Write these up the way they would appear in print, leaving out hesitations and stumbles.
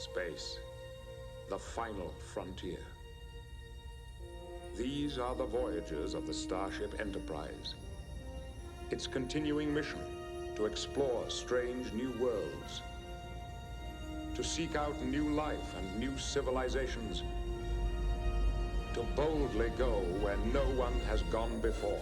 Space, the final frontier. These are the voyages of the Starship Enterprise. Its continuing mission to explore strange new worlds, to seek out new life and new civilizations, to boldly go where no one has gone before.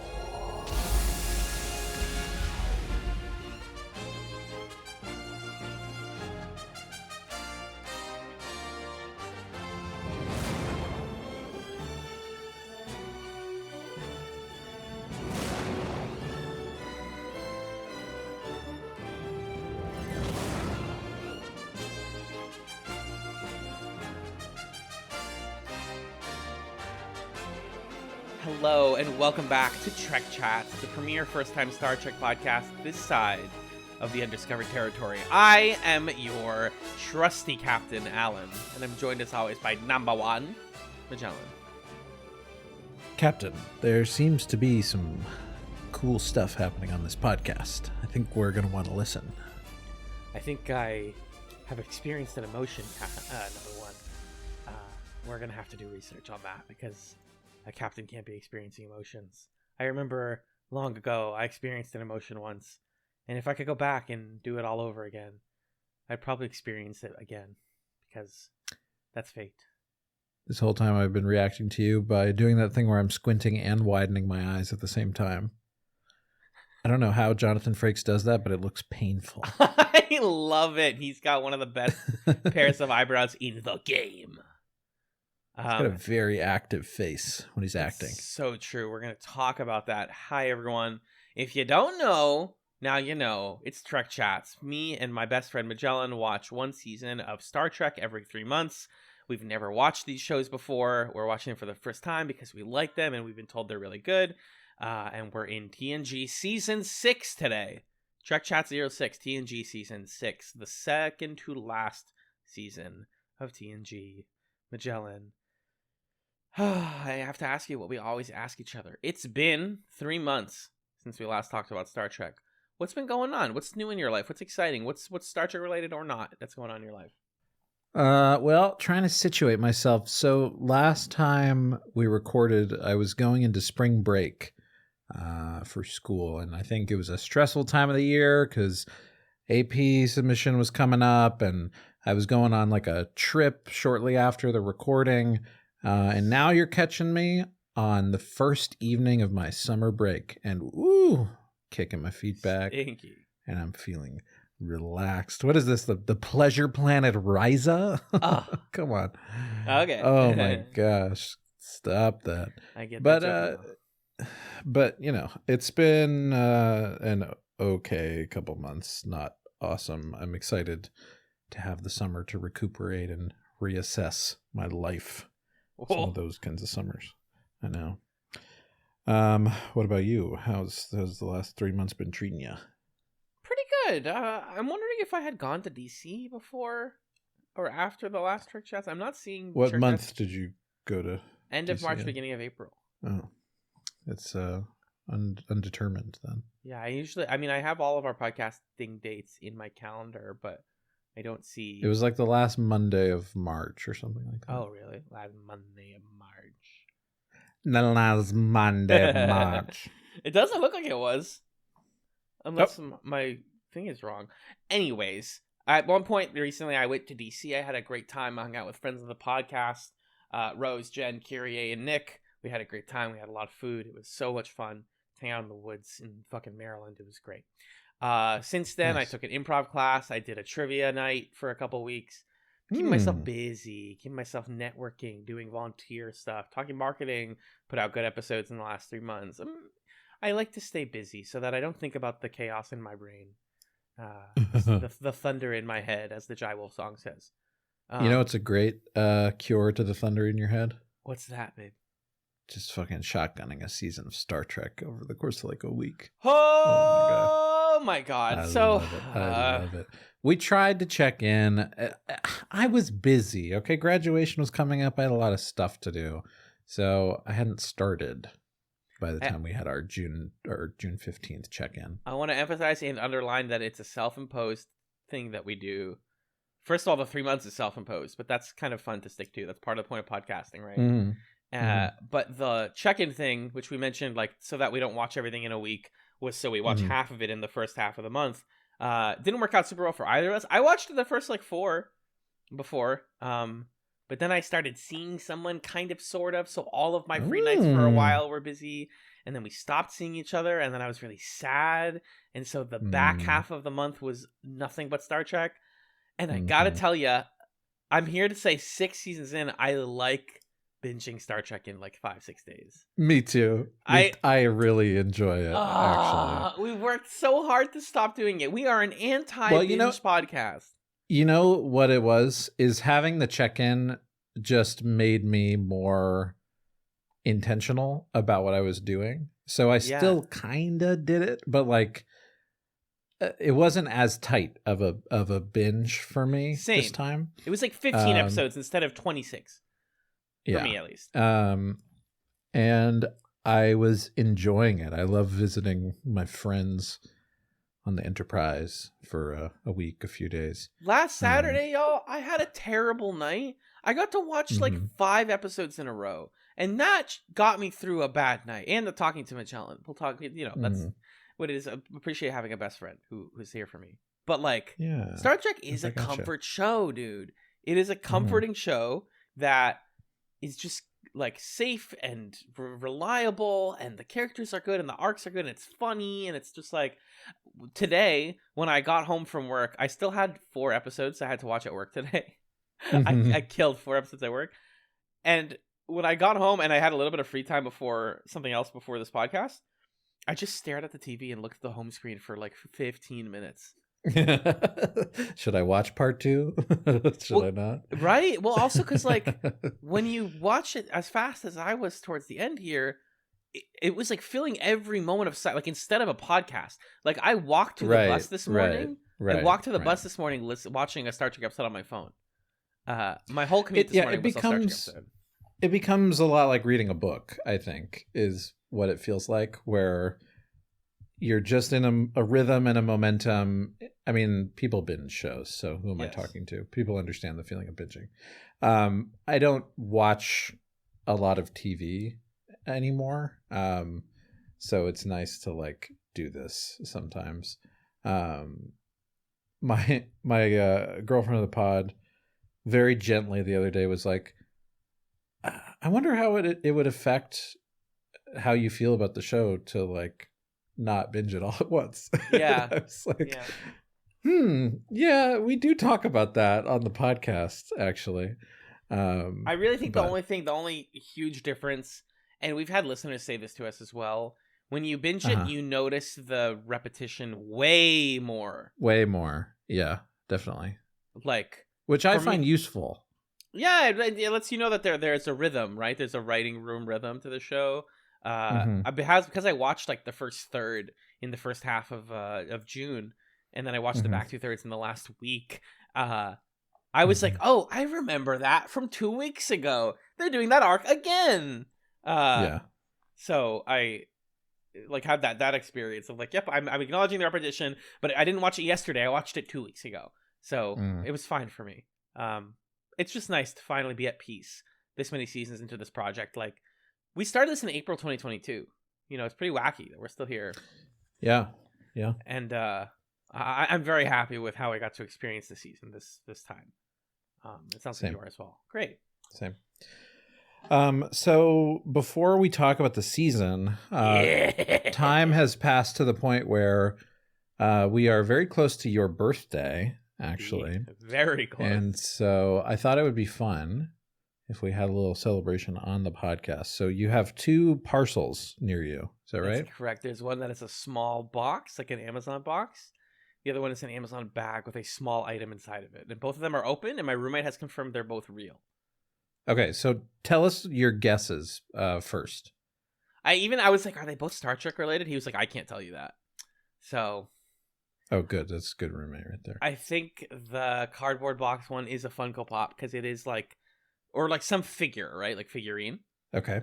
Hello and welcome back to TrekChatz, the premier first-time Star Trek podcast this side of the undiscovered territory. I am your trusty captain, Alan, and I'm joined as always by number one, Magellan. Captain, there seems to be some cool stuff happening on this podcast. I think we're going to want to listen. I think I have experienced an emotion, number one. We're going to have to do research on that because a captain can't be experiencing emotions. I remember long ago I experienced an emotion once, and if I could go back and do it all over again, I'd probably experience it again, because that's fate. This whole time I've been reacting to you by doing that thing where I'm squinting and widening my eyes at the same time. I don't know how Jonathan Frakes does that, but it looks painful. I love it. He's got one of the best pairs of eyebrows in the game. He's got a very active face when he's acting. So true. We're going to talk about that. Hi, everyone. If you don't know, now you know. It's TrekChatz. Me and my best friend Magellan watch one season of Star Trek every 3 months. We've never watched these shows before. We're watching them for the first time because we like them and we've been told they're really good. And we're in TNG Season 6 today. TrekChatz 06, TNG Season 6. The second to last season of TNG. Magellan, I have to ask you what we always ask each other. It's been 3 months since we last talked about Star Trek. What's been going on? What's new in your life? What's exciting? What's Star Trek related or not that's going on in your life? Well, trying to situate myself. So last time we recorded, I was going into spring break for school, and I think it was a stressful time of the year because AP submission was coming up, and I was going on like a trip shortly after the recording. And now you're catching me on the first evening of my summer break, and kicking my feet back. Stinky. And I'm feeling relaxed. What is this? The Pleasure Planet Risa? Oh. Come on. Okay. Oh my gosh. Stop that. I get but that. But you know, it's been an okay couple months. Not awesome. I'm excited to have the summer to recuperate and reassess my life. Some of those kinds of summers. I know. What about you? How's the last 3 months been treating you? Pretty good. I'm wondering if I had gone to DC before or after the last TrekChatz. I'm not seeing. What month did you go to? End of DC March, in? beginning of April. Oh, it's undetermined then. Yeah, I have all of our podcasting dates in my calendar, but I don't see. It was like the last Monday of March or something like that. Oh, really? Last Monday of March. The last Monday of March. It doesn't look like it was. Unless my thing is wrong. Anyways, at one point recently I went to DC. I had a great time. I hung out with friends of the podcast. Rose, Jen, Kyrie, and Nick. We had a great time. We had a lot of food. It was so much fun. Hang out in the woods in fucking Maryland. It was great. Since then, nice. I took an improv class. I did a trivia night for a couple weeks. Keeping myself busy, keeping myself networking, doing volunteer stuff, talking marketing, put out good episodes in the last 3 months. I like to stay busy so that I don't think about the chaos in my brain, the thunder in my head, as the Jai Wolf song says. You know, it's a great cure to the thunder in your head. What's that, babe? Just fucking shotgunning a season of Star Trek over the course of like a week. Oh my god! I love it. We tried to check in. I was busy. Okay, graduation was coming up. I had a lot of stuff to do, so I hadn't started by the time we had our June 15th check-in. I want to emphasize and underline that it's a self-imposed thing that we do first of all, the 3 months is self-imposed, but that's kind of fun to stick to. That's part of the point of podcasting, right? But the check-in thing, which we mentioned, like, so that we don't watch everything in a week, was so we watch half of it in the first half of the month. Didn't work out super well for either of us. I watched the first like 4 before, but then I started seeing someone kind of, sort of, so all of my free nights for a while were busy, and then we stopped seeing each other, and then I was really sad, and so the back half of the month was nothing but Star Trek. And I gotta tell you, I'm here to say 6 seasons in, I like binging Star Trek in like 5-6 days. Me too. I really enjoy it, actually. We worked so hard to stop doing it. We are an anti-binge podcast. You know what it was? Is having the check-in just made me more intentional about what I was doing. So I still kind of did it, but like it wasn't as tight of a binge for me this time. It was like 15 episodes instead of 26. For me, at least. And I was enjoying it. I love visiting my friends on the Enterprise for a week, a few days. Last Saturday, y'all, I had a terrible night. I got to watch like 5 episodes in a row, and that got me through a bad night. And the talking to Magellan. We'll talk, that's what it is. I appreciate having a best friend who's here for me. But like, Star Trek is a comfort show, dude. It is a comforting show that is just like safe and reliable, and the characters are good, and the arcs are good, and it's funny, and it's just like, today when I got home from work, I still had 4 episodes I had to watch at work today. I killed 4 episodes at work, and when I got home and I had a little bit of free time before something else before this podcast, I just stared at the TV and looked at the home screen for like 15 minutes. Should I watch part 2? Should I not? Right. Well, also because like when you watch it as fast as I was towards the end here, it was like filling every moment of sight. Like instead of a podcast, like I walked to the bus this morning. I walked to the bus this morning, watching a Star Trek episode on my phone. My whole commute this morning was a Star Trek episode. It becomes a lot like reading a book, I think, is what it feels like, where you're just in a rhythm and a momentum. I mean, people binge shows, so who am I talking to? People understand the feeling of binging. I don't watch a lot of TV anymore, so it's nice to like do this sometimes. My girlfriend of the pod very gently the other day was like, I wonder how it would affect how you feel about the show to like not binge it all at once. Yeah. I was like, yeah, we do talk about that on the podcast, actually. I really think the only huge difference, and we've had listeners say this to us as well, when you binge it, you notice the repetition way more. Way more. Yeah, definitely. Like, which I find useful. Yeah, it lets you know that there's a rhythm, right? There's a writing room rhythm to the show. Because I watched like the first third in the first half of June, and then I watched the back 2/3 in the last week. I was like, oh, I remember that from 2 weeks ago. They're doing that arc again. So I like had that experience of like, yep, I'm acknowledging the repetition, but I didn't watch it yesterday. I watched it 2 weeks ago, so it was fine for me. It's just nice to finally be at peace this many seasons into this project. Like, we started this in April 2022. You know, it's pretty wacky that we're still here. Yeah. And I'm very happy with how I got to experience the season this time. It sounds like you are as well. Great. Same. So before we talk about the season, time has passed to the point where we are very close to your birthday, actually. Very close. And so I thought it would be fun if we had a little celebration on the podcast. So you have 2 parcels near you. Is that right? That's correct. There's one that is a small box, like an Amazon box. The other one is an Amazon bag with a small item inside of it. And both of them are open, and my roommate has confirmed they're both real. Okay, so tell us your guesses first. I was like, are they both Star Trek related? He was like, I can't tell you that. So... Oh, good. That's a good roommate right there. I think the cardboard box one is a Funko Pop, because it is like... Or like some figure, right? Like figurine. Okay.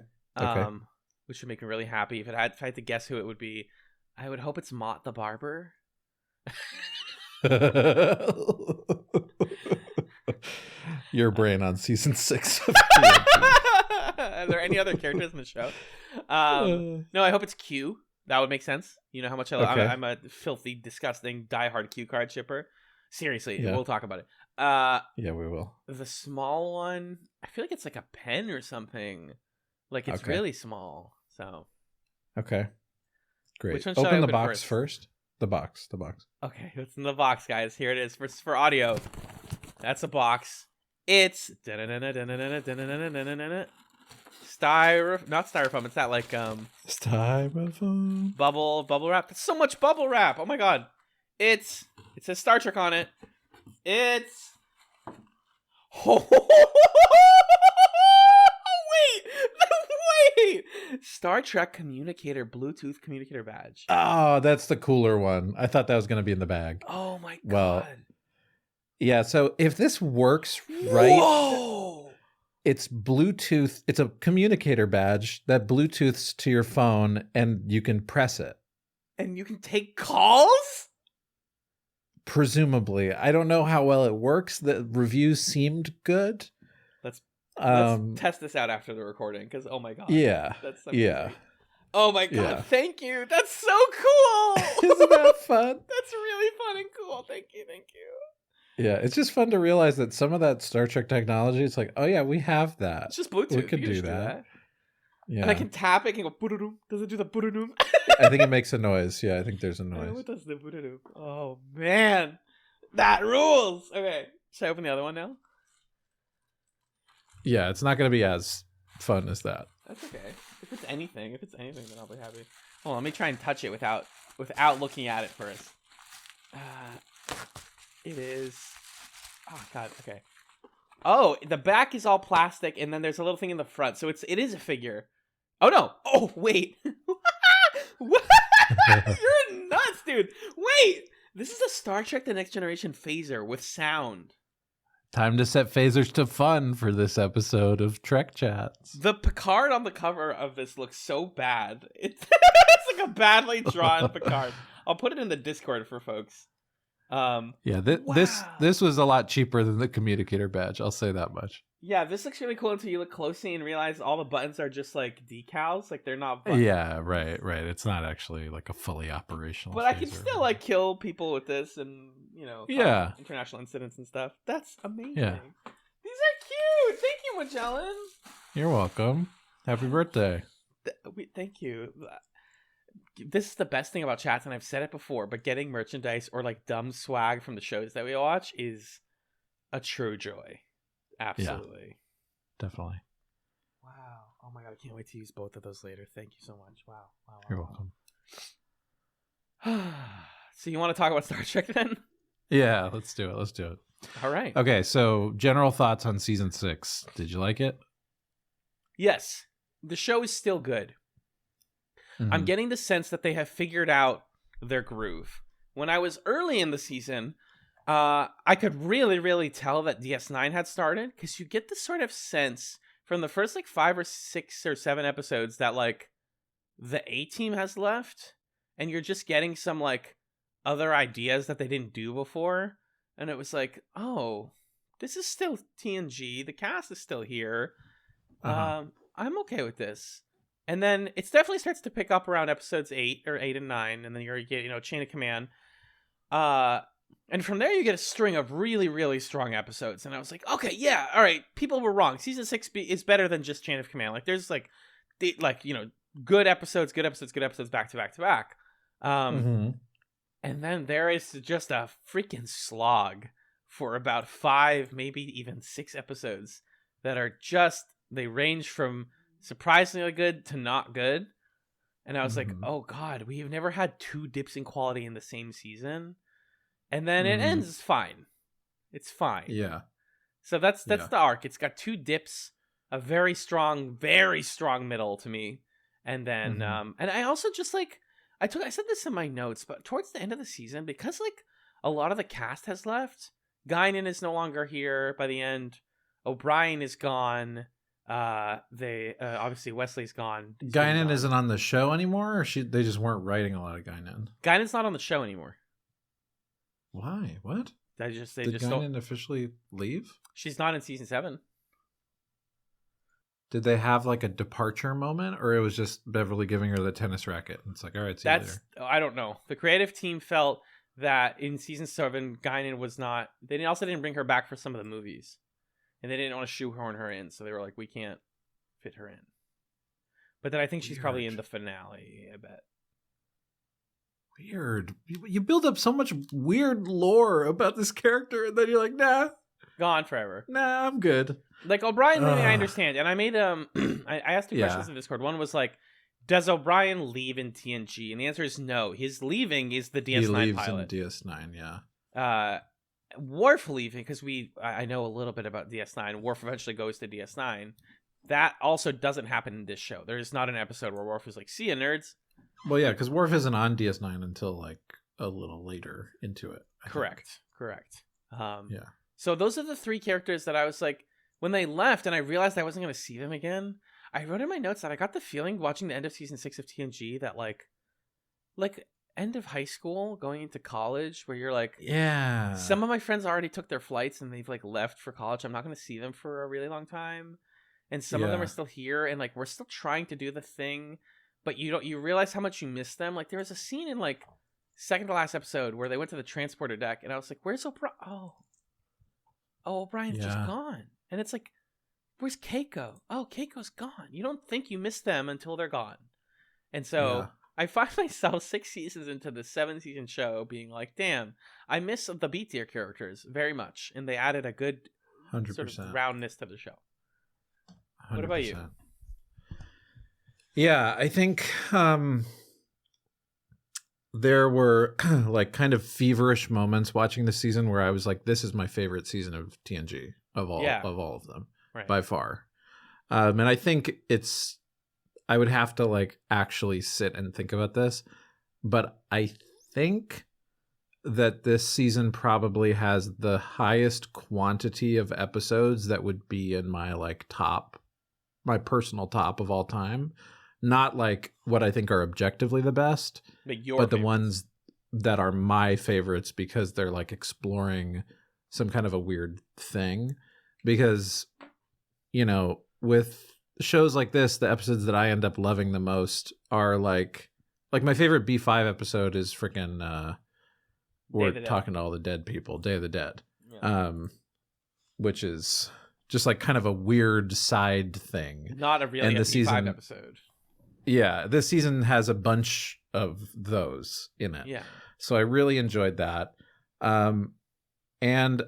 Which would make me really happy. If I had to guess who it would be, I would hope it's Mott the Barber. your brain on season 6 of Are there any other characters in the show? No, I hope it's Q. That would make sense. You know how much I'm a filthy, disgusting, diehard Q card shipper. Seriously, we'll talk about it. Yeah, we will. The small one, I feel like it's like a pen or something. Like it's really small. So. Okay. Great. Which one should I open the open box first. The box. Okay, what's in the box, guys? Here it is for audio. That's a box. It's not styrofoam. It's that like styrofoam bubble wrap. That's so much bubble wrap. Oh my god. It says Star Trek on it. It's wait. Star Trek Bluetooth communicator badge. Oh, that's the cooler one. I thought that was going to be in the bag. Oh my god. Well, yeah, so if this works right, whoa! It's Bluetooth. It's a communicator badge that Bluetooths to your phone, and you can press it. And you can take calls? Presumably. I don't know how well it works. The reviews seemed good. Let's test this out after the recording, because oh my god. Yeah. That's amazing. Yeah. Oh my god, Yeah. Thank you. That's so cool. Isn't that fun? That's really fun and cool. Thank you. Yeah, it's just fun to realize that some of that Star Trek technology, it's like, oh yeah, we have that. It's just Bluetooth. We could You can do just that. Yeah. And I can tap it and go boo-doo-doo. Does it do the boo-doo-doo? I think it makes a noise. Yeah, I think there's a noise. What does the boo-doo-doo? Oh man. That rules. Okay. Should I open the other one now? Yeah, it's not going to be as fun as that. That's okay. If it's anything, then I'll be happy. Hold on, let me try and touch it without looking at it first. It is. Oh god. Okay. Oh, the back is all plastic, and then there's a little thing in the front, so it is a figure. Oh no! Oh wait. You're nuts, dude. Wait. This is a Star Trek: The Next Generation phaser with sound. Time to set phasers to fun for this episode of TrekChatz. The Picard on the cover of this looks so bad. It's like a badly drawn Picard. I'll put it in the Discord for folks. Yeah, wow. this was a lot cheaper than the communicator badge. I'll say that much. Yeah, this looks really cool until you look closely and realize all the buttons are just like decals, like they're not buttons. Yeah, right. It's not actually like a fully operational. But I can still like kill people with this, and international incidents and stuff. That's amazing. Yeah. These are cute. Thank you, Magellan. You're welcome. Happy birthday. Thank you. This is the best thing about Chats, and I've said it before, but getting merchandise or like dumb swag from the shows that we watch is a true joy. Absolutely. Yeah, definitely. Wow. Oh my god, I can't wait to use both of those later. Thank you so much. Wow. You're welcome. So you want to talk about Star Trek then? Yeah, let's do it. All right. Okay, so general thoughts on season 6. Did you like it? Yes. The show is still good. Mm-hmm. I'm getting the sense that they have figured out their groove. When I was early in the season, I could really, really tell that DS9 had started, because you get this sort of sense from the first like 5 or 6 or 7 episodes that like the A-team has left, and you're just getting some like other ideas that they didn't do before, and it was like, oh, this is still TNG. The cast is still here. I'm okay with this. And then it definitely starts to pick up around episodes 8 and 9, and then you get Chain of Command. And from there you get a string of really, really strong episodes. And I was like, okay, yeah, all right, people were wrong. Season 6 is better than just Chain of Command. Like there's good episodes back to back. And then there is just a freaking slog for about 5, maybe even 6 episodes that are just, they range from surprisingly good to not good. And I was like, oh god, we've never had 2 dips in quality in the same season. And then it ends fine. It's fine. Yeah. So that's the arc. It's got 2 dips, a very strong middle to me. And then and I also just like I said this in my notes, but towards the end of the season, because like a lot of the cast has left, Guinan is no longer here by the end. O'Brien is gone. They obviously Wesley's gone. Guinan isn't on the show anymore, or they just weren't writing a lot of Guinan? Guinan's not on the show anymore. Why? What? They Did just Guinan don't. officially leave? She's not in season 7. Did they have like a departure moment, or it was just Beverly giving her the tennis racket? And it's like, all right, see you later. I don't know. The creative team felt that in season 7, Guinan was not. They also didn't bring her back for some of the movies, and they didn't want to shoehorn her in, so they were like, we can't fit her in. But then I think she's probably in the finale. I bet. Weird. You build up so much weird lore about this character, and then you're like, nah, Gone forever. nah, I'm good. Like O'Brien leaving, I understand, and I made I asked 2 questions in Discord. One was like, does O'Brien leave in TNG? And the answer is no. His leaving is the DS9 he leaves pilot. in DS9, yeah. Worf leaving, because I know a little bit about DS9. Worf eventually goes to DS9. That also doesn't happen in this show. There's not an episode where Worf is like, see ya, nerds. Well, yeah, because Worf isn't on DS9 until like a little later into it. I think. Correct. Yeah. So those are the 3 characters that I was like, when they left and I realized I wasn't going to see them again, I wrote in my notes that I got the feeling watching the end of season 6 of TNG that like end of high school going into college, where you're like, yeah, some of my friends already took their flights and they've like left for college. I'm not going to see them for a really long time. And some of them are still here, and like we're still trying to do the thing, but you realize how much you miss them. Like there was a scene in like second to last episode where they went to the transporter deck, and I was like, where's O'Brien? Oh, O'Brien's just gone. And it's like, where's Keiko? Oh, Keiko's gone. You don't think you miss them until they're gone. And so I find myself 6 seasons into the 7-season show being like, damn, I miss the B tier characters very much. And they added a good 100% sort of roundness to the show. 100%. What about you? Yeah, I think there were like kind of feverish moments watching the season where I was like, this is my favorite season of TNG of all of them, right, by far. And I think I would have to like actually sit and think about this, but I think that this season probably has the highest quantity of episodes that would be in my like my personal top of all time. Not like what I think are objectively the best, but the ones that are my favorites because they're like exploring some kind of a weird thing. Because, you know, with shows like this, the episodes that I end up loving the most are like my favorite B5 episode is freaking we're talking to all the dead people, Day of the Dead. Yeah. Which is just like kind of a weird side thing. Not a really B5 episode. Yeah, this season has a bunch of those in it. Yeah. So I really enjoyed that. And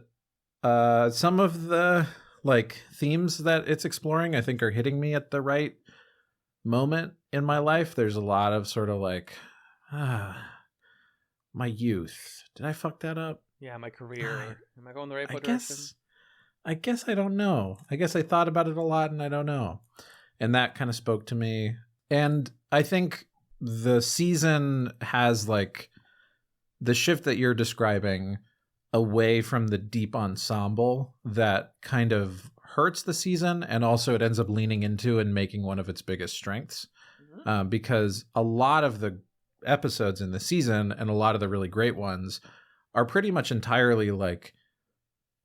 some of the like themes that it's exploring, I think, are hitting me at the right moment in my life. There's a lot of sort of like, my youth. Did I fuck that up? Yeah, my career. Am I going the right direction? I guess I don't know. I guess I thought about it a lot and I don't know. And that kind of spoke to me. And I think the season has like the shift that you're describing away from the deep ensemble that kind of hurts the season, and also it ends up leaning into and making one of its biggest strengths. Mm-hmm. Because a lot of the episodes in the season and a lot of the really great ones are pretty much entirely like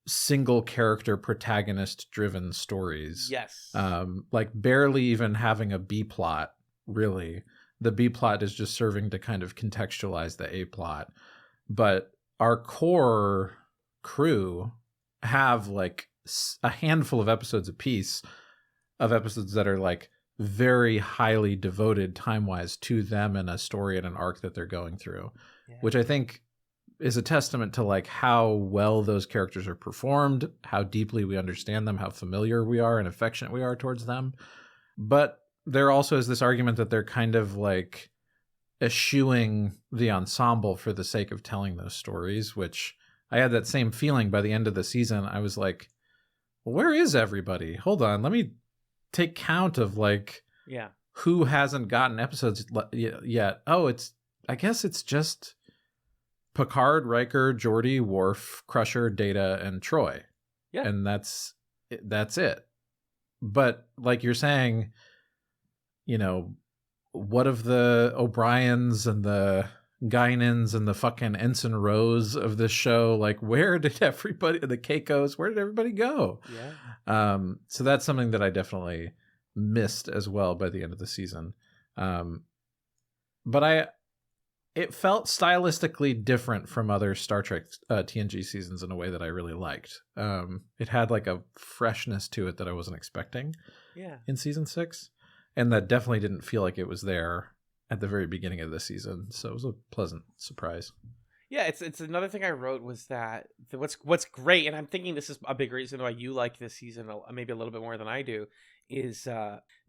single character protagonist driven stories. Yes. Like barely even having a B plot, really. The B plot is just serving to kind of contextualize the A plot. But our core crew have like a handful of episodes apiece, of episodes that are like very highly devoted time-wise to them and a story and an arc that they're going through, which I think is a testament to like how well those characters are performed, how deeply we understand them, how familiar we are and affectionate we are towards them. But there also is this argument that they're kind of like eschewing the ensemble for the sake of telling those stories, which I had that same feeling by the end of the season. I was like, where is everybody? Hold on, let me take count of like who hasn't gotten episodes yet. Oh, I guess it's just Picard, Riker, Geordi, Worf, Crusher, Data, and Troi. Yeah. And that's it. But like you're saying, you know, what of the O'Briens and the Guinans and the fucking Ensign Rose of this show. Like, where did everybody, the Keikos, where did everybody go? Yeah. So that's something that I definitely missed as well by the end of the season. But it felt stylistically different from other Star Trek TNG seasons in a way that I really liked. It had like a freshness to it that I wasn't expecting in season 6. And that definitely didn't feel like it was there at the very beginning of the season. So it was a pleasant surprise. Yeah, it's another thing I wrote was that what's great, and I'm thinking this is a big reason why you like this season maybe a little bit more than I do, is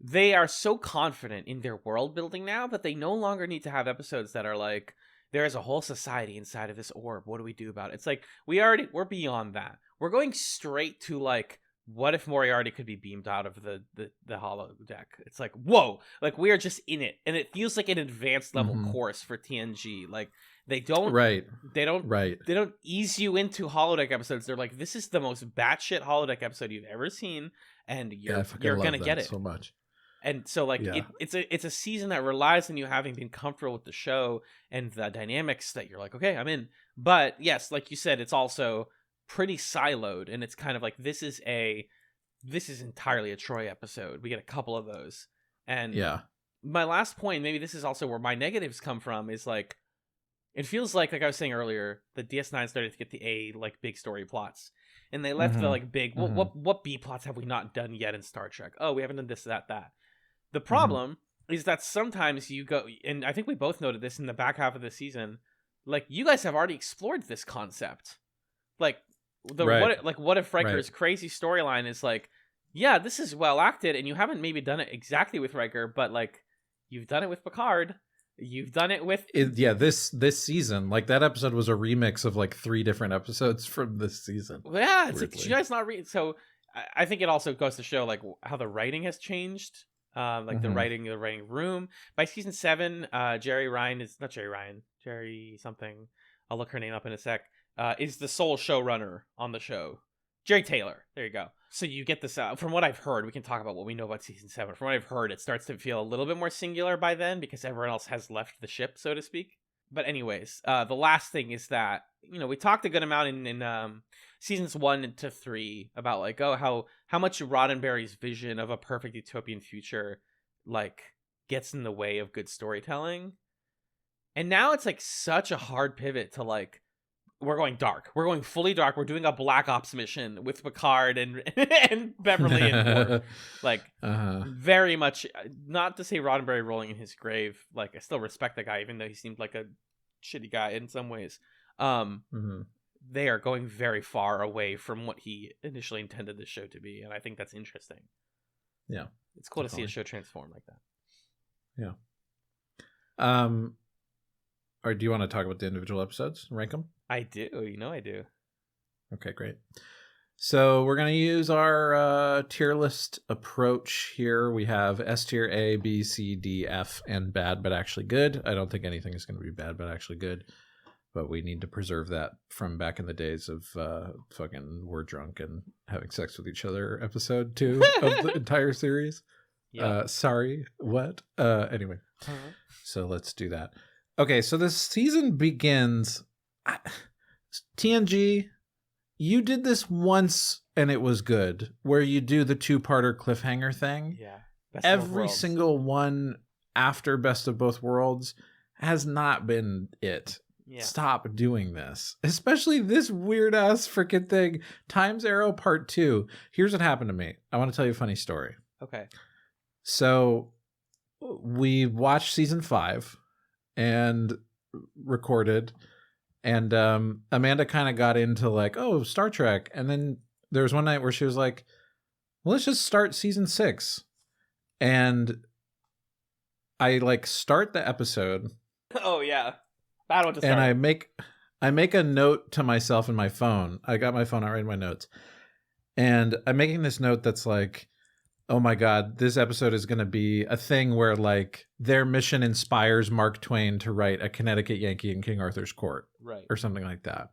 they are so confident in their world building now that they no longer need to have episodes that are like, there is a whole society inside of this orb. What do we do about it? It's like we're beyond that. We're going straight to like, what if Moriarty could be beamed out of the holodeck? It's like, whoa, like we are just in it, and it feels like an advanced level course for TNG. Like they don't ease you into holodeck episodes. They're like, this is the most batshit holodeck episode you've ever seen, and you're gonna get it so much. And so like it's a season that relies on you having been comfortable with the show and the dynamics that you're like, okay, I'm in. But yes, like you said, it's also pretty siloed, and it's kind of like this is entirely a Troi episode. We get a couple of those, and my last point, maybe this is also where my negatives come from, is like it feels like I was saying earlier, the DS9 started to get the like big story plots, and they left the like big what B plots have we not done yet in Star Trek? Oh, we haven't done this, that. The problem is that sometimes you go, and I think we both noted this in the back half of the season, like you guys have already explored this concept, like. What if Riker's crazy storyline is like, yeah, this is well acted, and you haven't maybe done it exactly with Riker, but like you've done it with Picard, you've done it with this season. Like that episode was a remix of like 3 different episodes from this season. Yeah, it's like, you guys not read. So I think it also goes to show like how the writing has changed, like the writing room. By season 7, Jerry something. I'll look her name up in a sec. Is the sole showrunner on the show. Jerry Taylor. There you go. So you get this from what I've heard. We can talk about what we know about season 7. From what I've heard, it starts to feel a little bit more singular by then because everyone else has left the ship, so to speak. But anyways, the last thing is that, we talked a good amount in seasons 1 to 3 about like, how much Roddenberry's vision of a perfect utopian future like gets in the way of good storytelling. And now it's like such a hard pivot to like, we're going dark. We're going fully dark. We're doing a Black Ops mission with Picard and Beverly and Ford. Like very much, not to say Roddenberry rolling in his grave. Like I still respect the guy, even though he seemed like a shitty guy in some ways. They are going very far away from what he initially intended this show to be, and I think that's interesting. Yeah, it's cool to see a show transform like that. Yeah. Or do you want to talk about the individual episodes? Rank them? I do. I do. Okay, great. So we're going to use our tier list approach here. We have S tier, A, B, C, D, F, and bad but actually good. I don't think anything is going to be bad but actually good, but we need to preserve that from back in the days of fucking we're drunk and having sex with each other episode 2 of the entire series. Sorry, what? Anyway, so let's do that. Okay, so this season begins... TNG, you did this once and it was good, where you do the 2-parter cliffhanger thing. Yeah. Every single one after Best of Both Worlds has not been it. Yeah. Stop doing this. Especially this weird ass freaking thing. Time's Arrow Part 2. Here's what happened to me. I want to tell you a funny story. Okay. So we watched season 5 and recorded. And Amanda kind of got into like, oh, Star Trek. And then there was one night where she was like, well, let's just start season 6. And I like start the episode. Oh, yeah. Bad one to start. And I make a note to myself in my phone. I got my phone out, writing my notes. And I'm making this note that's like, oh my God, this episode is going to be a thing where like their mission inspires Mark Twain to write A Connecticut Yankee in King Arthur's Court. Right. Or something like that.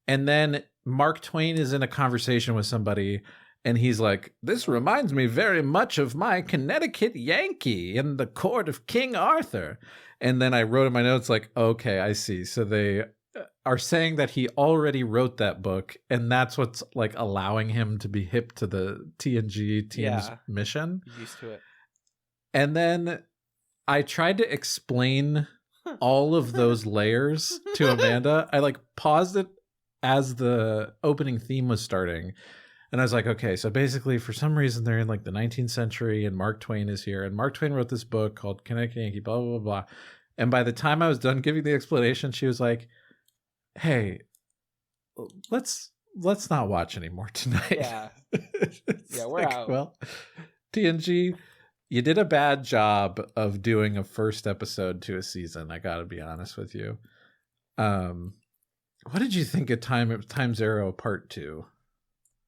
And then Mark Twain is in a conversation with somebody And he's like, this reminds me very much of my Connecticut Yankee in the court of King Arthur. And then I wrote in my notes like, okay, I see. So they are saying that he already wrote that book, and that's what's like allowing him to be hip to the TNG team's mission. He's used to it. And then I tried to explain all of those layers to Amanda. I like paused it as the opening theme was starting. And I was like, okay, so basically for some reason they're in like the 19th century and Mark Twain is here. And Mark Twain wrote this book called Connecticut Yankee, blah, blah, blah, blah. And by the time I was done giving the explanation, she was like, hey, let's not watch anymore tonight. Yeah. Yeah, we're like, out. Well, TNG, you did a bad job of doing a first episode to a season. I got to be honest with you. What did you think of Time Zero Part 2?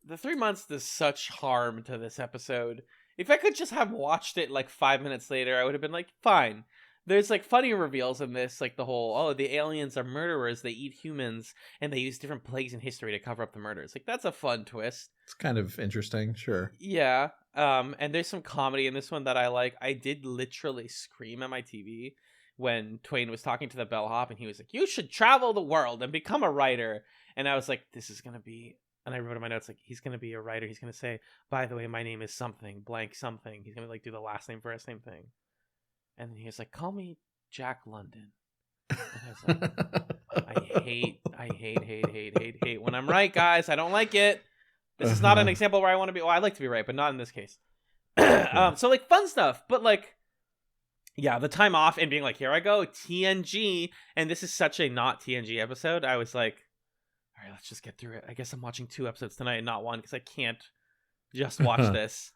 The 3 months does such harm to this episode. If I could just have watched it like 5 minutes later, I would have been like, fine. There's like funny reveals in this, like the whole, oh, the aliens are murderers, they eat humans, and they use different plagues in history to cover up the murders. Like, that's a fun twist. It's kind of interesting, sure. Yeah. And there's some comedy in this one that I like. I did literally scream at my TV when Twain was talking to the bellhop, and he was like, you should travel the world and become a writer. And I was like, this is going to be... And I wrote in my notes, like, he's going to be a writer. He's going to say, by the way, my name is something, blank something. He's going to, like, do the last name, first name thing. And then he was like, call me Jack London. And I was like, I hate when I'm right, guys. I don't like it. This is not an example where I want to be. Well, I like to be right, but not in this case. So, like, fun stuff. But, like, yeah, the time off and being like, here I go, TNG. And this is such a not TNG episode. I was like, all right, let's just get through it. I guess I'm watching 2 episodes tonight and not one because I can't just watch this.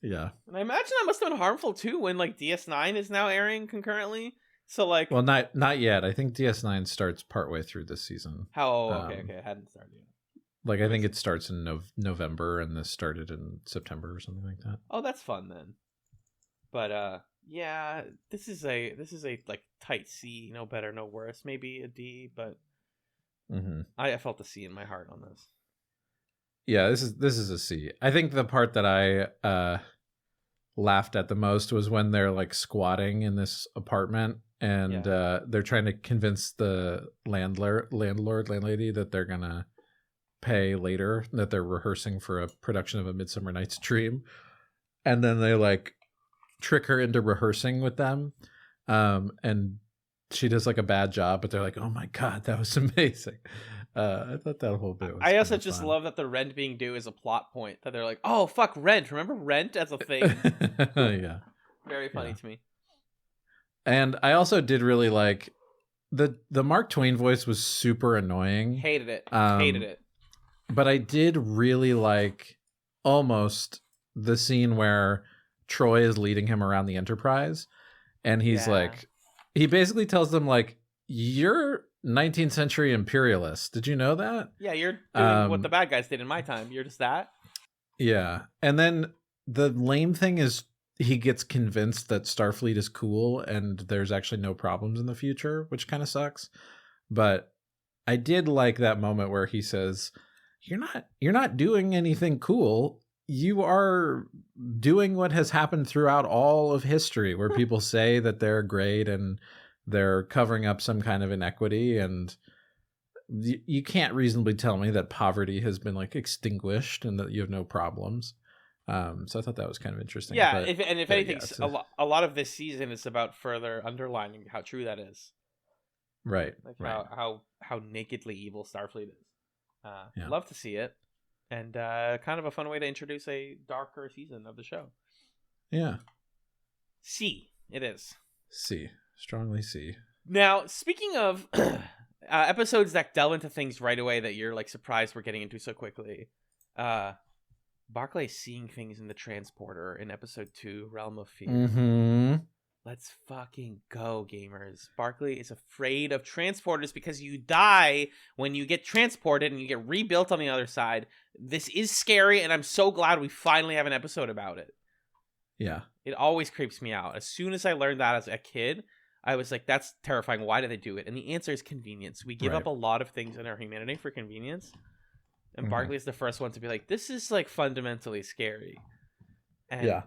Yeah. And I imagine that must have been harmful too when like DS9 is now airing concurrently. So like, well, not yet. I think DS9 starts partway through this season. How? Okay, I hadn't started yet. Like I think it starts in November, and this started in September or something like that. Oh, that's fun then. But yeah, this is a like tight C, no better, no worse. Maybe a D, but I felt the C in my heart on this. Yeah, this is a C. I think the part that I laughed at the most was when they're like squatting in this apartment, and they're trying to convince the landlady that they're gonna pay later, that they're rehearsing for a production of A Midsummer Night's Dream, and then they like trick her into rehearsing with them, and she does like a bad job, but they're like, oh my god, that was amazing. I thought that whole bit was I also just love that the rent being due is a plot point, that they're like, oh fuck, rent, remember rent as a thing? Yeah, very funny to me. And I also did really like the Mark Twain voice was super annoying. Hated it. But I did really like almost the scene where Troi is leading him around the Enterprise, and he's like, he basically tells them like, you're 19th century imperialists. Did you know that? Yeah, you're doing what the bad guys did in my time. You're just that. Yeah. And then the lame thing is he gets convinced that Starfleet is cool and there's actually no problems in the future, which kind of sucks. But I did like that moment where he says, you're not doing anything cool. You are doing what has happened throughout all of history, where people say that they're great and they're covering up some kind of inequity, and you can't reasonably tell me that poverty has been like extinguished and that you have no problems. So I thought that was kind of interesting. Yeah, if anything, a lot of this season is about further underlining how true that is. Right. Like right. how nakedly evil Starfleet is. Love to see it, and kind of a fun way to introduce a darker season of the show. Yeah. C. It is. C. Strongly C. Now, speaking of episodes that delve into things right away that you're like surprised we're getting into so quickly, Barclay seeing things in the transporter in episode 2, Realm of Fear. Mm-hmm. Let's fucking go, gamers. Barclay is afraid of transporters because you die when you get transported and you get rebuilt on the other side. This is scary, and I'm so glad we finally have an episode about it. Yeah. It always creeps me out. As soon as I learned that as a kid, I was like, that's terrifying. Why do they do it? And the answer is convenience. We give up a lot of things in our humanity for convenience. And Barclay's the first one to be like, this is like fundamentally scary. And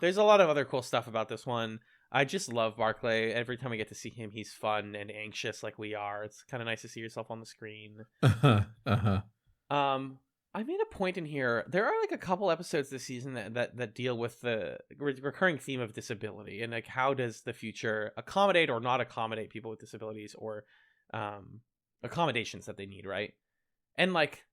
there's a lot of other cool stuff about this one. I just love Barclay. Every time we get to see him, he's fun and anxious like we are. It's kind of nice to see yourself on the screen. I made a point in here. There are like a couple episodes this season that deal with the recurring theme of disability and like how does the future accommodate or not accommodate people with disabilities or accommodations that they need, right? And like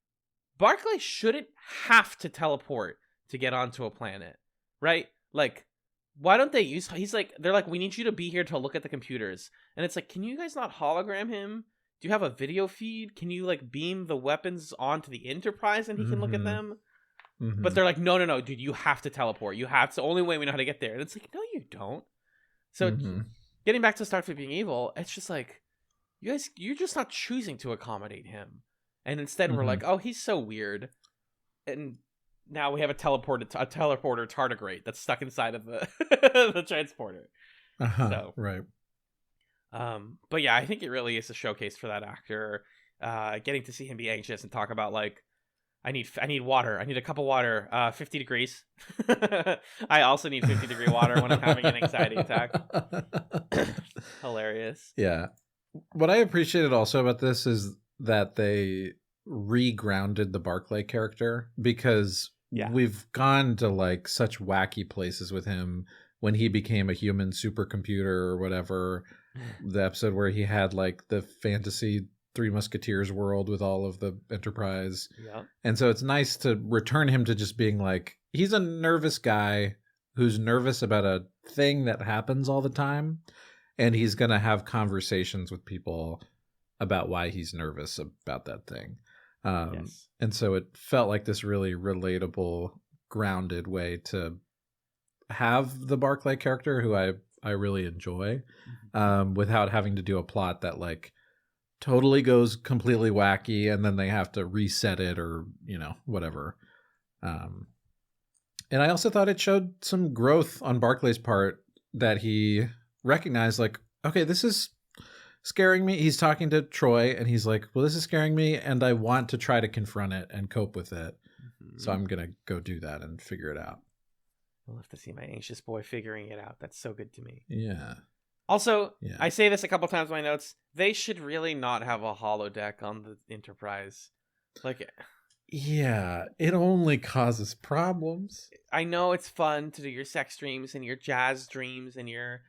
Barclay shouldn't have to teleport to get onto a planet, right? Like, why don't they use? They're like, we need you to be here to look at the computers, and it's like, can you guys not hologram him? Do you have a video feed? Can you like beam the weapons onto the Enterprise and he can look at them? But they're like, no, dude, you have to teleport. You have to. It's the only way we know how to get there. And it's like, no, you don't. So getting back to Starfleet being evil, it's just like, you're just not choosing to accommodate him. And instead we're like, oh, he's so weird. And now we have a teleporter tardigrade that's stuck inside of the the transporter. So, right. But yeah, I think it really is a showcase for that actor. Getting to see him be anxious and talk about like, I need water. I need a cup of water. 50 degrees. I also need 50-degree water when I'm having an anxiety attack. Hilarious. Yeah. What I appreciated also about this is that they re-grounded the Barclay character because we've gone to like such wacky places with him when he became a human supercomputer or whatever. The episode where he had like the fantasy Three Musketeers world with all of the Enterprise. Yeah. And so it's nice to return him to just being like, he's a nervous guy who's nervous about a thing that happens all the time. And he's going to have conversations with people about why he's nervous about that thing. Yes. And so it felt like this really relatable, grounded way to have the Barclay character who I really enjoy, without having to do a plot that like totally goes completely wacky and then they have to reset it or, you know, whatever. And I also thought it showed some growth on Barclay's part that he recognized like, okay, this is scaring me. He's talking to Troi and he's like, well, this is scaring me and I want to try to confront it and cope with it. So I'm going to go do that and figure it out. I'll have to see my anxious boy figuring it out. That's so good to me. Yeah. Also, I say this a couple times in my notes. They should really not have a holodeck on the Enterprise. Like, yeah, it only causes problems. I know it's fun to do your sex dreams and your jazz dreams and your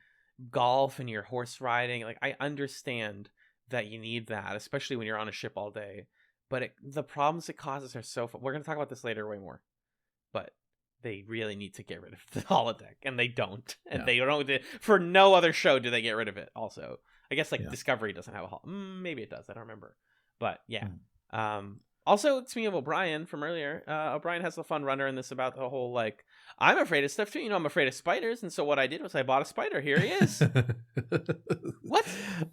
golf and your horse riding. Like, I understand that you need that, especially when you're on a ship all day. But the problems it causes are so fun. We're going to talk about this later way more. But they really need to get rid of the holodeck, and they don't. And they don't. For no other show do they get rid of it. Also, I guess like Discovery doesn't have a holodeck. Maybe it does. I don't remember. But yeah. Also, speaking of O'Brien from earlier, O'Brien has the fun runner in this about the whole like, I'm afraid of stuff too. You know, I'm afraid of spiders, and so what I did was I bought a spider. Here he is. What?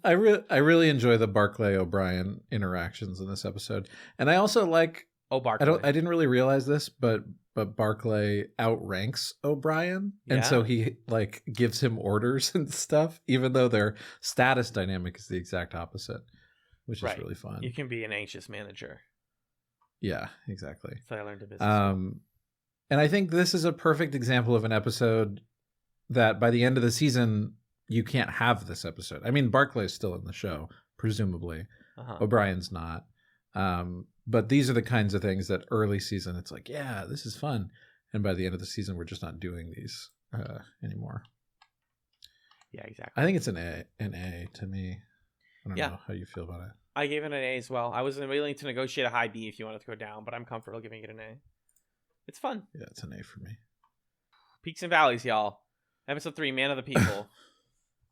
I really enjoy the Barclay O'Brien interactions in this episode, and I also like. Barclay. I didn't really realize this, but Barclay outranks O'Brien, and so he like gives him orders and stuff, even though their status dynamic is the exact opposite, which is really fun. You can be an anxious manager. Yeah, exactly. So I learned a business. And I think this is a perfect example of an episode that by the end of the season you can't have this episode. I mean, Barclay's still in the show, presumably. O'Brien's not. But these are the kinds of things that early season, it's like, yeah, this is fun. And by the end of the season, we're just not doing these anymore. Yeah, exactly. I think it's an A to me. I don't know how you feel about it. I gave it an A as well. I was willing to negotiate a high B if you wanted to go down, but I'm comfortable giving it an A. It's fun. Yeah, it's an A for me. Peaks and valleys, y'all. Episode 3, Man of the People.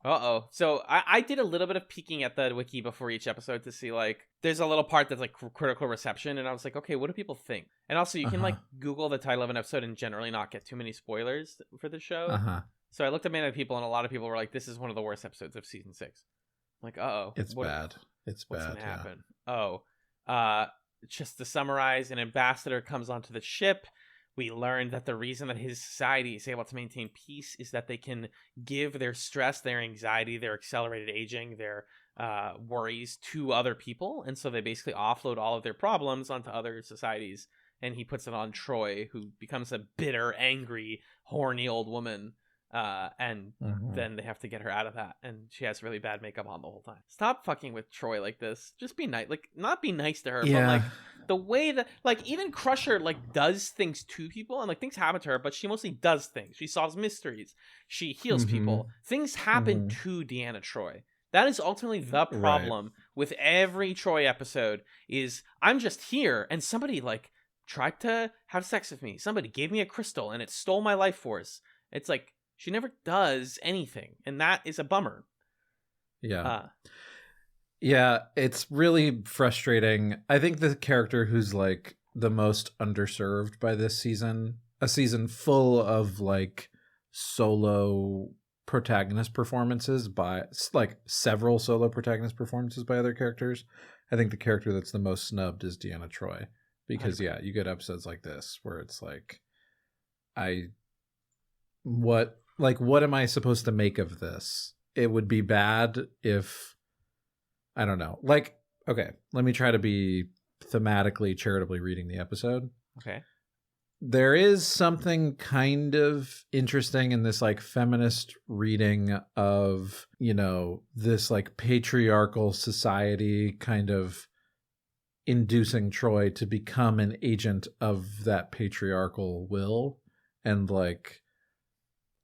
Uh-oh. So I did a little bit of peeking at the wiki before each episode to see, like, there's a little part that's, like, critical reception, and I was like, okay, what do people think? And also, you can, like, Google the title of an episode and generally not get too many spoilers for the show. So I looked at Man of the People, and a lot of people were like, this is one of the worst episodes of Season 6. I'm like, uh-oh. It's bad. What's going to happen? Just to summarize, an ambassador comes onto the ship. We learned that the reason that his society is able to maintain peace is that they can give their stress, their anxiety, their accelerated aging, their worries to other people, and so they basically offload all of their problems onto other societies, and he puts it on Troi, who becomes a bitter, angry, horny old woman. And then they have to get her out of that, and she has really bad makeup on the whole time. Stop fucking with Troi like this. Just be nice, like not be nice to her, but like the way that, like, even Crusher like does things to people, and like things happen to her, but she mostly does things. She solves mysteries. She heals people. Things happen to Deanna Troi. That is ultimately the problem with every Troi episode. Is I'm just here, and somebody like tried to have sex with me. Somebody gave me a crystal, and it stole my life force. It's like. She never does anything, and that is a bummer. Yeah. Yeah, it's really frustrating. I think the character who's like the most underserved by this season, a season full of like solo protagonist performances by like several solo protagonist performances by other characters. I think the character that's the most snubbed is Deanna Troi, because you get episodes like this where it's like, what am I supposed to make of this? It would be bad if, I don't know. Like, okay, let me try to be thematically, charitably reading the episode. Okay. There is something kind of interesting in this like feminist reading of, you know, this like patriarchal society kind of inducing Troi to become an agent of that patriarchal will, and like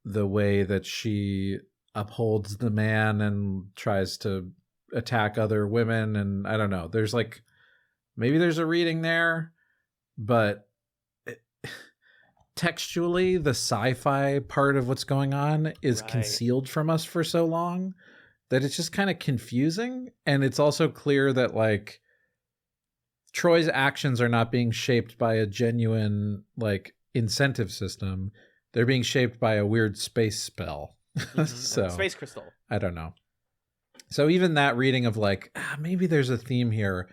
the way that she upholds the man and tries to attack other women. And I don't know, there's like, maybe there's a reading there, but textually the sci-fi part of what's going on is concealed from us for so long that it's just kind of confusing. And it's also clear that like Troy's actions are not being shaped by a genuine like incentive system. They're being shaped by a weird space spell. So space crystal. I don't know. So even that reading of like, maybe there's a theme here,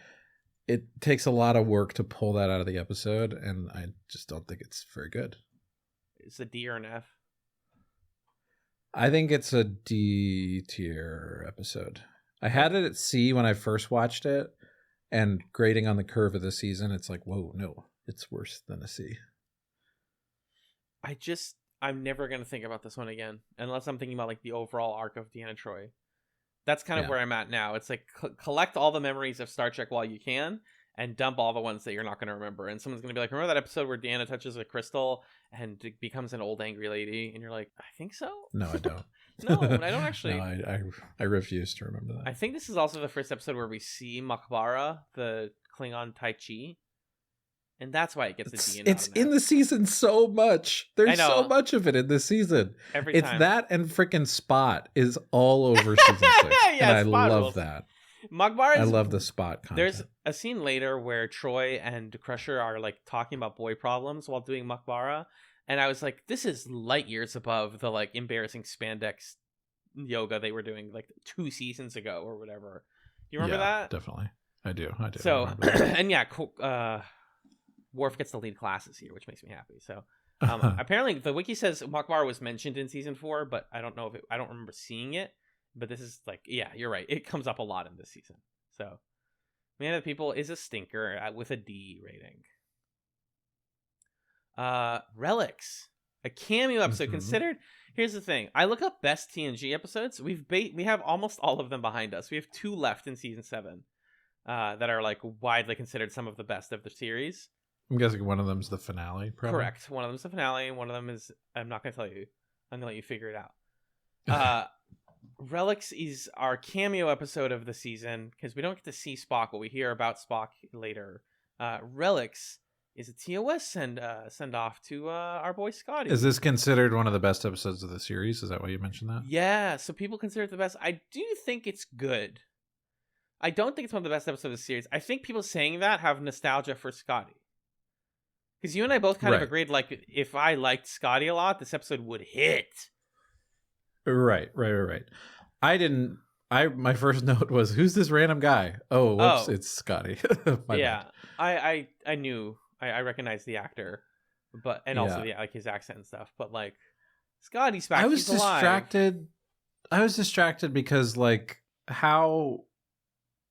it takes a lot of work to pull that out of the episode, and I just don't think it's very good. It's a D or an F? I think it's a D tier episode. I had it at C when I first watched it, and grading on the curve of the season, it's like, whoa, no, it's worse than a C. I'm never going to think about this one again, unless I'm thinking about like the overall arc of Deanna Troi. That's kind of where I'm at now. It's like collect all the memories of Star Trek while you can, and dump all the ones that you're not going to remember. And someone's going to be like, remember that episode where Deanna touches a crystal and becomes an old angry lady? And you're like, I think so? No, I don't. No, I don't actually. No, I refuse to remember that. I think this is also the first episode where we see Makbara, the Klingon Tai Chi. And that's why it gets a D. It's in the season so much. There's so much of it in this season. Every time. It's that and freaking Spot is all over season 6. And I love that. I love the Spot content. There's a scene later where Troi and Crusher are like talking about boy problems while doing Makbara. And I was like, this is light years above the like embarrassing spandex yoga they were doing like 2 seasons ago or whatever. You remember that? Definitely. I do. So, and Worf gets the lead classes here, which makes me happy. So apparently the wiki says Makbar was mentioned in season 4, but I don't know if I don't remember seeing it. But this is like, yeah, you're right. It comes up a lot in this season. So Man of the People is a stinker with a D rating. Relics, a cameo episode considered. Here's the thing. I look up best TNG episodes. We have almost all of them behind us. We have 2 left in season 7 that are like widely considered some of the best of the series. I'm guessing one of them's the finale, probably. Correct. One of them's the finale, and one of them is, I'm not going to tell you. I'm going to let you figure it out. Relics is our cameo episode of the season, because we don't get to see Spock, but we hear about Spock later. Relics is a TOS send off to our boy Scotty. Is this considered one of the best episodes of the series? Is that why you mentioned that? Yeah, so people consider it the best. I do think it's good. I don't think it's one of the best episodes of the series. I think people saying that have nostalgia for Scotty. Because you and I both kind of agreed, like, if I liked Scotty a lot, this episode would hit. Right. My first note was, who's this random guy? Oh, whoops, it's Scotty. Yeah, I knew, I recognized the actor, but, and also like his accent and stuff, but like, Scotty's back, he's alive. I was distracted because like, how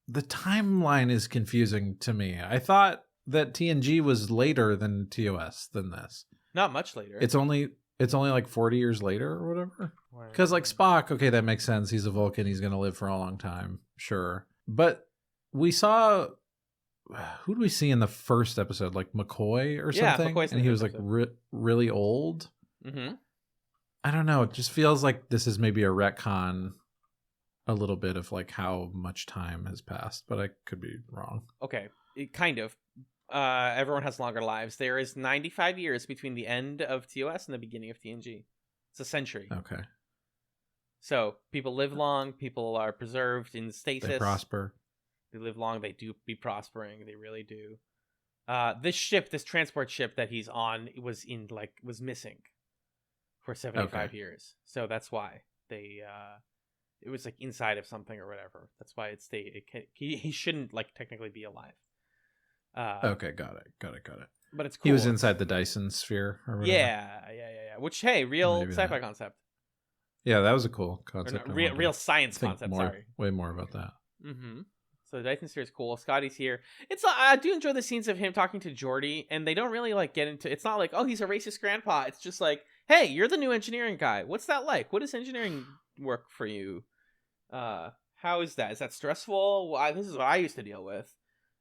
the timeline is confusing to me. I thought that TNG was later than TOS than this. Not much later. It's only like 40 years later or whatever. Because like Spock, okay, that makes sense. He's a Vulcan. He's going to live for a long time. Sure. But we saw, who did we see in the first episode? Like McCoy or something? McCoy's in and the he was first like really old. Mm-hmm. I don't know. It just feels like this is maybe a retcon a little bit of like how much time has passed, but I could be wrong. Okay. Kind of. Everyone has longer lives. There is 95 years between the end of TOS and the beginning of TNG. It's a century. Okay. So people live long. People are preserved in stasis. They prosper. They live long. They do be prospering. They really do. This transport ship that he's on was missing for 75 years. So that's why they, it was like inside of something or whatever. That's why he shouldn't like technically be alive. Okay, got it. But it's cool. He was inside the Dyson sphere or whatever. Yeah. Which, hey, real Maybe sci-fi that. concept. Yeah, that was a cool Or concept. no, real science concept, sorry. Way more about that. Mm-hmm. So the Dyson sphere is cool. Scotty's here. I do enjoy the scenes of him talking to Geordi, and they don't really like get into. It's not like, oh, he's a racist grandpa. It's just like, hey, you're the new engineering guy. What's that like? What does engineering work for you? How is that? Is that stressful? This is what I used to deal with,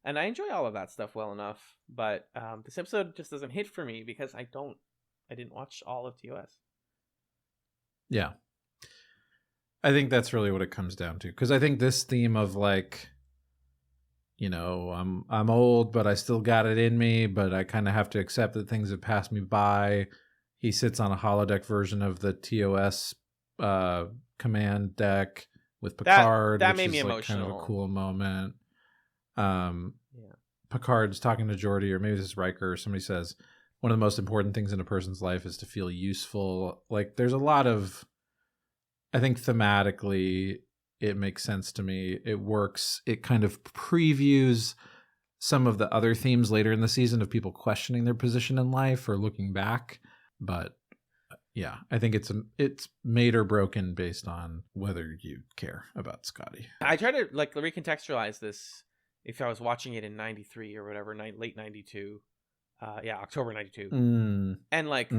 and I enjoy all of that stuff well enough. But this episode just doesn't hit for me because I didn't watch all of TOS. Yeah. I think that's really what it comes down to. Because I think this theme of like, you know, I'm old, but I still got it in me, but I kind of have to accept that things have passed me by. He sits on a holodeck version of the TOS command deck with Picard. That which made me is, like, emotional. kind of a cool moment. Picard's talking to Geordi, or maybe this is Riker, or somebody says, one of the most important things in a person's life is to feel useful. Like, there's a lot of, I think thematically, it makes sense to me. It works. It kind of previews some of the other themes later in the season of people questioning their position in life or looking back. But yeah, I think it's made or broken based on whether you care about Scotty. I try to like recontextualize this if I was watching it in 93 or whatever, late 92. October 92. And like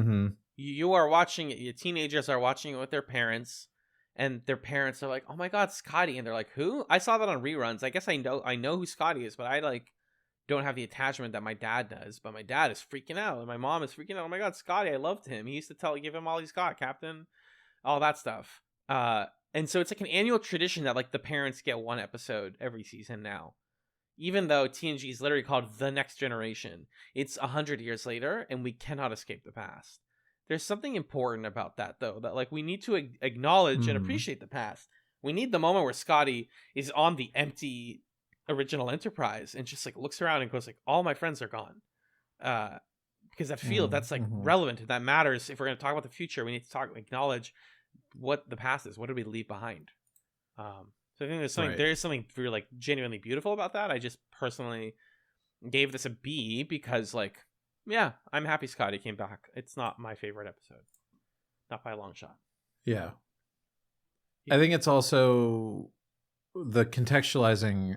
you are watching it, your teenagers are watching it with their parents, and their parents are like, "Oh my god, Scotty." And they're like, "Who?" I saw that on reruns. I guess I know who Scotty is, but I like don't have the attachment that my dad does. But my dad is freaking out, and my mom is freaking out. Oh my god, Scotty, I loved him. He used to give him all he's got, Captain, all that stuff. And so it's like an annual tradition that like the parents get one episode every season now. Even though TNG is literally called The Next Generation, it's 100 years later, and we cannot escape the past. There's something important about that, though, that like we need to acknowledge and appreciate the past. We need the moment where Scotty is on the empty original Enterprise and just like looks around and goes like, "All my friends are gone," because I feel that's like relevant and that matters. If we're going to talk about the future, we need to acknowledge what the past is. What did we leave behind? So I think there is something really like genuinely beautiful about that. I just personally gave this a B because like, yeah, I'm happy Scotty came back. It's not my favorite episode. Not by a long shot. Yeah. I think it's also the contextualizing,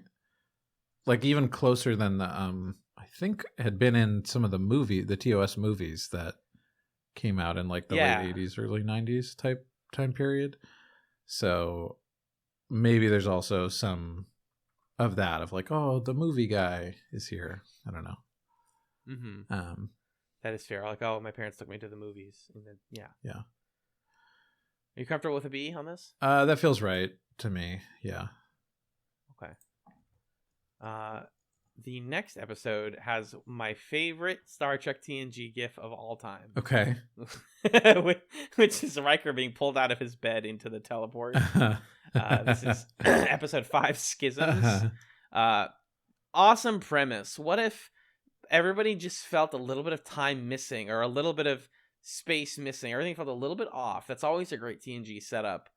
like even closer than the, I think had been in some of the TOS movies that came out in like the late 80s, early 90s type time period. So maybe there's also some of that of like, oh, the movie guy is here. I don't know. That is fair. Like, oh, my parents took me to the movies, and then yeah. Are you comfortable with a B on this? That feels right to me. Yeah. Okay. The next episode has my favorite Star Trek TNG gif of all time. Okay. Which is Riker being pulled out of his bed into the teleport. This is episode 5, Schisms. Awesome premise. What if everybody just felt a little bit of time missing or a little bit of space missing? Everything felt a little bit off. That's always a great TNG setup.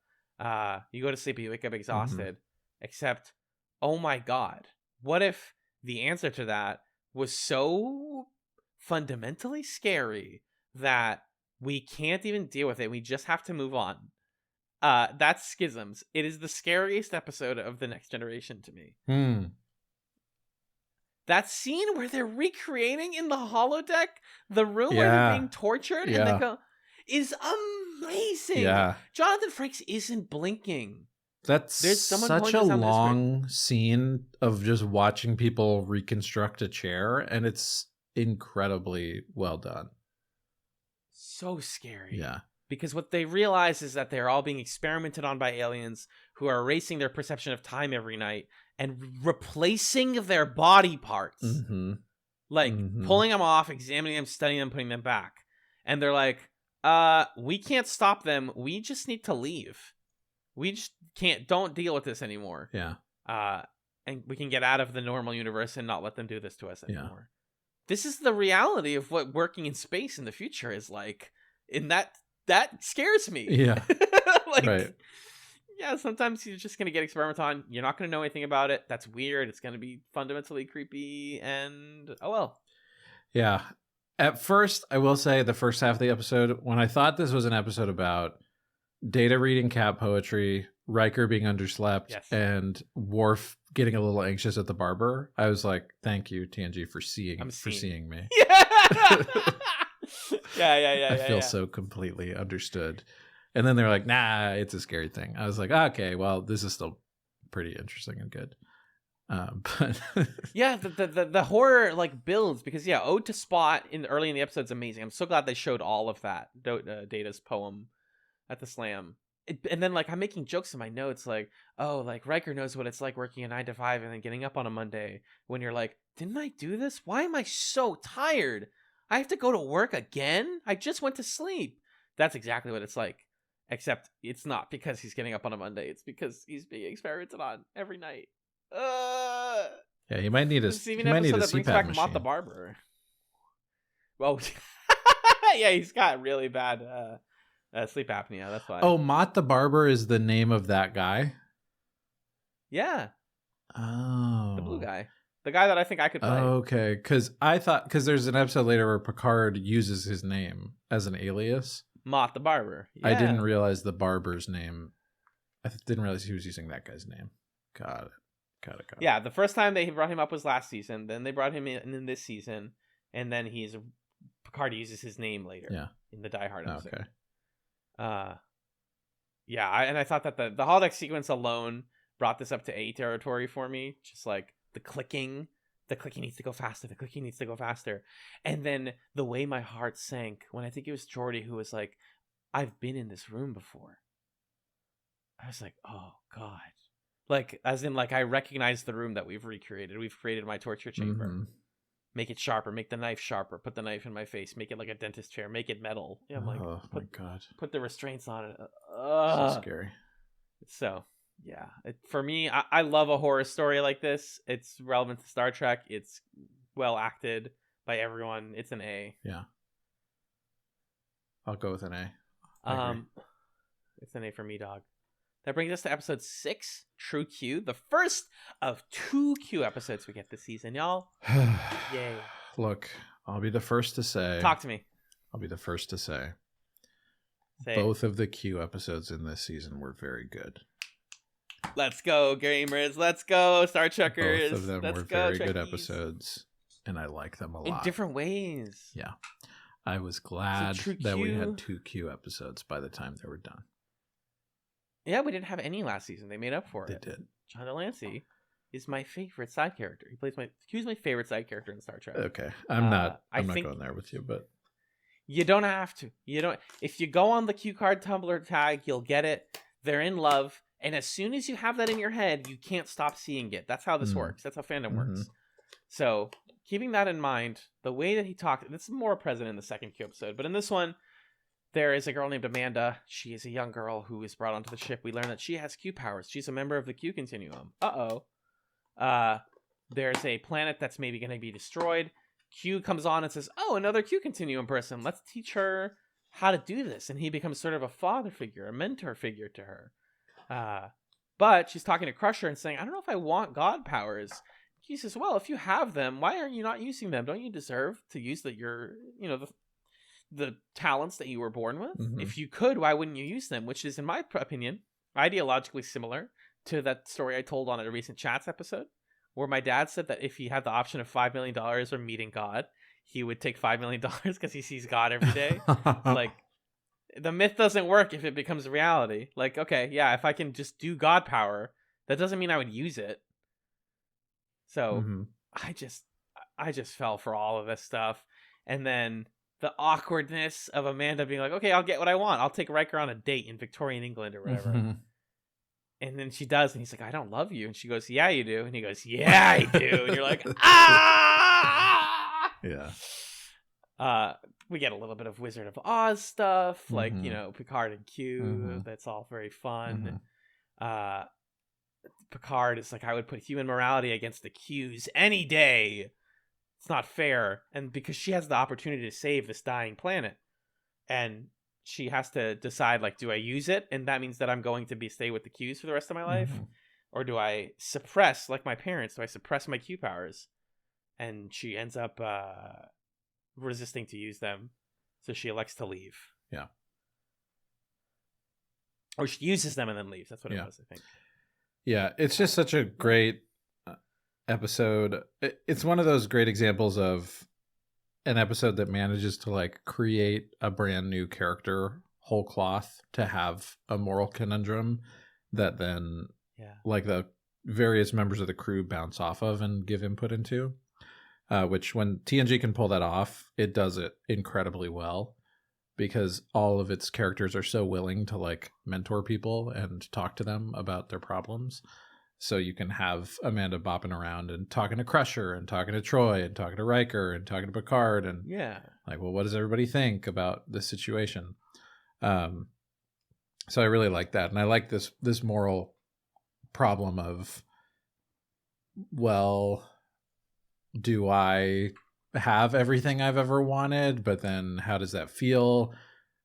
You go to sleep, you wake up exhausted. Except, oh my god, what if the answer to that was so fundamentally scary that we can't even deal with it? We just have to move on. That's Schisms. It is the scariest episode of The Next Generation to me. That scene where they're recreating in the holodeck the room where they're being tortured and they go is amazing. Yeah. Jonathan Frakes isn't blinking. That's such a long scene of just watching people reconstruct a chair, and it's incredibly well done. So scary. Yeah. Because what they realize is that they're all being experimented on by aliens who are erasing their perception of time every night and replacing their body parts. Pulling them off, examining them, studying them, putting them back. And they're like, we can't stop them. We just need to leave. We just don't deal with this anymore. Yeah. And we can get out of the normal universe and not let them do this to us anymore. Yeah. This is the reality of what working in space in the future is like. And that scares me. Yeah. Right. Yeah, sometimes you're just going to get experimented on. You're not going to know anything about it. That's weird. It's going to be fundamentally creepy. And, oh well. Yeah. At first, I will say the first half of the episode, when I thought this was an episode about Data reading cat poetry, Riker being underslept, and Worf getting a little anxious at the barber, I was like, thank you, TNG, for seeing me. Yeah. I feel so completely understood. And then they're like, nah, it's a scary thing. I was like, okay, well, this is still pretty interesting and good. But yeah, the horror like builds because Ode to Spot early in the episode is amazing. I'm so glad they showed all of that. Data's poem at the Slam. And then like I'm making jokes in my notes like, oh, like Riker knows what it's like working a 9 to 5 and then getting up on a Monday when you're like, didn't I do this? Why am I so tired? I have to go to work again? I just went to sleep. That's exactly what it's like. Except it's not because he's getting up on a Monday. It's because he's being experimented on every night. Yeah, you might need a CPAP back machine. Mott the Barber. Well, yeah, he's got really bad sleep apnea. That's why. Oh, Mott the Barber is the name of that guy? Yeah. Oh. The blue guy. The guy that I think I could play. Okay, because there's an episode later where Picard uses his name as an alias. Mott the Barber. Yeah. I didn't realize the barber's name. I didn't realize he was using that guy's name. Got it. Yeah, the first time they brought him up was last season. Then they brought him in this season, and then Picard uses his name later. In the Die Hard episode. Okay. And I thought that the holodeck sequence alone brought this up to A territory for me. Just like the clicking needs to go faster. The clicking needs to go faster. And then the way my heart sank when I think it was Geordi who was like, I've been in this room before. I was like, oh God. Like, as in, like, I recognize the room that we've recreated. We've created my torture chamber. Mm-hmm. Make it sharper. Make the knife sharper. Put the knife in my face. Make it like a dentist chair. Make it metal. Yeah, I'm like, my God. Put the restraints on it. So scary. So, yeah. For me, I love a horror story like this. It's relevant to Star Trek. It's well acted by everyone. It's an A. Yeah. I'll go with an A. It's an A for me, dog. That brings us to episode 6, True Q, the first of 2 Q episodes we get this season, y'all. Yay. Look, I'll be the first to say. Talk to me. I'll be the first to say. Both of the Q episodes in this season were very good. Let's go, gamers. Let's go, Star Trekkers. Both of them were very good episodes, and I like them a lot. In different ways. Yeah. I was glad that we had 2 Q episodes by the time they were done. Yeah, we didn't have any last season. They made up for it. They did. John Delancey is my favorite side character. He's my favorite side character in Star Trek. Okay. I'm not going there with you, but you don't have to. If you go on the Q card Tumblr tag, you'll get it. They're in love, and as soon as you have that in your head, you can't stop seeing it. That's how this works. That's how fandom works. So, keeping that in mind, the way that he talked, this is more present in the second Q episode, but in this one, there is a girl named Amanda. She is a young girl who is brought onto the ship. We learn that she has Q powers. She's a member of the Q Continuum. There's a planet that's maybe going to be destroyed. Q comes on and says, oh, another Q Continuum person. Let's teach her how to do this. And he becomes sort of a father figure, a mentor figure to her. But she's talking to Crusher and saying, I don't know if I want God powers. He says, well, if you have them, why are you not using them? Don't you deserve to use the talents that you were born with. Mhm. If you could, why wouldn't you use them? Which is, in my opinion, ideologically similar to that story I told on a recent Chats episode, where my dad said that if he had the option of $5 million or meeting God, he would take $5 million because he sees God every day. Like, the myth doesn't work if it becomes reality. Like, okay, yeah, if I can just do God power, that doesn't mean I would use it. So Mhm. I just fell for all of this stuff. And then the awkwardness of Amanda being like, okay, I'll get what I want. I'll take Riker on a date in Victorian England or whatever. Mhm. And then she does, and he's like, I don't love you. And she goes, yeah, you do. And he goes, yeah, I do. And you're like, ah! Yeah. We get a little bit of Wizard of Oz stuff, like, Mhm. you know, Picard and Q. Mhm. That's all very fun. Mhm. Picard is like, I would put human morality against the Q's any day. It's not fair. And because she has the opportunity to save this dying planet, and she has to decide, like, do I use it? And that means that I'm going to stay with the Q's for the rest of my life. Mhm. Or do I suppress, like my parents, do I suppress my Q powers? And she ends up resisting to use them. So she elects to leave. Yeah. Or she uses them and then leaves. That's what it was, I think. Yeah, it's just such a great episode. It's one of those great examples of an episode that manages to like create a brand new character whole cloth to have a moral conundrum that then like the various members of the crew bounce off of and give input into, which when TNG can pull that off, it does it incredibly well because all of its characters are so willing to like mentor people and talk to them about their problems. So you can have Amanda bopping around and talking to Crusher and talking to Troi and talking to Riker and talking to Picard and like, well, what does everybody think about this situation? So I really like that. And I like this moral problem of, well, do I have everything I've ever wanted? But then how does that feel?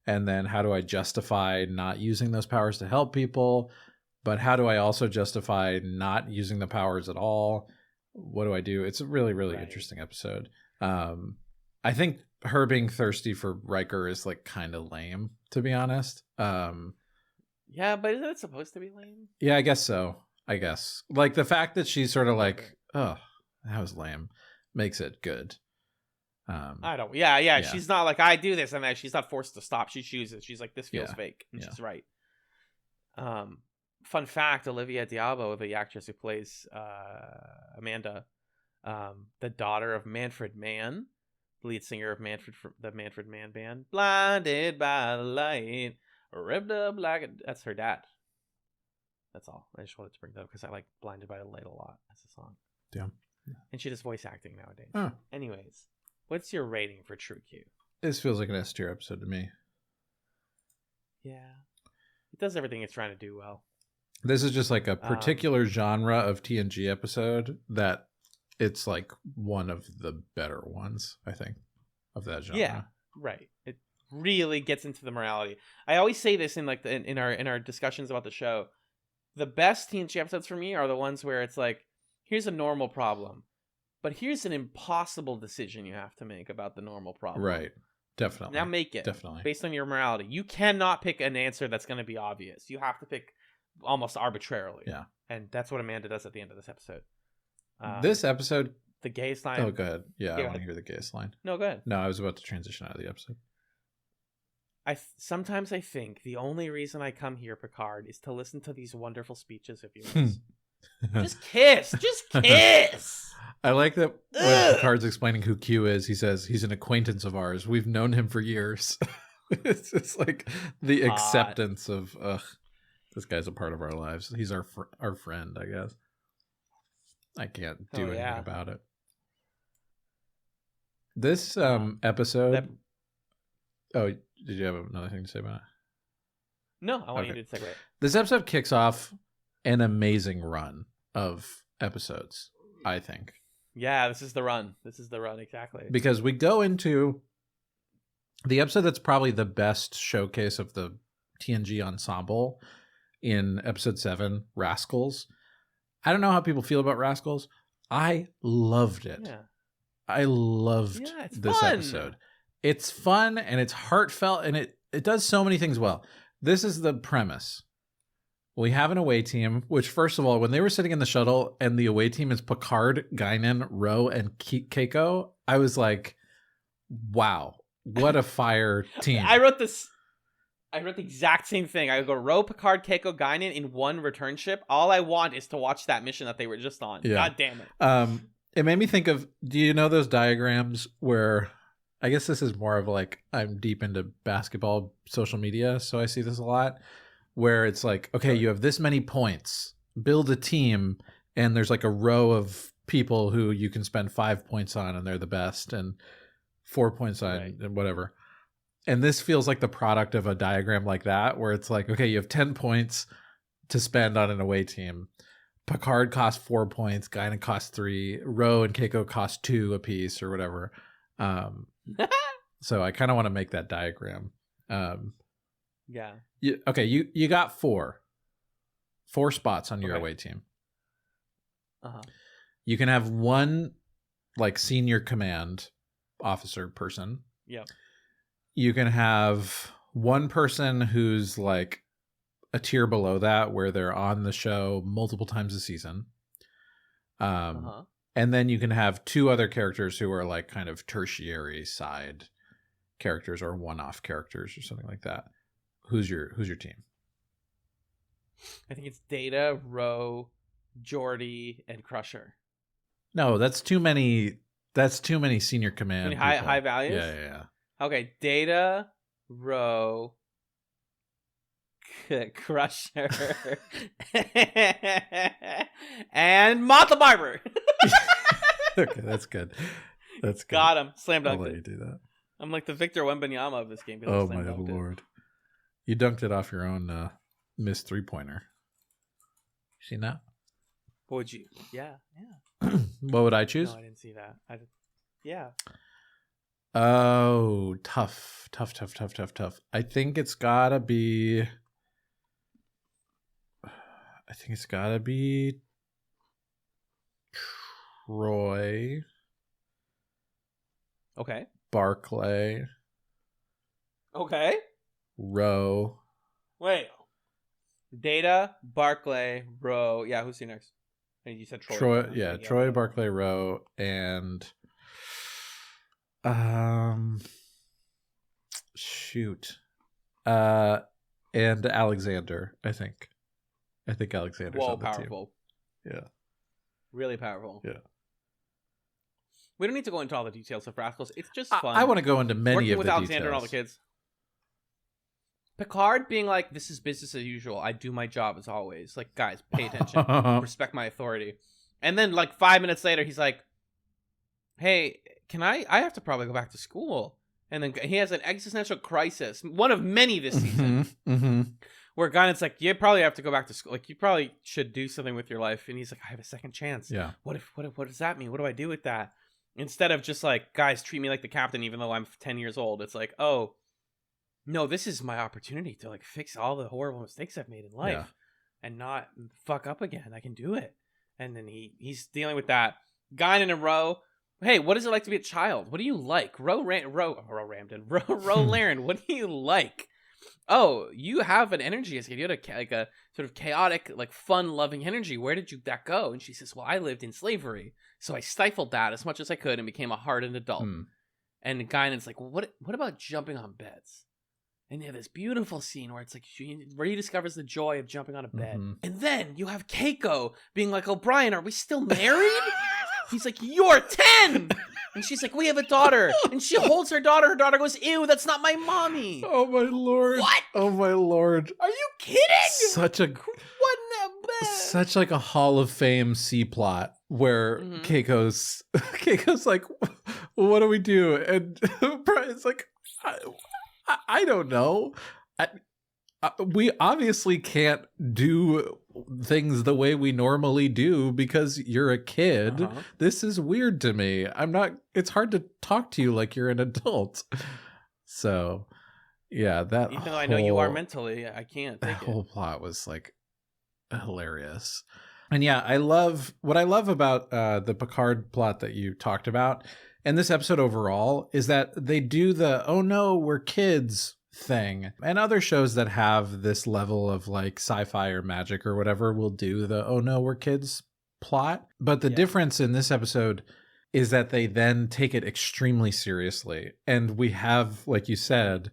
And then how do I justify not using those powers to help people? But how do I also justify not using the powers at all? What do I do? It's a really, really interesting episode. I think her being thirsty for Riker is like kind of lame, to be honest. Yeah, but isn't it supposed to be lame? Yeah, I guess so. I guess. Like the fact that she's sort of like, oh, that was lame, makes it good. I don't. Yeah. She's not like, I do this, and then she's not forced to stop. She chooses. She's like, this feels fake, and she's right. Fun fact: Olivia Diabo, the actress who plays Amanda, the daughter of Manfred Mann, the lead singer of the Manfred Mann band, "Blinded by the Light," ripped up like that's her dad. That's all. I just wanted to bring that up because I like "Blinded by the Light" a lot. That's a song. Yeah. And she does voice acting nowadays. Oh. Anyways, what's your rating for True Q? This feels like an S tier episode to me. Yeah. It does everything it's trying to do well. This is just like a particular genre of TNG episode that it's like one of the better ones, I think, of that genre. Yeah, right. It really gets into the morality. I always say this in like in our discussions about the show. The best TNG episodes for me are the ones where it's like, here's a normal problem, but here's an impossible decision you have to make about the normal problem. Right. Definitely. Now make it. Definitely. Based on your morality. You cannot pick an answer that's going to be obvious. You have to pick almost arbitrarily. Yeah. And that's what Amanda does at the end of this episode. This episode... The gayest line... Oh, go ahead. Yeah, I want to hear the gayest line. No, go ahead. No, I was about to transition out of the episode. Sometimes I think the only reason I come here, Picard, is to listen to these wonderful speeches of yours. Just kiss! Just kiss! I like that when Picard's explaining who Q is, he says he's an acquaintance of ours. We've known him for years. It's just like the acceptance of, this guy's a part of our lives. He's our friend, I guess. I can't do anything about it. This episode... Oh, did you have another thing to say about it? No, I want you to segue. This episode kicks off an amazing run of episodes, I think. Yeah, this is the run. Exactly. Because we go into the episode that's probably the best showcase of the TNG ensemble in episode 7, Rascals. I don't know how people feel about Rascals. I loved it. Yeah. I loved this fun. episode. it's fun and it's heartfelt and it does so many things well. This is the premise. We have an away team, which first of all, when they were sitting in the shuttle and the away team is Picard, Guinan, Ro, and Keiko, I was like, wow, what a fire team. I wrote the exact same thing. I go Ro, Picard, Keiko, Guinan in one return ship. All I want is to watch that mission that they were just on. Yeah. God damn it. It made me think of, do you know those diagrams where, I guess this is more of like, I'm deep into basketball social media, so I see this a lot, where it's like, okay, you have this many points, build a team, and there's like a row of people who you can spend 5 points on and they're the best, and 4 points on and whatever. And this feels like the product of a diagram like that, where it's like, okay, you have 10 points to spend on an away team. Picard costs 4 points, Guinan costs 3, Ro and Keiko cost 2 apiece or whatever. So I kind of want to make that diagram. Yeah. You got 4 spots on your away team. Uh-huh. You can have one like senior command officer person. Yeah. You can have one person who's like a tier below that, where they're on the show multiple times a season. And then you can have 2 other characters who are like kind of tertiary side characters or one-off characters or something like that. Who's your team? I think it's Data, Ro, Geordi, and Crusher. No, that's too many. That's too many senior command. High values. Yeah. Okay, Data, Ro, Crusher, and Mott the Barber. Okay, that's good. That's good. Got him. Slam dunked I'll let it. you do that. I'm like the Victor Wembanyama of this game. Oh my lord! You dunked it off your own missed 3-pointer. Seen that? What would you? Yeah. What would I choose? No, I didn't see that. Yeah. Oh, tough. I think it's gotta be Troi. Okay. Barclay. Okay. Ro. Wait. Data, Barclay, Ro. Yeah, who's your next? And you said Troi. Troi, yeah, Troi, Barclay, Ro, and and Alexander. I think Alexander's on the powerful. Team. Yeah, really powerful. Yeah. We don't need to go into all the details of Rascals. It's just fun. I want to go into many working of with the Alexander details. and all the kids. Picard being like, this is business as usual. I do my job as always. Like, guys, pay attention. Respect my authority. And then, like, 5 minutes later, he's like, hey, I have to probably go back to school. And then he has an existential crisis, one of many this season, where Guinan's like, you probably have to go back to school. Like, you probably should do something with your life. And he's like, I have a second chance. Yeah. What does that mean? What do I do with that? Instead of just like, guys, treat me like the captain, even though I'm 10 years old. It's like, oh, no, this is my opportunity to like fix all the horrible mistakes I've made in life and not fuck up again. I can do it. And then he's dealing with that. Guinan and Ro, hey, what is it like to be a child? What do you like? Ro Laren, what do you like? Oh, you have an energy escape. You had a sort of chaotic, like fun-loving energy. Where did that go? And she says, well, I lived in slavery, so I stifled that as much as I could and became a hardened adult. And Guinan's like, well, what about jumping on beds? And you have this beautiful scene where it's like she rediscovers the joy of jumping on a bed. And then you have Keiko being like, oh, Brian, are we still married? He's like, you're 10! And she's like, we have a daughter. And she holds her daughter. Her daughter goes, ew, that's not my mommy. Oh, my Lord. What? Oh, my Lord. Are you kidding? Such like a Hall of Fame C-plot where Keiko's like, well, what do we do? And Brian's like, I don't know. We obviously can't do things the way we normally do because you're a kid. This is weird to me. It's hard to talk to you like you're an adult. So, yeah, that even though I know you are mentally, I can't take that whole plot was like hilarious. And yeah, what I love about the Picard plot that you talked about, and this episode overall is that they do the, oh no, we're kids thing. And other shows that have this level of like sci-fi or magic or whatever will do the, oh no, we're kids plot. But the difference in this episode is that they then take it extremely seriously. And we have, like you said,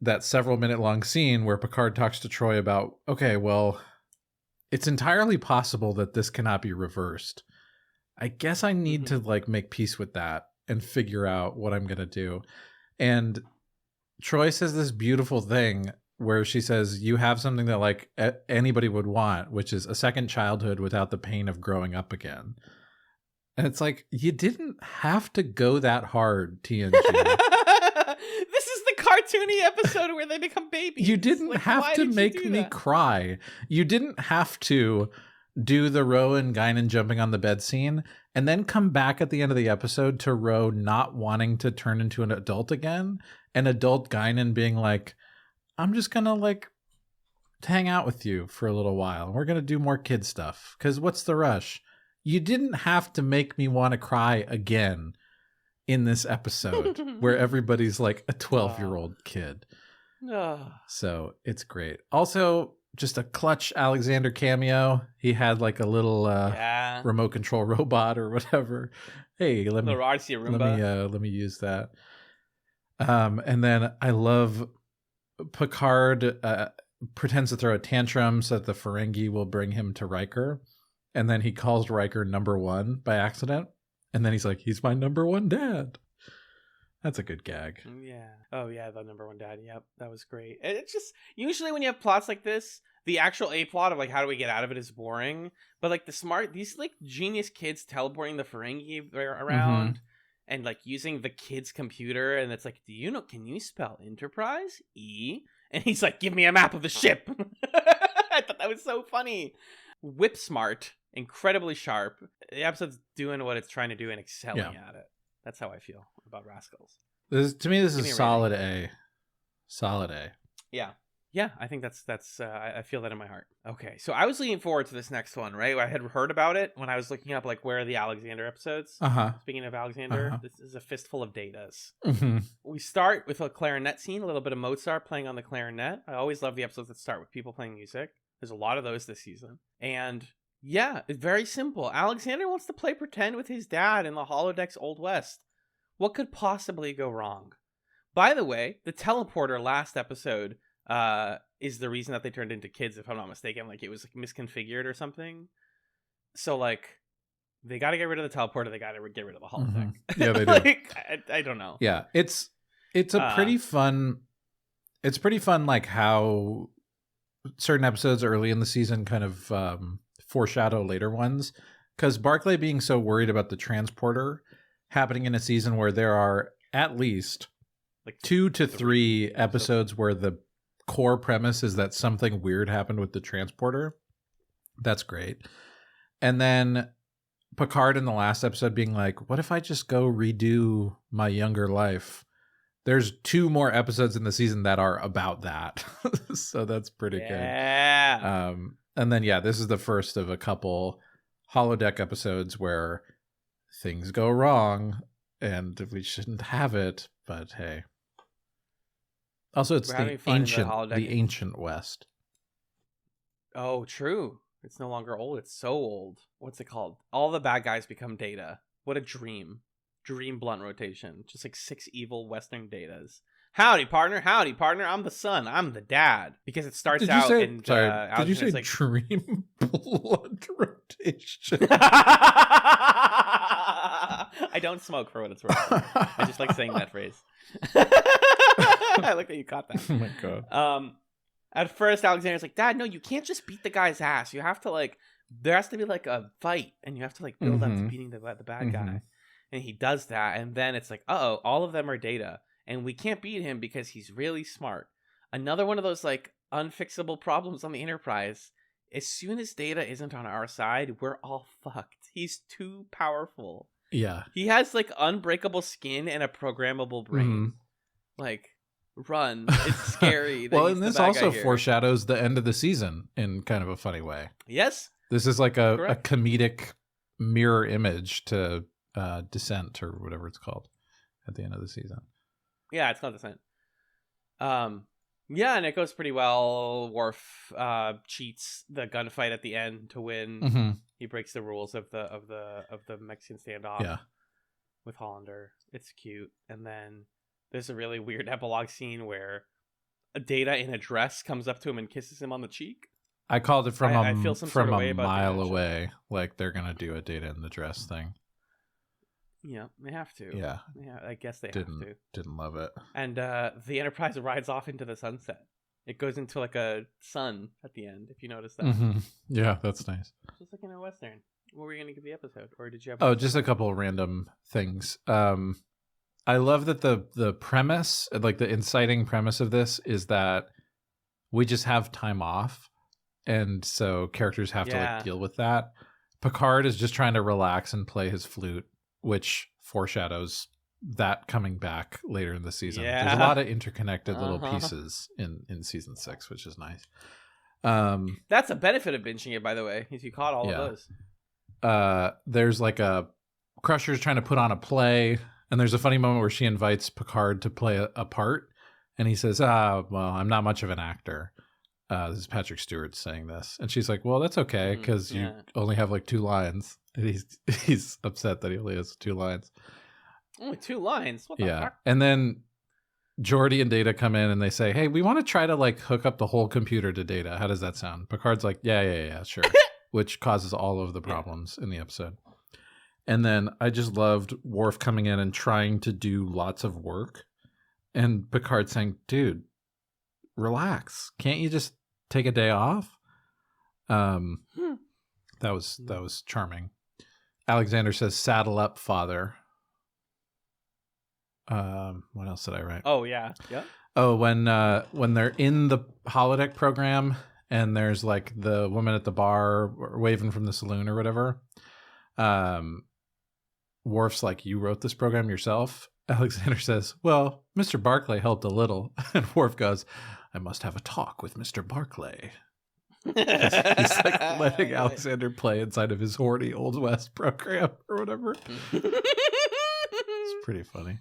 that several minute long scene where Picard talks to Troi about, okay, well, it's entirely possible that this cannot be reversed. I guess I need to like make peace with that and figure out what I'm going to do. And Troi says this beautiful thing where she says, you have something that like anybody would want, which is a second childhood without the pain of growing up again. And it's like, you didn't have to go that hard, TNG. This is the cartoony episode where they become babies. You didn't have to make me cry. You didn't have to do the Ro and Guinan jumping on the bed scene and then come back at the end of the episode to Ro not wanting to turn into an adult again, and adult Guinan being like, I'm just gonna like hang out with you for a little while. We're gonna do more kid stuff because what's the rush? You didn't have to make me want to cry again in this episode where everybody's like a 12-year-old kid. So it's great. Also, just a clutch Alexander cameo. He had like a little remote control robot or whatever. Hey, let me use that. And then I love Picard pretends to throw a tantrum so that the Ferengi will bring him to Riker. And then he calls Riker number one by accident. And then he's like, he's my number one dad. That's a good gag. Yeah. Oh, yeah, the number one dad. Yep, that was great. It's just, usually when you have plots like this, the actual A-plot of, like, how do we get out of it is boring. But, like, these, like, genius kids teleporting the Ferengi around and, like, using the kid's computer. And it's like, can you spell Enterprise? E? And he's like, give me a map of the ship. I thought that was so funny. Whip smart, incredibly sharp. The episode's doing what it's trying to do and excelling at it. That's how I feel about Rascals. To me, this is solid A. Solid A. Yeah. Yeah, I think that's I feel that in my heart. Okay, so I was looking forward to this next one, right? I had heard about it when I was looking up, like, where are the Alexander episodes? Speaking of Alexander, this is a fistful of datas. We start with a clarinet scene, a little bit of Mozart playing on the clarinet. I always love the episodes that start with people playing music. There's a lot of those this season. And yeah, it's very simple. Alexander wants to play pretend with his dad in the holodeck's Old West. What could possibly go wrong? By the way, the teleporter last episode is the reason that they turned into kids, if I'm not mistaken. Like, it was like misconfigured or something. So, like, they got to get rid of the teleporter. They got to get rid of the holodeck. Yeah, they do. Like, I don't know. Yeah, it's a pretty fun. It's pretty fun, like how certain episodes early in the season kind of foreshadow later ones. Because Barclay being so worried about the transporter happening in a season where there are at least like 2 to 3 episodes where the core premise is that something weird happened with the transporter. That's great. And then Picard in the last episode being like, what if I just go redo my younger life? There's 2 more episodes in the season that are about that. So that's pretty good. And then, yeah, this is the first of a couple holodeck episodes where things go wrong and we shouldn't have it, but hey. Also, it's the ancient West. Oh, true. It's no longer old. It's so old. What's it called? All the bad guys become Data. What a dream. Dream blunt rotation. Just like 6 evil Western Datas. Howdy, partner. Howdy, partner. I'm the son. I'm the dad. Because it starts did out say, and sorry, did you say like, dream blunt rotation? I don't smoke, for what it's worth. I just like saying that phrase. I like that you caught that. Oh my god. At first, Alexander's like, Dad, no, you can't just beat the guy's ass. You have to, like, there has to be like a fight, and you have to like build up to beating the bad guy. And he does that, and then it's like, all of them are Data, and we can't beat him because he's really smart. Another one of those like unfixable problems on the Enterprise. As soon as Data isn't on our side, we're all fucked. He's too powerful. Yeah. He has like unbreakable skin and a programmable brain. Like, run. It's scary. Well, and this also foreshadows the end of the season in kind of a funny way. Yes. This is like a comedic mirror image to Descent or whatever it's called at the end of the season. Yeah, it's called Descent. Yeah, and it goes pretty well. Worf cheats the gunfight at the end to win. Mm-hmm. He breaks the rules of the Mexican standoff. Yeah. With Hollander. It's cute. And then there's a really weird epilogue scene where a Data in a dress comes up to him and kisses him on the cheek. I called it from I feel some sort from of way a about mile that. away. Like they're gonna do a Data in the dress thing. Yeah, they have to. Yeah, I guess they didn't have to. didn't love it. And the Enterprise rides off into the sunset. It goes into like a sun at the end, if you notice that. Mm-hmm. Yeah, that's nice. Just like in a Western. What were you going to give the episode? Or did you have... Oh, just a couple of random things. I love that the premise, like the inciting premise of this is that we just have time off. And so characters have to like deal with that. Picard is just trying to relax and play his flute, which foreshadows that coming back later in the season. Yeah. There's a lot of interconnected little pieces in season 6, which is nice. That's a benefit of binging it, by the way, if you caught all of those. There's like a Crusher's trying to put on a play, and there's a funny moment where she invites Picard to play a part, and he says, well, I'm not much of an actor. This is Patrick Stewart saying this. And she's like, well, that's okay, because you only have like 2 lines. And he's upset that he only has 2 lines. Only 2 lines? What the fuck? And then Geordi and Data come in and they say, hey, we want to try to like hook up the whole computer to Data. How does that sound? Picard's like, yeah, sure. Which causes all of the problems in the episode. And then I just loved Worf coming in and trying to do lots of work. And Picard saying, dude, relax. Can't you just take a day off? That was charming. Alexander says, saddle up, father. What else did I write? Oh, yeah. Yeah. Oh, when they're in the holodeck program and there's like the woman at the bar waving from the saloon or whatever. Worf's like, you wrote this program yourself? Alexander says, well, Mr. Barclay helped a little. And Worf goes, I must have a talk with Mr. Barclay. He's like letting Alexander play inside of his horny Old West program or whatever. It's pretty funny.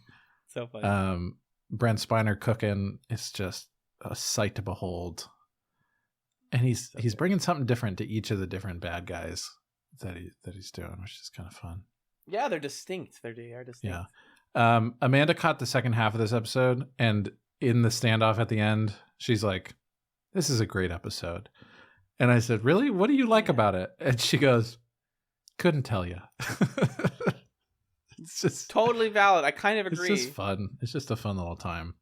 So funny. Brent Spiner cooking is just a sight to behold. And he's bringing something different to each of the different bad guys that he's doing, which is kind of fun. Yeah, they're distinct. They are distinct. Yeah. Amanda caught the second half of this episode, and in the standoff at the end, she's like, this is a great episode. And I said, really? What do you like about it? And she goes, couldn't tell you. It's just totally valid. I kind of agree. It's just fun. It's just a fun little time.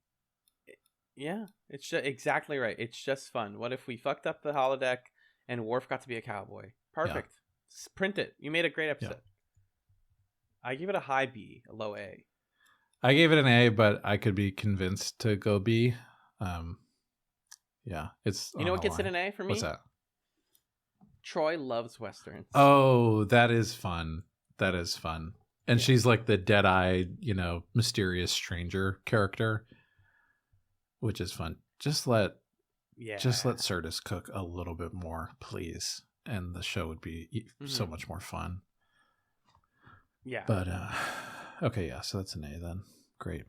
Yeah, it's just exactly right. It's just fun. What if we fucked up the holodeck and Worf got to be a cowboy? Perfect. Yeah. Print it. You made a great episode. Yeah. I give it a high B, a low A. I gave it an A, but I could be convinced to go B. Yeah, it's. You know what gets it an A for me? What's that? Troi loves westerns. Oh, that is fun. That is fun. And she's like the dead-eyed, mysterious stranger character, which is fun. Just let Sirtis cook a little bit more, please, and the show would be so much more fun. Yeah. But okay, yeah. So that's an A then. Great.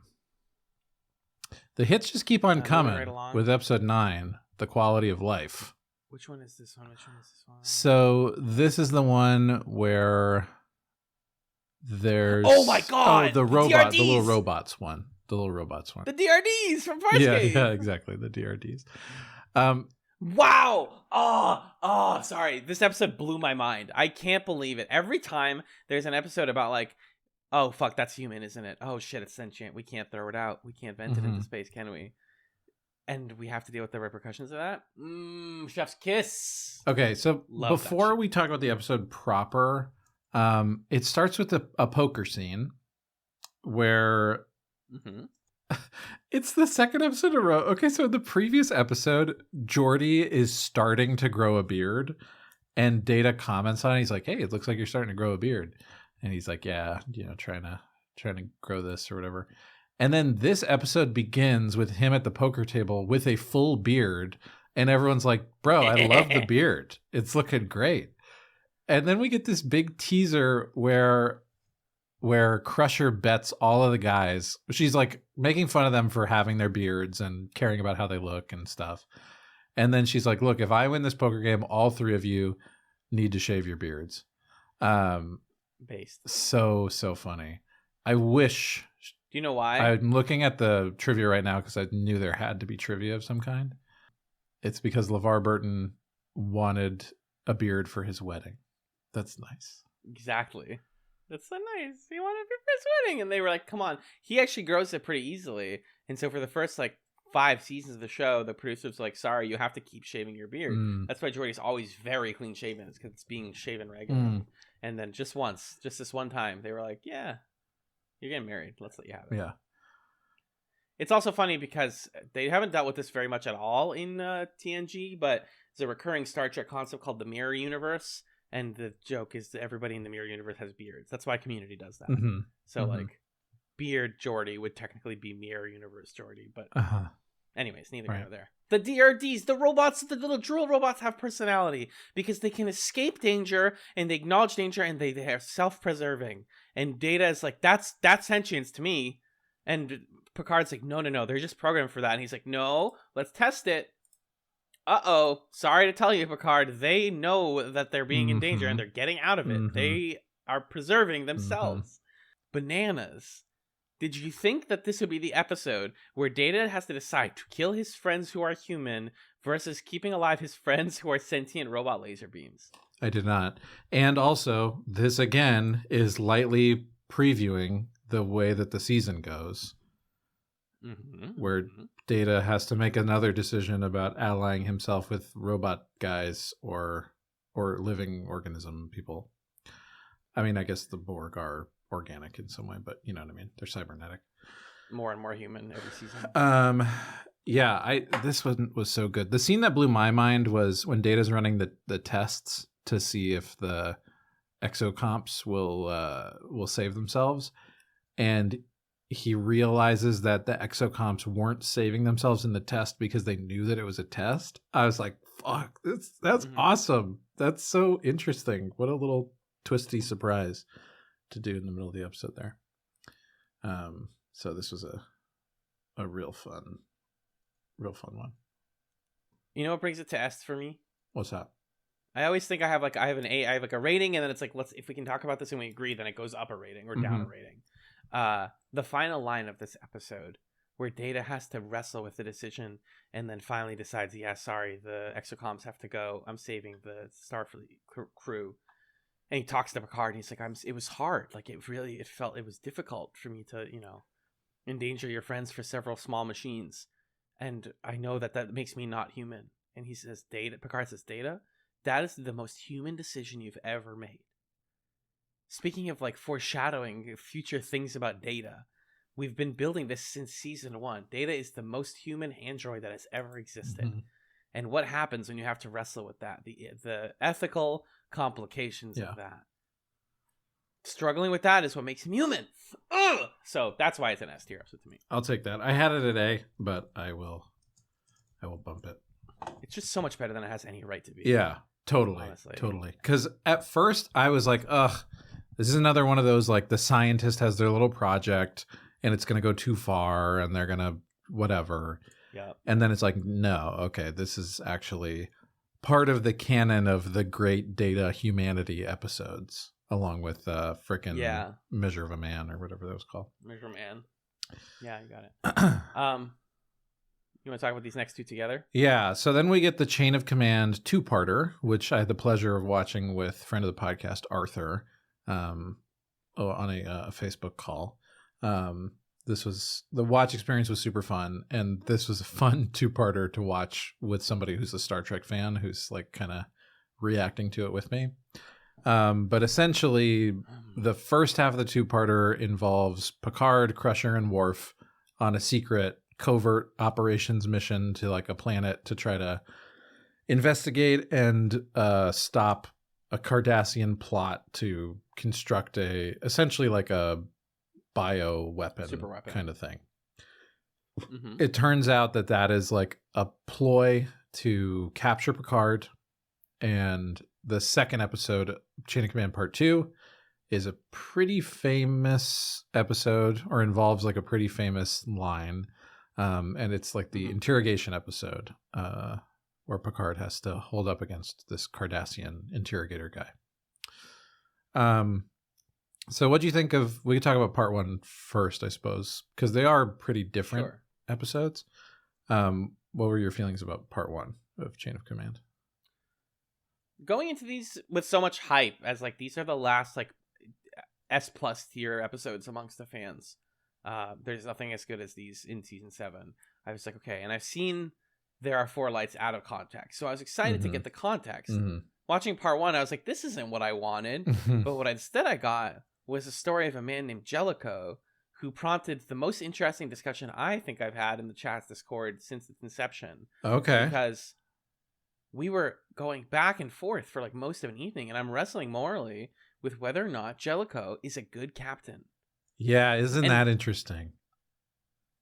The hits just keep on coming with episode 9, The Quality of Life. Which one is this one? So this is the one where there's my god! The robot, the little robots one. The DRDs from Farscape. Yeah, exactly. The DRDs. Wow! Oh, sorry. This episode blew my mind. I can't believe it. Every time there's an episode about like, oh fuck, that's human, isn't it? Oh shit, it's sentient. We can't throw it out. We can't vent it into space, can we? And we have to deal with the repercussions of that. Chef's kiss. Okay, so before we talk about the episode proper, it starts with a poker scene where it's the second episode in a row. Okay, so in the previous episode, Geordi is starting to grow a beard, and Data comments on it. He's like, "Hey, it looks like you're starting to grow a beard," and he's like, "Yeah, trying to grow this or whatever." And then this episode begins with him at the poker table with a full beard, and everyone's like, "Bro, I love the beard. It's looking great." And then we get this big teaser where where Crusher bets all of the guys. She's like making fun of them for having their beards and caring about how they look and stuff. And then she's like, look, if I win this poker game, all three of you need to shave your beards. Based. So funny. I wish. Do you know why? I'm looking at the trivia right now because I knew there had to be trivia of some kind. It's because LeVar Burton wanted a beard for his wedding. That's nice. Exactly. That's so nice. He wanted a beard for his wedding. And they were like, come on. He actually grows it pretty easily. And so for the first 5 seasons of the show, the producers were like, sorry, you have to keep shaving your beard. That's why Jordy's always very clean shaven. It's because it's being shaven regularly. And then just this one time, they were like, yeah, you're getting married. Let's let you have it. Yeah. It's also funny because they haven't dealt with this very much at all in TNG, but there's a recurring Star Trek concept called the Mirror Universe. And the joke is that everybody in the Mirror Universe has beards. That's why Community does that. So beard Geordi would technically be Mirror Universe Geordi, but anyways, neither here nor there. The DRDs, the robots, the little drool robots have personality because they can escape danger and they acknowledge danger and they are self-preserving. And Data is like, that's sentience to me. And Picard's like, no, they're just programmed for that. And he's like, no, let's test it. Uh-oh, sorry to tell you, Picard, they know that they're being in danger and they're getting out of it. They are preserving themselves. Bananas. Did you think that this would be the episode where Data has to decide to kill his friends who are human versus keeping alive his friends who are sentient robot laser beams? I did not. And also, this again is lightly previewing the way that the season goes, where Data has to make another decision about allying himself with robot guys or living organism people. I mean, I guess the Borg are organic in some way, but you know what I mean. They're cybernetic. More and more human every season. Yeah, this one was so good. The scene that blew my mind was when Data's running the tests to see if the exocomps will save themselves, and he realizes that the exocomps weren't saving themselves in the test because they knew that it was a test. I was like, fuck, that's awesome. That's so interesting. What a little twisty surprise to do in the middle of the episode there. So this was a real fun one. You know what brings it to S for me? What's that? I always think I have an A, I have a rating, and then it's like, if we can talk about this and we agree, then it goes up a rating or down a rating. The final line of this episode where Data has to wrestle with the decision and then finally decides, yeah, sorry, the exocomps have to go. I'm saving the Starfleet crew. And he talks to Picard and he's like, it was hard. Like it was difficult for me to, endanger your friends for several small machines. And I know that makes me not human. And he says, Picard says, Data, that is the most human decision you've ever made. Speaking of foreshadowing future things about Data, we've been building this since season 1. Data is the most human android that has ever existed. And what happens when you have to wrestle with that? The ethical complications of that. Struggling with that is what makes him human. Ugh! So that's why it's an S tier episode to me. I'll take that. I had it at A, but I will bump it. It's just so much better than it has any right to be. Yeah, totally. Honestly. Totally. Because at first I was like, ugh, this is another one of those, the scientist has their little project and it's going to go too far and they're going to whatever. Yeah. And then it's like, no, okay, this is actually part of the canon of the great Data Humanity episodes, along with frickin' Measure of a Man or whatever that was called. Measure of a Man. Yeah, you got it. You want to talk about these next two together? Yeah. So then we get the Chain of Command 2-parter, which I had the pleasure of watching with friend of the podcast, Arthur, on a Facebook call. The watch experience was super fun, and this was a fun 2-parter to watch with somebody who's a Star Trek fan who's kind of reacting to it with me. But essentially, the first half of the 2-parter involves Picard, Crusher, and Worf on a secret covert operations mission to a planet to try to investigate and stop a Cardassian plot to construct essentially a bioweapon super weapon kind of thing. It turns out that is a ploy to capture Picard, and the second episode, Chain of Command Part 2, is a pretty famous episode, or involves like a pretty famous line. And it's like the interrogation episode where Picard has to hold up against this Cardassian interrogator guy. So what do you think of, we could talk about part 1 first, I suppose, because they are pretty different episodes. What were your feelings about part 1 of Chain of Command? Going into these with so much hype, as like these are the last like S+ tier episodes amongst the fans. There's nothing as good as these in season 7. I was like, okay, and I've seen There Are Four Lights out of context, so I was excited to get the context. Watching part 1, I was like, this isn't what I wanted. But what instead I got was a story of a man named Jellicoe, who prompted the most interesting discussion I think I've had in the ChatzKidz Discord since its inception. Okay. Because we were going back and forth for like most of an evening, and I'm wrestling morally with whether or not Jellicoe is a good captain. Yeah, isn't that interesting?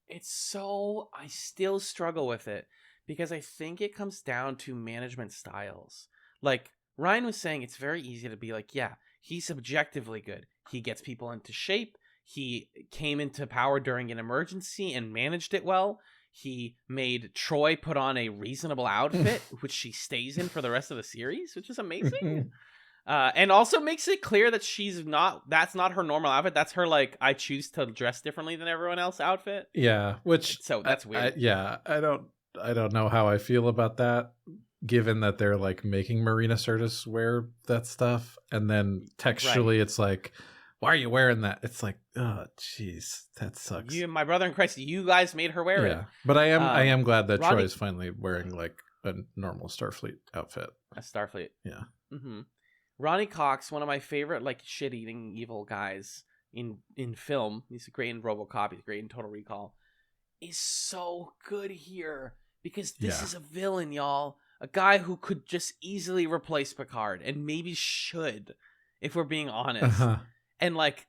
It's so, I still struggle with it, because I think it comes down to management styles. Like, Ryan was saying, it's very easy to be like, yeah, he's objectively good. He gets people into shape. He came into power during an emergency and managed it well. He made Troi put on a reasonable outfit, which she stays in for the rest of the series, which is amazing. And also makes it clear that that's not her normal outfit. That's her, like, I choose to dress differently than everyone else outfit. Yeah, which... So that's weird. I don't know how I feel about that, given that they're, like, making Marina Sirtis wear that stuff. And then textually it's like, why are you wearing that? It's like, oh, jeez, that sucks. My brother in Christ, you guys made her wear it. But I am glad that Troi is finally wearing, like, a normal Starfleet outfit. A Starfleet. Yeah. Mm-hmm. Ronnie Cox, one of my favorite, like, shit-eating evil guys in film. He's great in RoboCop. He's great in Total Recall. Is so good here, because this is a villain, y'all. A guy who could just easily replace Picard, and maybe should, if we're being honest. And, like,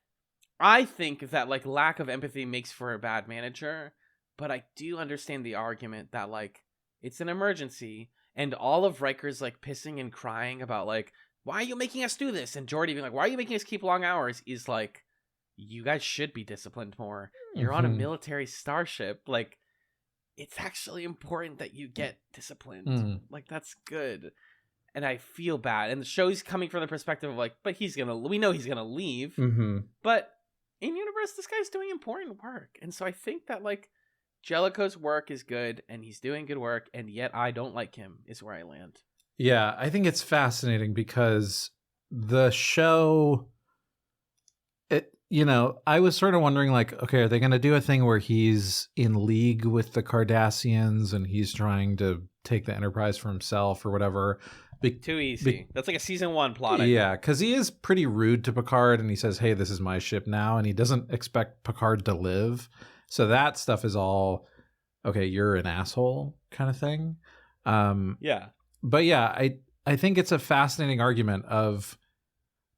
I think that, like, lack of empathy makes for a bad manager, but I do understand the argument that, like, it's an emergency, and all of Riker's, like, pissing and crying about, like, why are you making us do this? And Geordi being like, why are you making us keep long hours? Is like, you guys should be disciplined more. You're on a military starship. Like, it's actually important that you get disciplined. Like, that's good. And I feel bad. And the show's coming from the perspective of like, but we know he's gonna leave. But in universe, this guy's doing important work. And so I think that, like, Jellicoe's work is good and he's doing good work, and yet I don't like him, is where I land. Yeah, I think it's fascinating because the show, I was sort of wondering, like, okay, are they going to do a thing where he's in league with the Cardassians and he's trying to take the Enterprise for himself or whatever? Too easy. That's like a season 1 plot. Yeah, because he is pretty rude to Picard, and he says, hey, this is my ship now, and he doesn't expect Picard to live. So that stuff is all, okay, you're an asshole kind of thing. Yeah. But yeah, I think it's a fascinating argument of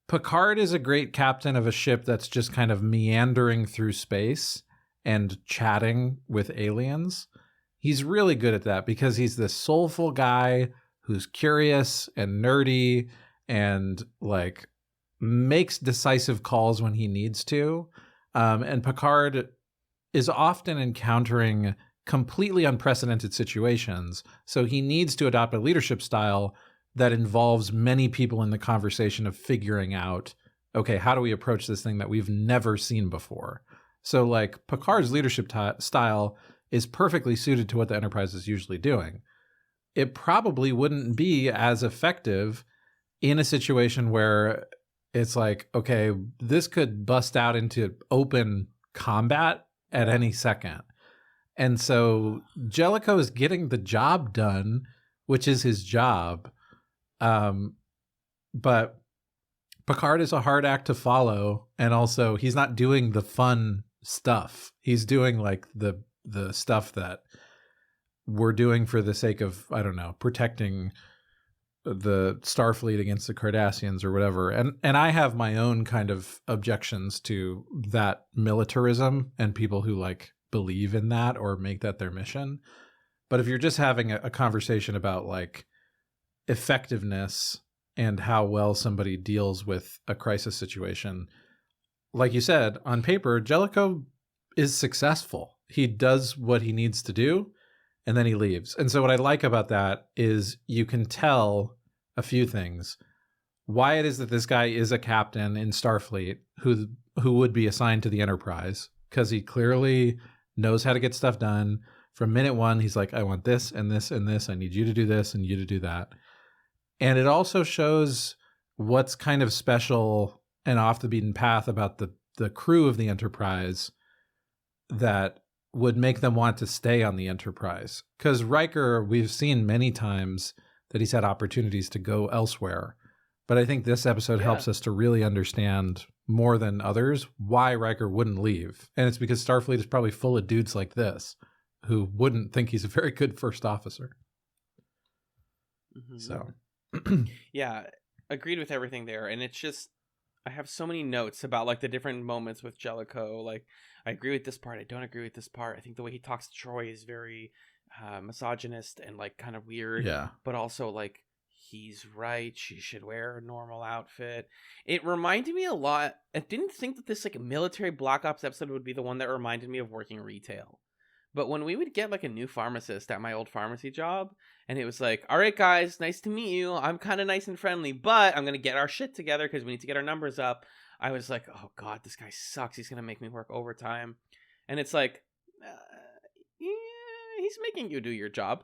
Picard is a great captain of a ship that's just kind of meandering through space and chatting with aliens. He's really good at that because he's this soulful guy who's curious and nerdy and, like, makes decisive calls when he needs to. And Picard is often encountering completely unprecedented situations, so he needs to adopt a leadership style that involves many people in the conversation of figuring out, okay, how do we approach this thing that we've never seen before? So, like, Picard's leadership style is perfectly suited to what the Enterprise is usually doing. It probably wouldn't be as effective in a situation where it's like, okay, this could bust out into open combat at any second. And so Jellicoe is getting the job done, which is his job. But Picard is a hard act to follow. And also he's not doing the fun stuff. He's doing, like, the stuff that we're doing for the sake of, I don't know, protecting the Starfleet against the Cardassians or whatever. And I have my own kind of objections to that militarism and people who, like, believe in that or make that their mission. But if you're just having a conversation about, like, effectiveness and how well somebody deals with a crisis situation. Like you said, on paper, Jellicoe is successful. He does what he needs to do, and then he leaves. And so what I like about that is you can tell a few things. Why it is that this guy is a captain in Starfleet who would be assigned to the Enterprise, because he clearly knows how to get stuff done. From minute one, he's like, I want this and this and this. I need you to do this and you to do that. And it also shows what's kind of special and off the beaten path about the crew of the Enterprise that would make them want to stay on the Enterprise. Because Riker, we've seen many times that he's had opportunities to go elsewhere. But I think this episode helps us to really understand more than others why Riker wouldn't leave. And it's because Starfleet is probably full of dudes like this who wouldn't think he's a very good first officer. Mm-hmm. So, yeah, agreed with everything there. And it's just, I have so many notes about like the different moments with Jellicoe. Like, I agree with this part. I don't agree with this part. I think the way he talks to Troi is very misogynist and like kind of weird. yeah. But also like, he's right. She should wear a normal outfit. It reminded me a lot. I didn't think that this like military Black Ops episode would be the one that reminded me of working retail. But when we would get like a new pharmacist at my old pharmacy job, and it was like, all right, guys, nice to meet you. I'm kind of nice and friendly, but I'm going to get our shit together because we need to get our numbers up. I was like, oh, God, this guy sucks. He's going to make me work overtime. And it's like, yeah, he's making you do your job.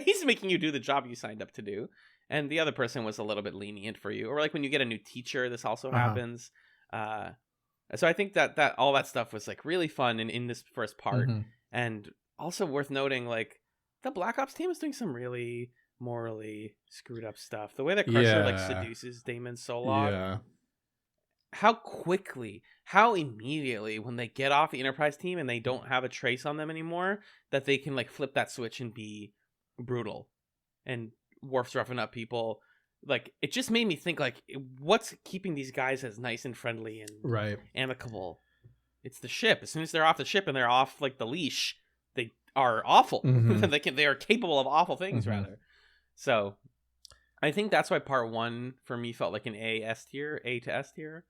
He's making you do the job you signed up to do. And the other person was a little bit lenient for you. Or like when you get a new teacher, this also happens. So I think that all that stuff was like really fun in this first part. Mm-hmm. And also worth noting, like, the Black Ops team is doing some really morally screwed up stuff. The way that Crusher like seduces Damon Solog. Yeah. How quickly, how immediately when they get off the Enterprise team and they don't have a trace on them anymore, that they can like flip that switch and be brutal. And Worf's roughing up people. Like, it just made me think, like, what's keeping these guys as nice and friendly and amicable? It's the ship. As soon as they're off the ship and they're off like the leash, they are awful. Mm-hmm. They are capable of awful things, mm-hmm. rather. So I think that's why part one for me felt like an A to S tier.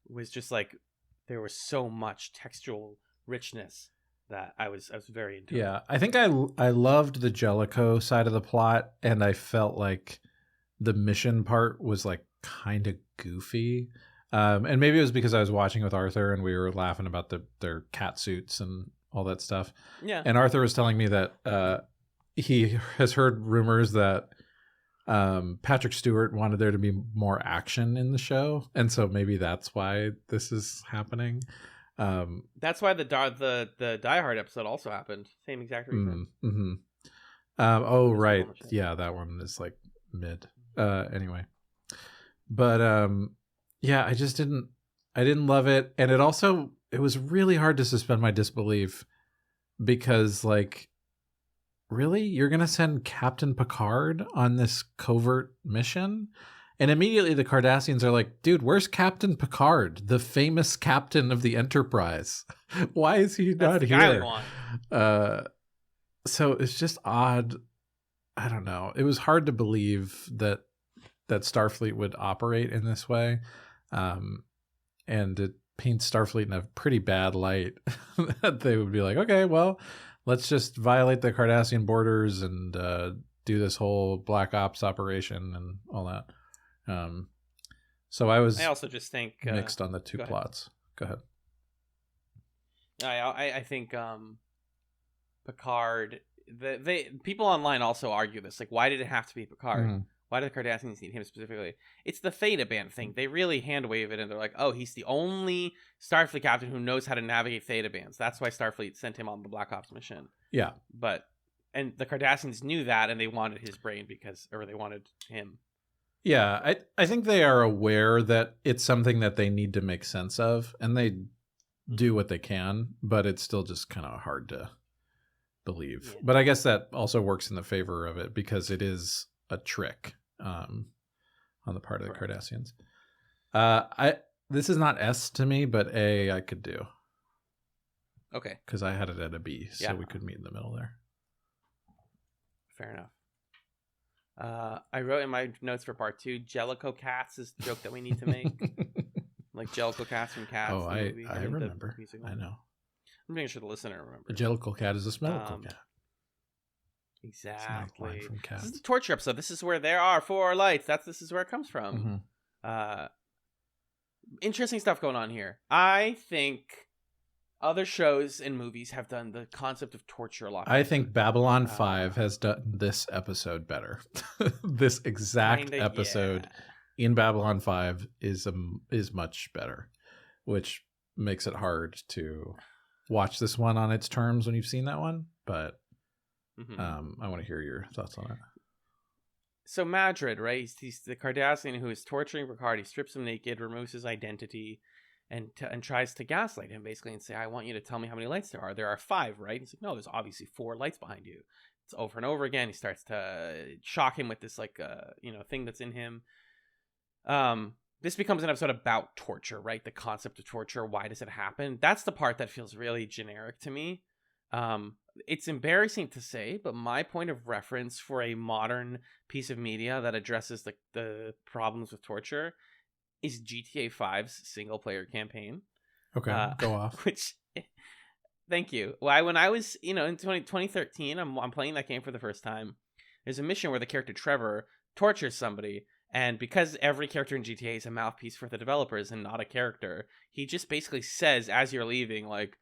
Was just like there was so much textual richness that I was very into. Yeah, I think I loved the Jellicoe side of the plot, and I felt like the mission part was like kind of goofy. And maybe it was because I was watching with Arthur and we were laughing about their cat suits and all that stuff. Yeah. And Arthur was telling me that he has heard rumors that Patrick Stewart wanted there to be more action in the show. And so maybe that's why this is happening. That's why the Die Hard episode also happened. Same exact reason. Mm-hmm. Oh, right. Yeah, that one is like mid. Anyway. But yeah, I didn't love it. And it was really hard to suspend my disbelief because, like, really? You're going to send Captain Picard on this covert mission? And immediately the Cardassians are like, dude, where's Captain Picard, the famous captain of the Enterprise? Why is he not here? So it's just odd. I don't know. It was hard to believe that Starfleet would operate in this way. And it paints Starfleet in a pretty bad light. That they would be like, okay, well, let's just violate the Cardassian borders and do this whole Black Ops operation and all that. So I also just think mixed on the two plots. Go ahead. I think Picard. People online also argue this. Like, why did it have to be Picard? Mm-hmm. Why do the Cardassians need him specifically? It's the Theta Band thing. They really hand wave it, and they're like, "Oh, he's the only Starfleet captain who knows how to navigate Theta Bands. That's why Starfleet sent him on the Black Ops mission." Yeah, and the Cardassians knew that, and they wanted his brain they wanted him. Yeah, I think they are aware that it's something that they need to make sense of, and they do what they can, but it's still just kind of hard to believe. Yeah. But I guess that also works in the favor of it because it is a trick on the part of the Cardassians. This is not S to me, but A I could do. Okay. Because I had it at a B, so we could meet in the middle there. Fair enough. I wrote in my notes for part 2, Jellicle Cats is the joke that we need to make. Like Jellicle Cats from Cats. Oh, I movie, remember. I know. I'm making sure the listener remembers. A Jellicle cat is a smellicle cat. Exactly. From Cats. This is the torture episode. This is where there are 4 lights. This is where it comes from. Mm-hmm. Interesting stuff going on here. I think other shows and movies have done the concept of torture a lot better. I think Babylon 5 has done this episode better. This exact episode in Babylon 5 is much better, which makes it hard to watch this one on its terms when you've seen that one. But I want to hear your thoughts on it. So Madrid, right? He's the Cardassian who is torturing Picard. He strips him naked, removes his identity, and tries to gaslight him basically and say, I want you to tell me how many lights there are. There are 5, right? He's like, no, there's obviously 4 lights behind you. It's over and over again. He starts to shock him with this thing that's in him. This becomes an episode about torture, right? The concept of torture. Why does it happen? That's the part that feels really generic to me. It's embarrassing to say, but my point of reference for a modern piece of media that addresses the problems with torture is GTA 5's single player campaign. Okay, go off. Which, thank you. When I was, in 2013, I'm playing that game for the first time. There's a mission where the character Trevor tortures somebody, and because every character in GTA is a mouthpiece for the developers and not a character, he just basically says as you're leaving, like,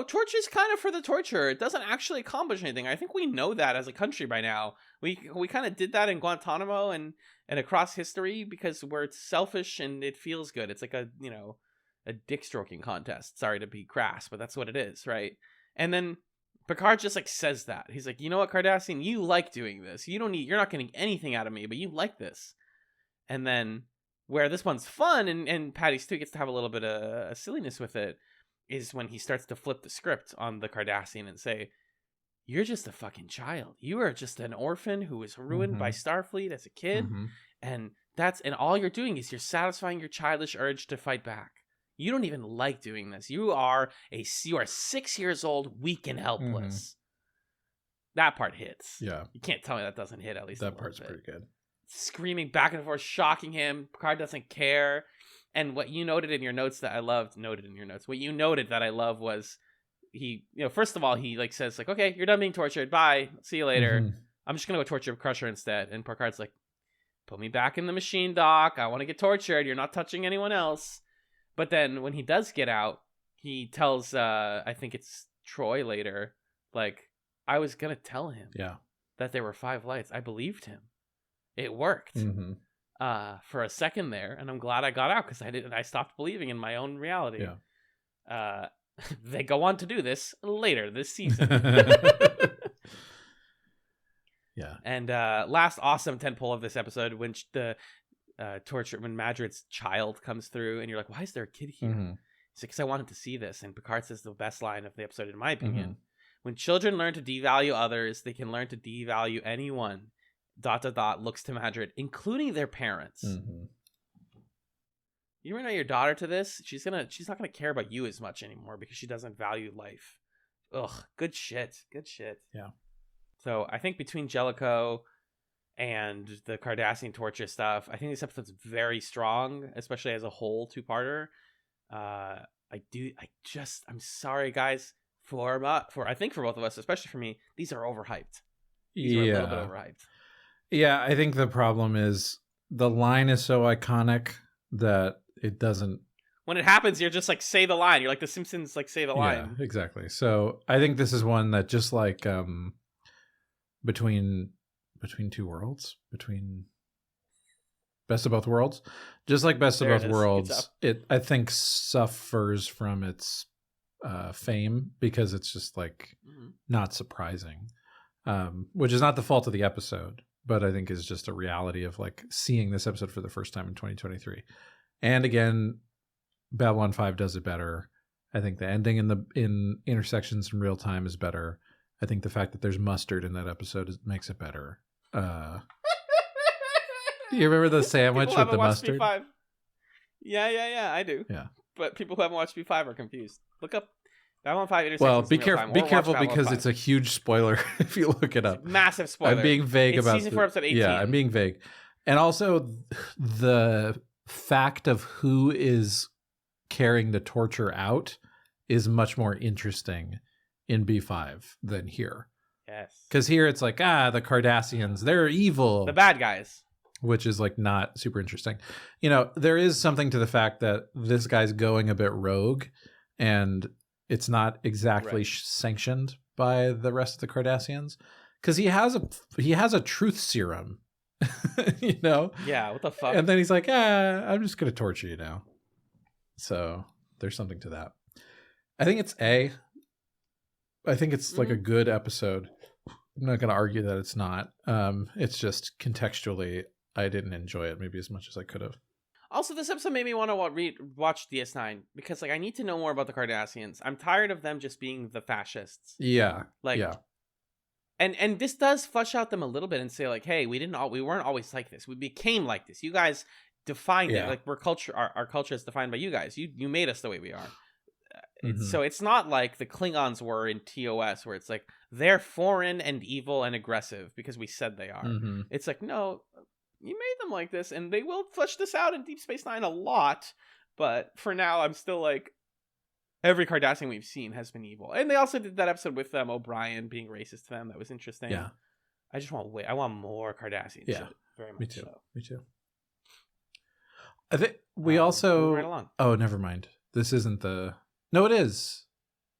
torture is kind of for the torture. It doesn't actually accomplish anything. I think we know that as a country by now. We kind of did that in Guantanamo and across history because we're selfish and it feels good. It's like a dick stroking contest. Sorry to be crass, but that's what it is, right? And then Picard just says that. He's like, you know what, Cardassian, you like doing this. You're not getting anything out of me, but you like this. And then where this one's fun and Patty Stu gets to have a little bit of silliness with it is when he starts to flip the script on the Cardassian and say, you're just a fucking child. You are just an orphan who was ruined by Starfleet as a kid. And all you're doing is you're satisfying your childish urge to fight back. You don't even like doing this. You are 6 years old, weak and helpless. That part hits. Yeah. You can't tell me that doesn't hit at least that part's pretty good. Screaming back and forth, shocking him. Picard doesn't care. And what you noted in your notes that I loved, what you noted that I love was he, first of all, he says okay, you're done being tortured. Bye. See you later. I'm just going to go torture Crusher instead. And Picard's like, put me back in the machine, Doc. I want to get tortured. You're not touching anyone else. But then when he does get out, he tells, I think it's Troi later, I was going to tell him that there were 5 lights. I believed him. It worked. For a second there, and I'm glad I got out because I stopped believing in my own reality. They go on to do this later this season. And last awesome tentpole of this episode, when the when Madrid's child comes through, and you're like, why is there a kid here? He's like, because I wanted to see this. And Picard says the best line of the episode, in my opinion. When children learn to devalue others, they can learn to devalue anyone. ... looks to Madrid, including their parents. You bring out your daughter to this, she's not gonna care about you as much anymore because she doesn't value life. Ugh, good shit. Yeah. So I think between Jellicoe and the Cardassian torture stuff, I think this episode's very strong, especially as a whole 2-parter. I'm sorry guys for I think for both of us, especially for me, these are overhyped. These are a little bit overhyped. Yeah, I think the problem is the line is so iconic that it doesn't... When it happens, you're just say the line. You're like the Simpsons, say the line. Yeah, exactly. So I think this is one that just between Two Worlds, between Best of Both Worlds, just like Best of Both Worlds, it I think suffers from its fame because it's just not surprising, which is not the fault of the episode. But I think is just a reality of seeing this episode for the first time in 2023. And again, Babylon 5 does it better. I think the ending in intersections in real time is better. I think the fact that there's mustard in that episode makes it better. You remember the sandwich with the mustard? Yeah, I do. Yeah. But people who haven't watched B5 are confused. Look up Babylon 5 intersections. Well, be in real careful. time, Be or watch careful Babylon because 5. it's a huge spoiler if you look it up. Massive spoiler. I'm being vague it's about season 4, episode 18. Yeah, I'm being vague, and also the fact of who is carrying the torture out is much more interesting in B5 than here. Yes. Because here it's like, the Cardassians, they're evil. The bad guys. Which is like not super interesting. You know, there is something to the fact that this guy's going a bit rogue and it's not exactly sanctioned by the rest of the Cardassians. Because he has a truth serum, you know? Yeah, what the fuck? And then he's like, I'm just going to torture you now. So there's something to that. I think it's A. I think it's like a good episode. I'm not going to argue that it's not. It's just contextually, I didn't enjoy it maybe as much as I could have. Also, this episode made me want to watch DS9 because, like, I need to know more about the Cardassians. I'm tired of them just being the fascists. Yeah. Like, yeah. And this does flesh out them a little bit and say, like, hey, we weren't always like this. We became like this. You guys defined it. Like, our culture is defined by you guys. You made us the way we are. So it's not like the Klingons were in TOS where it's like they're foreign and evil and aggressive because we said they are. It's like, no, you made them like this, and they will flesh this out in Deep Space Nine a lot. But for now, I'm still like, every Cardassian we've seen has been evil. And they also did that episode with O'Brien being racist to them. That was interesting. Yeah. I just want I want more Cardassian shit. Very much. Me too. So. Me too. I think we also. Right along. Oh, never mind. This isn't the. No, it is.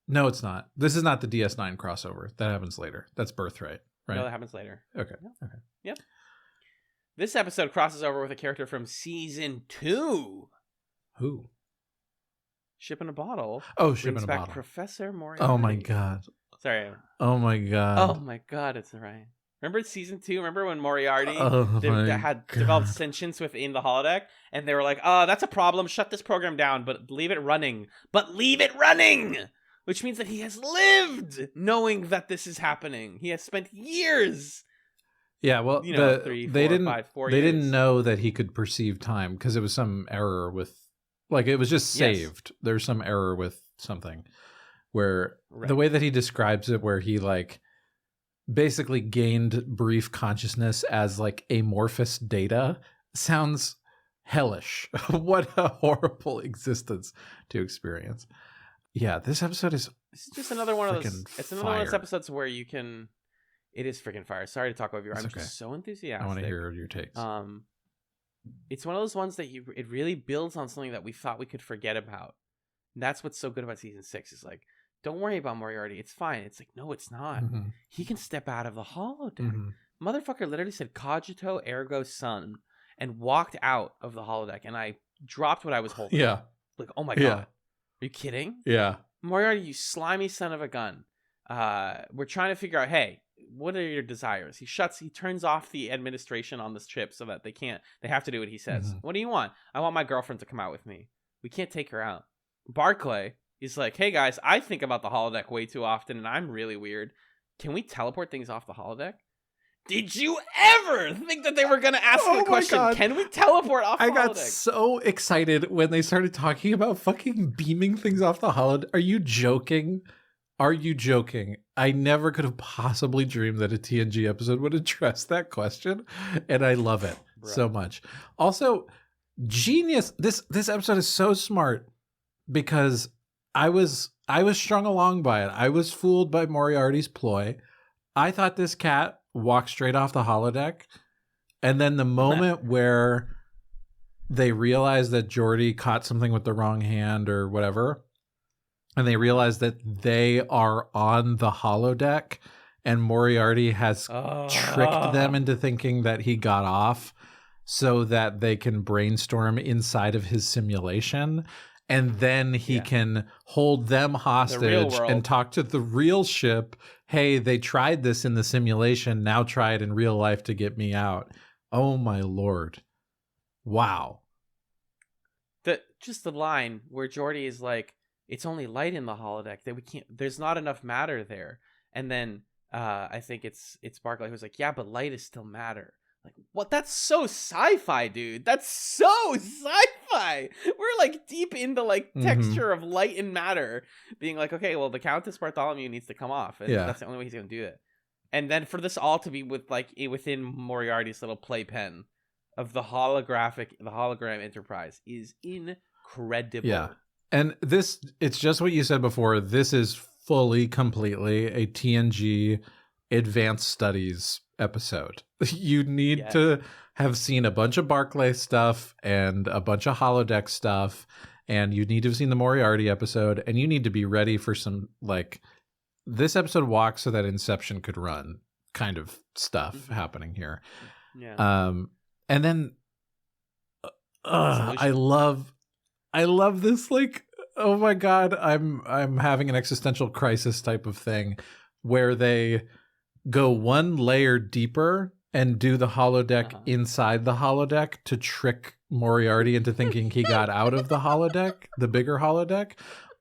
No, it's not. This is not the DS9 crossover. That happens later. That's Birthright, right? No, that happens later. Okay. Yep. Okay. Yep. This episode crosses over with a character from season 2. Who? Ship in a Bottle. Oh, Ship in a Bottle. Professor Moriarty. Oh my god. Sorry. Oh my god. Oh my god, it's Ryan. Remember season 2? Remember when Moriarty had god. developed sentience within the holodeck? And they were like, that's a problem. Shut this program down, but leave it running. Which means that he has lived knowing that this is happening. He has spent years. Yeah, well, they didn't know that he could perceive time because it was some error with, like, it was just saved. Yes. There's some error with something where the way that he describes it, where he like basically gained brief consciousness as like amorphous data, sounds hellish. What a horrible existence to experience. Yeah, this episode is. It's just another one of those. It's another one of those episodes where you can. It is freaking fire. Sorry to talk over you. I'm just so enthusiastic. I want to hear your takes. It's one of those ones that it really builds on something that we thought we could forget about. And that's what's so good about season 6. Is like, don't worry about Moriarty. It's fine. It's like, no, it's not. He can step out of the holodeck. Motherfucker literally said cogito ergo sum and walked out of the holodeck. And I dropped what I was holding. Yeah. Like, oh my God. Are you kidding? Yeah. Moriarty, you slimy son of a gun. We're trying to figure out, hey, what are your desires? He turns off the administration on this trip so that they have to do what he says. What do you want? I want my girlfriend to come out with me. We can't take her out. Barclay is like, hey guys, I think about the holodeck way too often and I'm really weird. Can we teleport things off the holodeck? Did you ever think that they were going to ask the question, can we teleport off the holodeck? I got so excited when they started talking about fucking beaming things off the holodeck. Are you joking? Are you joking? I never could have possibly dreamed that a TNG episode would address that question, and I love it so much. Also, genius. This episode is so smart because I was strung along by it. I was fooled by Moriarty's ploy. I thought this cat walked straight off the holodeck, and then the moment where they realized that Geordi caught something with the wrong hand or whatever, and they realize that they are on the holodeck and Moriarty has tricked them into thinking that he got off so that they can brainstorm inside of his simulation. And then he can hold them hostage and talk to the real ship. Hey, they tried this in the simulation. Now try it in real life to get me out. Oh, my Lord. Wow. Just the line where Geordi is like, it's only light in the holodeck that we can't, there's not enough matter there. And then I think it's Barclay who's like, yeah, but light is still matter. Like, what? That's so sci-fi, dude. That's so sci-fi. We're like deep into like texture of light and matter, being like, okay, well, the Countess Bartholomew needs to come off, and that's the only way he's gonna do it. And then for this all to be with like within Moriarty's little playpen of the hologram Enterprise is incredible. Yeah. And this, it's just what you said before. This is fully, completely a TNG advanced studies episode. You need to have seen a bunch of Barclay stuff and a bunch of holodeck stuff, and you need to have seen the Moriarty episode, and you need to be ready for some, like, this episode walks so that Inception could run kind of stuff happening here. Yeah. And then I love this, like, oh my god, I'm having an existential crisis type of thing where they go one layer deeper and do the holodeck inside the holodeck to trick Moriarty into thinking he got out of the holodeck, the bigger holodeck.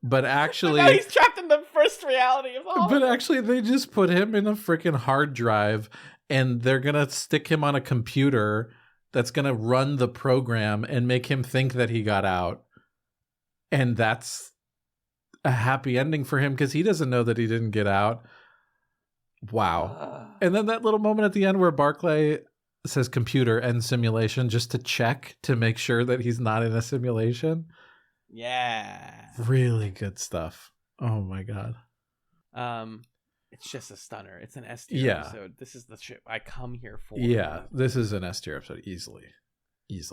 But actually, now he's trapped in the first reality of the holodeck. But actually, they just put him in a freaking hard drive, and they're gonna stick him on a computer that's gonna run the program and make him think that he got out. And that's a happy ending for him because he doesn't know that he didn't get out. Wow. And then that little moment at the end where Barclay says computer and simulation just to check to make sure that he's not in a simulation. Yeah. Really good stuff. Oh my god. It's just a stunner. It's an S tier episode. This is the shit I come here for. Yeah, this is an S tier episode easily. This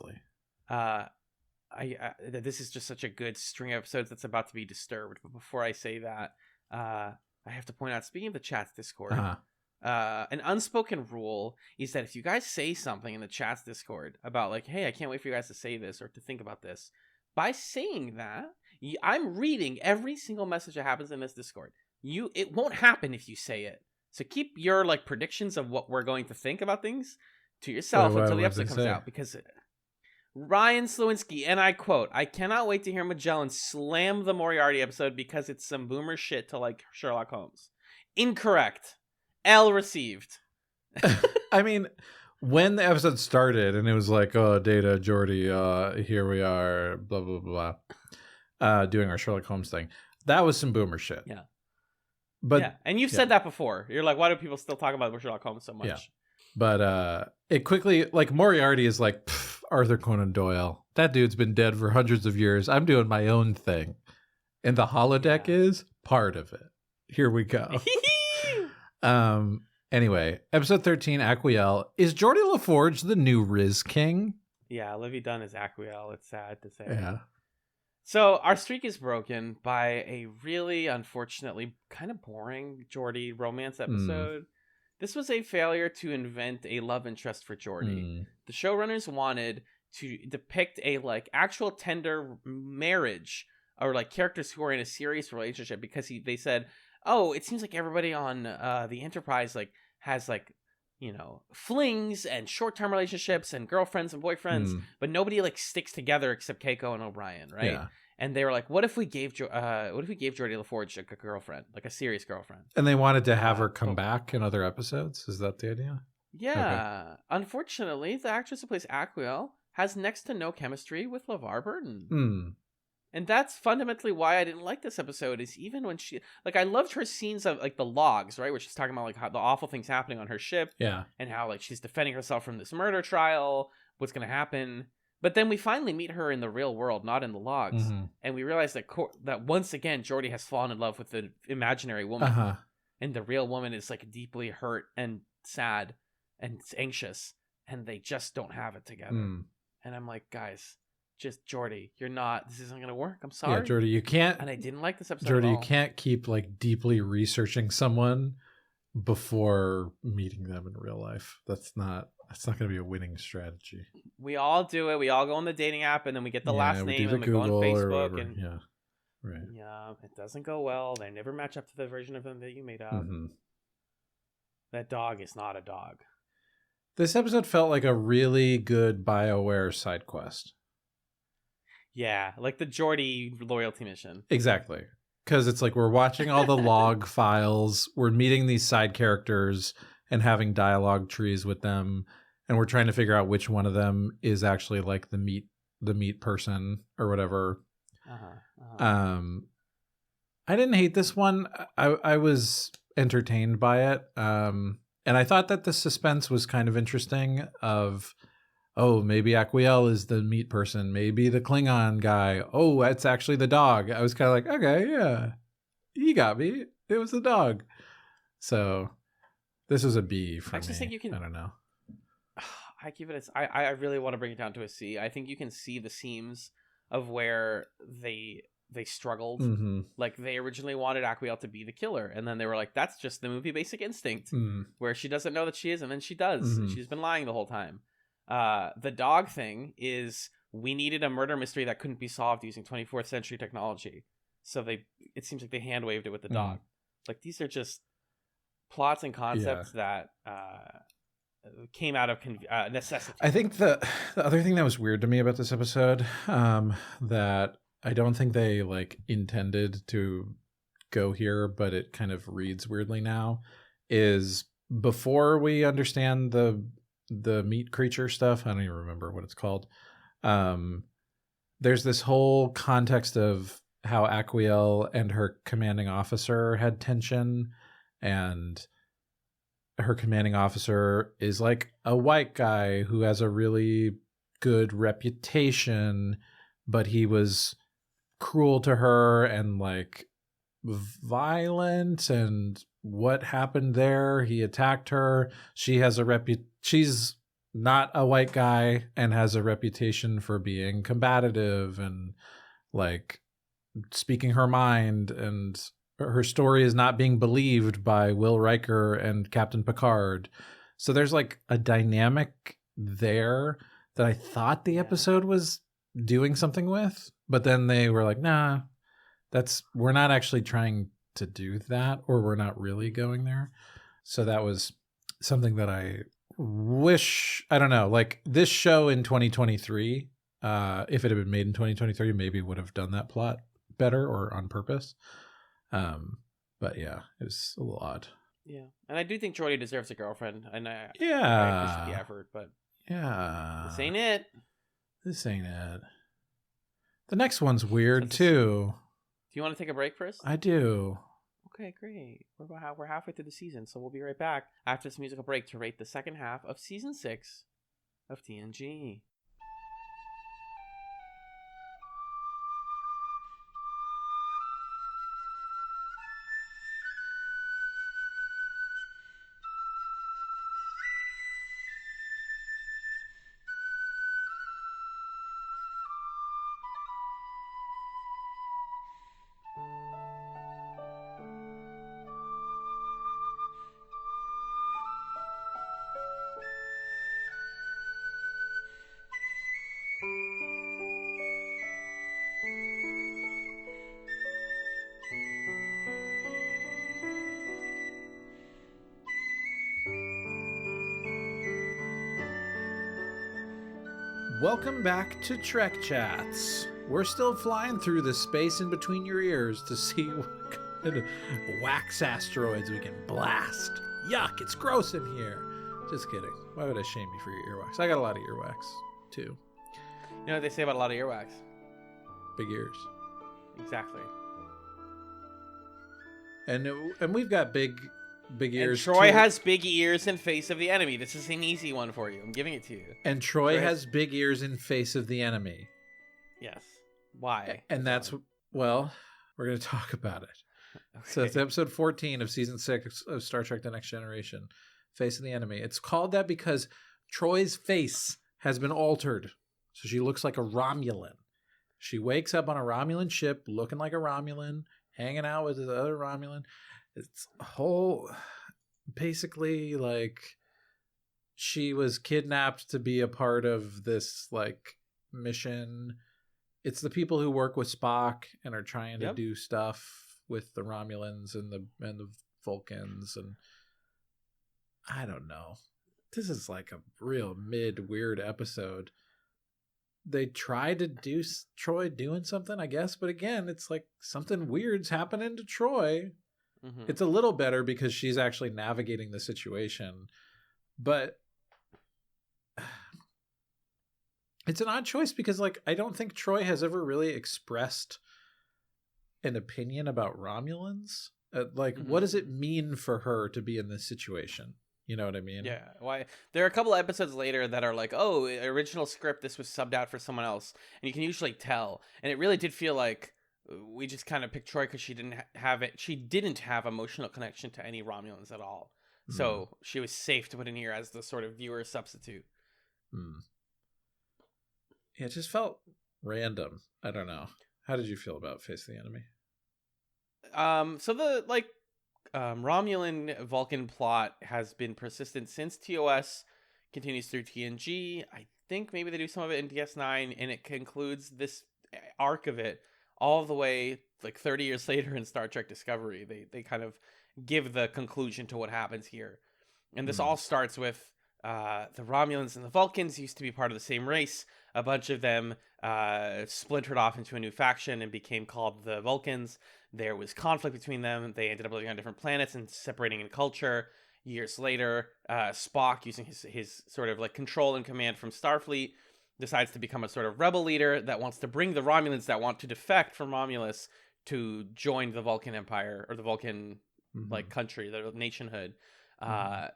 is just such a good string of episodes that's about to be disturbed. But before I say that, I have to point out, speaking of the chat's Discord, an unspoken rule is that if you guys say something in the chat's Discord about like, hey, I can't wait for you guys to say this or to think about this, by saying that, I'm reading every single message that happens in this Discord. It won't happen if you say it. So keep your like predictions of what we're going to think about things to yourself until the episode comes out, because Ryan Slowinski, and I quote, I cannot wait to hear Magellan slam the Moriarty episode because it's some boomer shit to like Sherlock Holmes. Incorrect. L received. I mean, when the episode started and it was like, oh, Data, Geordi, here we are, blah, blah, blah, doing our Sherlock Holmes thing. That was some boomer shit. Yeah. But yeah. And you've said that before. You're like, why do people still talk about Sherlock Holmes so much? Yeah. But it quickly, like, Moriarty is like, Arthur Conan Doyle. That dude's been dead for hundreds of years. I'm doing my own thing. And the holodeck is part of it. Here we go. Anyway, episode 13, Aquiel. Is Geordie LaForge the new Riz King? Yeah, Olivia Dunn is Aquiel. It's sad to say. Yeah. So our streak is broken by a really, unfortunately, kind of boring Geordie romance episode. This was a failure to invent a love interest for Geordie. The showrunners wanted to depict a like actual tender marriage or like characters who are in a serious relationship, because they said, oh, it seems like everybody on the Enterprise like has like, you know, flings and short-term relationships and girlfriends and boyfriends, but nobody like sticks together except Keiko and O'Brien, right? Yeah. And they were like, what if we gave Geordie LaForge a girlfriend, like a serious girlfriend? And they wanted to have her come back in other episodes? Is that the idea? Yeah. Okay. Unfortunately, the actress who plays Aquiel has next to no chemistry with LeVar Burton. And that's fundamentally why I didn't like this episode, is even when she, like, I loved her scenes of, like, the logs, right? Where she's talking about, like, how the awful things happening on her ship. Yeah. And how, like, she's defending herself from this murder trial, what's going to happen. But then we finally meet her in the real world, not in the logs. And we realize that that once again, Geordie has fallen in love with the imaginary woman. And the real woman is, like, deeply hurt and sad and anxious. And they just don't have it together. And I'm like, guys, just Geordie, this isn't going to work. I'm sorry. Yeah, Geordie, you can't. And I didn't like this episode Geordie, you can't keep, like, deeply researching someone before meeting them in real life. That's not going to be a winning strategy. We all do it. We all go on the dating app, and then we get the last name, and we go on Facebook. And yeah, right. Yeah, it doesn't go well. They never match up to the version of them that you made up. That dog is not a dog. This episode felt like a really good BioWare side quest. Yeah, like the Geordie loyalty mission. Exactly. Because it's like we're watching all the log files, we're meeting these side characters and having dialogue trees with them, and we're trying to figure out which one of them is actually like the meat person or whatever. I didn't hate this one. I was entertained by it. And I thought that the suspense was kind of interesting of, oh, maybe Aquiel is the meat person. Maybe the Klingon guy. Oh, that's actually the dog. I was kind of like, okay, yeah, you got me. It was the dog. So this was a B for me. I just think you can. I don't know. I give it a. I really want to bring it down to a C. I think you can see the seams of where they struggled. Mm-hmm. Like they originally wanted Aquiel to be the killer, and then they were like, "That's just the movie Basic Instinct, where she doesn't know that she is, and then she does. And she's been lying the whole time." The dog thing is we needed a murder mystery that couldn't be solved using 24th century technology, so it seems like they hand waved it with the dog. Like these are just plots and concepts that came out of necessity. I think the other thing that was weird to me about this episode, that I don't think they like intended to go here, but it kind of reads weirdly now, is before we understand the meat creature stuff, I don't even remember what it's called. There's this whole context of how Aquiel and her commanding officer had tension, and her commanding officer is like a white guy who has a really good reputation, but he was cruel to her and like violent, and what happened there? He attacked her. She has she's not a white guy and has a reputation for being combative and like speaking her mind, and her story is not being believed by Will Riker and Captain Picard. So there's like a dynamic there that I thought the episode was doing something with, but then they were like, nah, we're not actually trying to do that, or we're not really going there. So that was something that I wish, I don't know, like this show in 2023, if it had been made in 2023, maybe would have done that plot better or on purpose. But yeah, it was a little odd. Yeah, and I do think Troi deserves a girlfriend, and I appreciate the effort, but this ain't it. This ain't it. The next one's weird too. Do you want to take a break first? I do. Okay, great. We're halfway through the season, so we'll be right back after this musical break to rate the second half of season 6 of TNG. Welcome back to TrekChatz. We're still flying through the space in between your ears to see what kind of wax asteroids we can blast. Yuck, it's gross in here. Just kidding. Why would I shame you for your earwax? I got a lot of earwax, too. You know what they say about a lot of earwax? Big ears. Exactly. And we've got big ears. And Troi has big ears in Face of the Enemy. This is an easy one for you. I'm giving it to you. And Troi has big ears in Face of the Enemy. Yes. Why? And that's, well, we're going to talk about it. Okay. So it's episode 14 of season 6 of Star Trek The Next Generation, Face of the Enemy. It's called that because Troy's face has been altered. So she looks like a Romulan. She wakes up on a Romulan ship looking like a Romulan, hanging out with the other Romulan. It's a whole, basically, like, she was kidnapped to be a part of this, like, mission. It's the people who work with Spock and are trying to do stuff with the Romulans and the Vulcans, and I don't know. This is like a real weird episode. They tried to do Troi doing something, I guess, but again, it's like something weird's happening to Troi. Mm-hmm. It's a little better because she's actually navigating the situation, but It's an odd choice because, like, I don't think Troi has ever really expressed an opinion about Romulans. What does it mean for her to be in this situation? You know what I mean? Yeah. Why? There are a couple of episodes later that are like, oh, original script, this was subbed out for someone else. And you can usually tell. And it really did feel like we just kind of picked Troi because she didn't have it. She didn't have emotional connection to any Romulans at all. So she was safe to put in here as the sort of viewer substitute. Yeah, it just felt random. I don't know. How did you feel about Face the Enemy? So the Romulan Vulcan plot has been persistent since TOS, continues through TNG. I think maybe they do some of it in DS9, and it concludes this arc of it all the way like 30 years later in Star Trek Discovery. They kind of give the conclusion to what happens here. And this all starts with the Romulans and the Vulcans used to be part of the same race. A bunch of them splintered off into a new faction and became called the Vulcans. There was conflict between them. They ended up living on different planets and separating in culture. Years later, Spock, using his sort of like control and command from Starfleet, decides to become a sort of rebel leader that wants to bring the Romulans that want to defect from Romulus to join the Vulcan Empire or the Vulcan like country, the nationhood.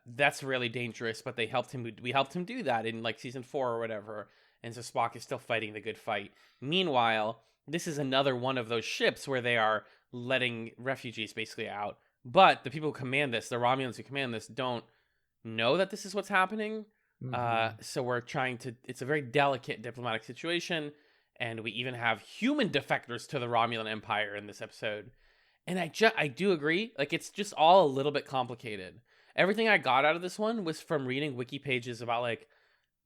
That's really dangerous, but we helped him do that in like season 4 or whatever. And so Spock is still fighting the good fight. Meanwhile, this is another one of those ships where they are letting refugees basically out. But the people who command this, the Romulans who command this, don't know that this is what's happening. So we're trying to, it's a very delicate diplomatic situation. And we even have human defectors to the Romulan Empire in this episode. And I do agree, like it's just all a little bit complicated. Everything I got out of this one was from reading wiki pages about like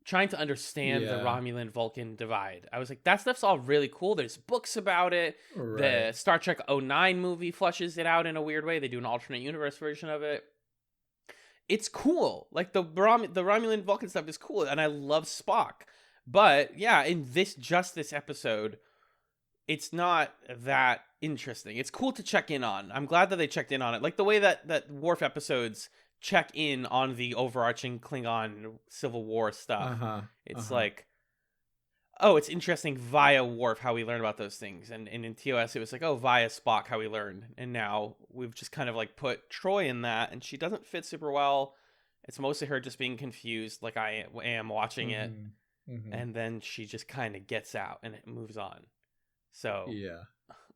trying to understand the Romulan Vulcan divide. I was like, that stuff's all really cool. There's books about it. Right. The Star Trek 09 movie flushes it out in a weird way. They do an alternate universe version of it. It's cool. Like the Romulan Vulcan stuff is cool, and I love Spock. But yeah, in this episode, it's not that interesting. It's cool to check in on. I'm glad that they checked in on it. Like the way that Worf episodes check in on the overarching Klingon Civil War stuff. It's like, oh, it's interesting via Worf how we learn about those things. And in TOS, it was like, oh, via Spock how we learn. And now we've just kind of like put Troi in that, and she doesn't fit super well. It's mostly her just being confused like I am watching it. And then she just kind of gets out and it moves on. So yeah,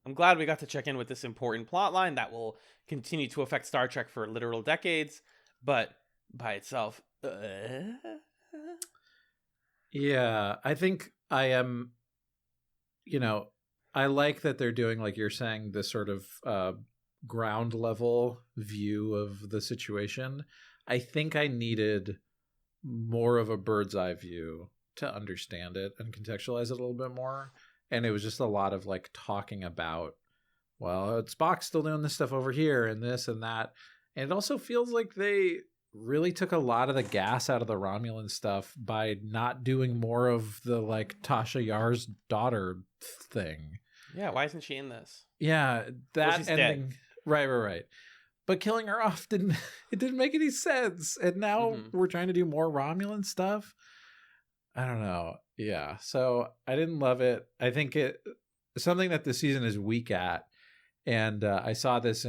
I'm glad we got to check in with this important plot line that will continue to affect Star Trek for literal decades, but by itself. Yeah, I think I am, I like that they're doing, like you're saying, this sort of ground level view of the situation. I think I needed more of a bird's eye view to understand it and contextualize it a little bit more. And it was just a lot of like talking about, well, Spock's still doing this stuff over here and this and that. And it also feels like they really took a lot of the gas out of the Romulan stuff by not doing more of the like Tasha Yar's daughter thing. Yeah, why isn't she in this? Yeah, that she's ending. Dead. Right. But killing her off didn't make any sense. And now we're trying to do more Romulan stuff. I don't know. Yeah. So I didn't love it. I think it something that this season is weak at. And I saw this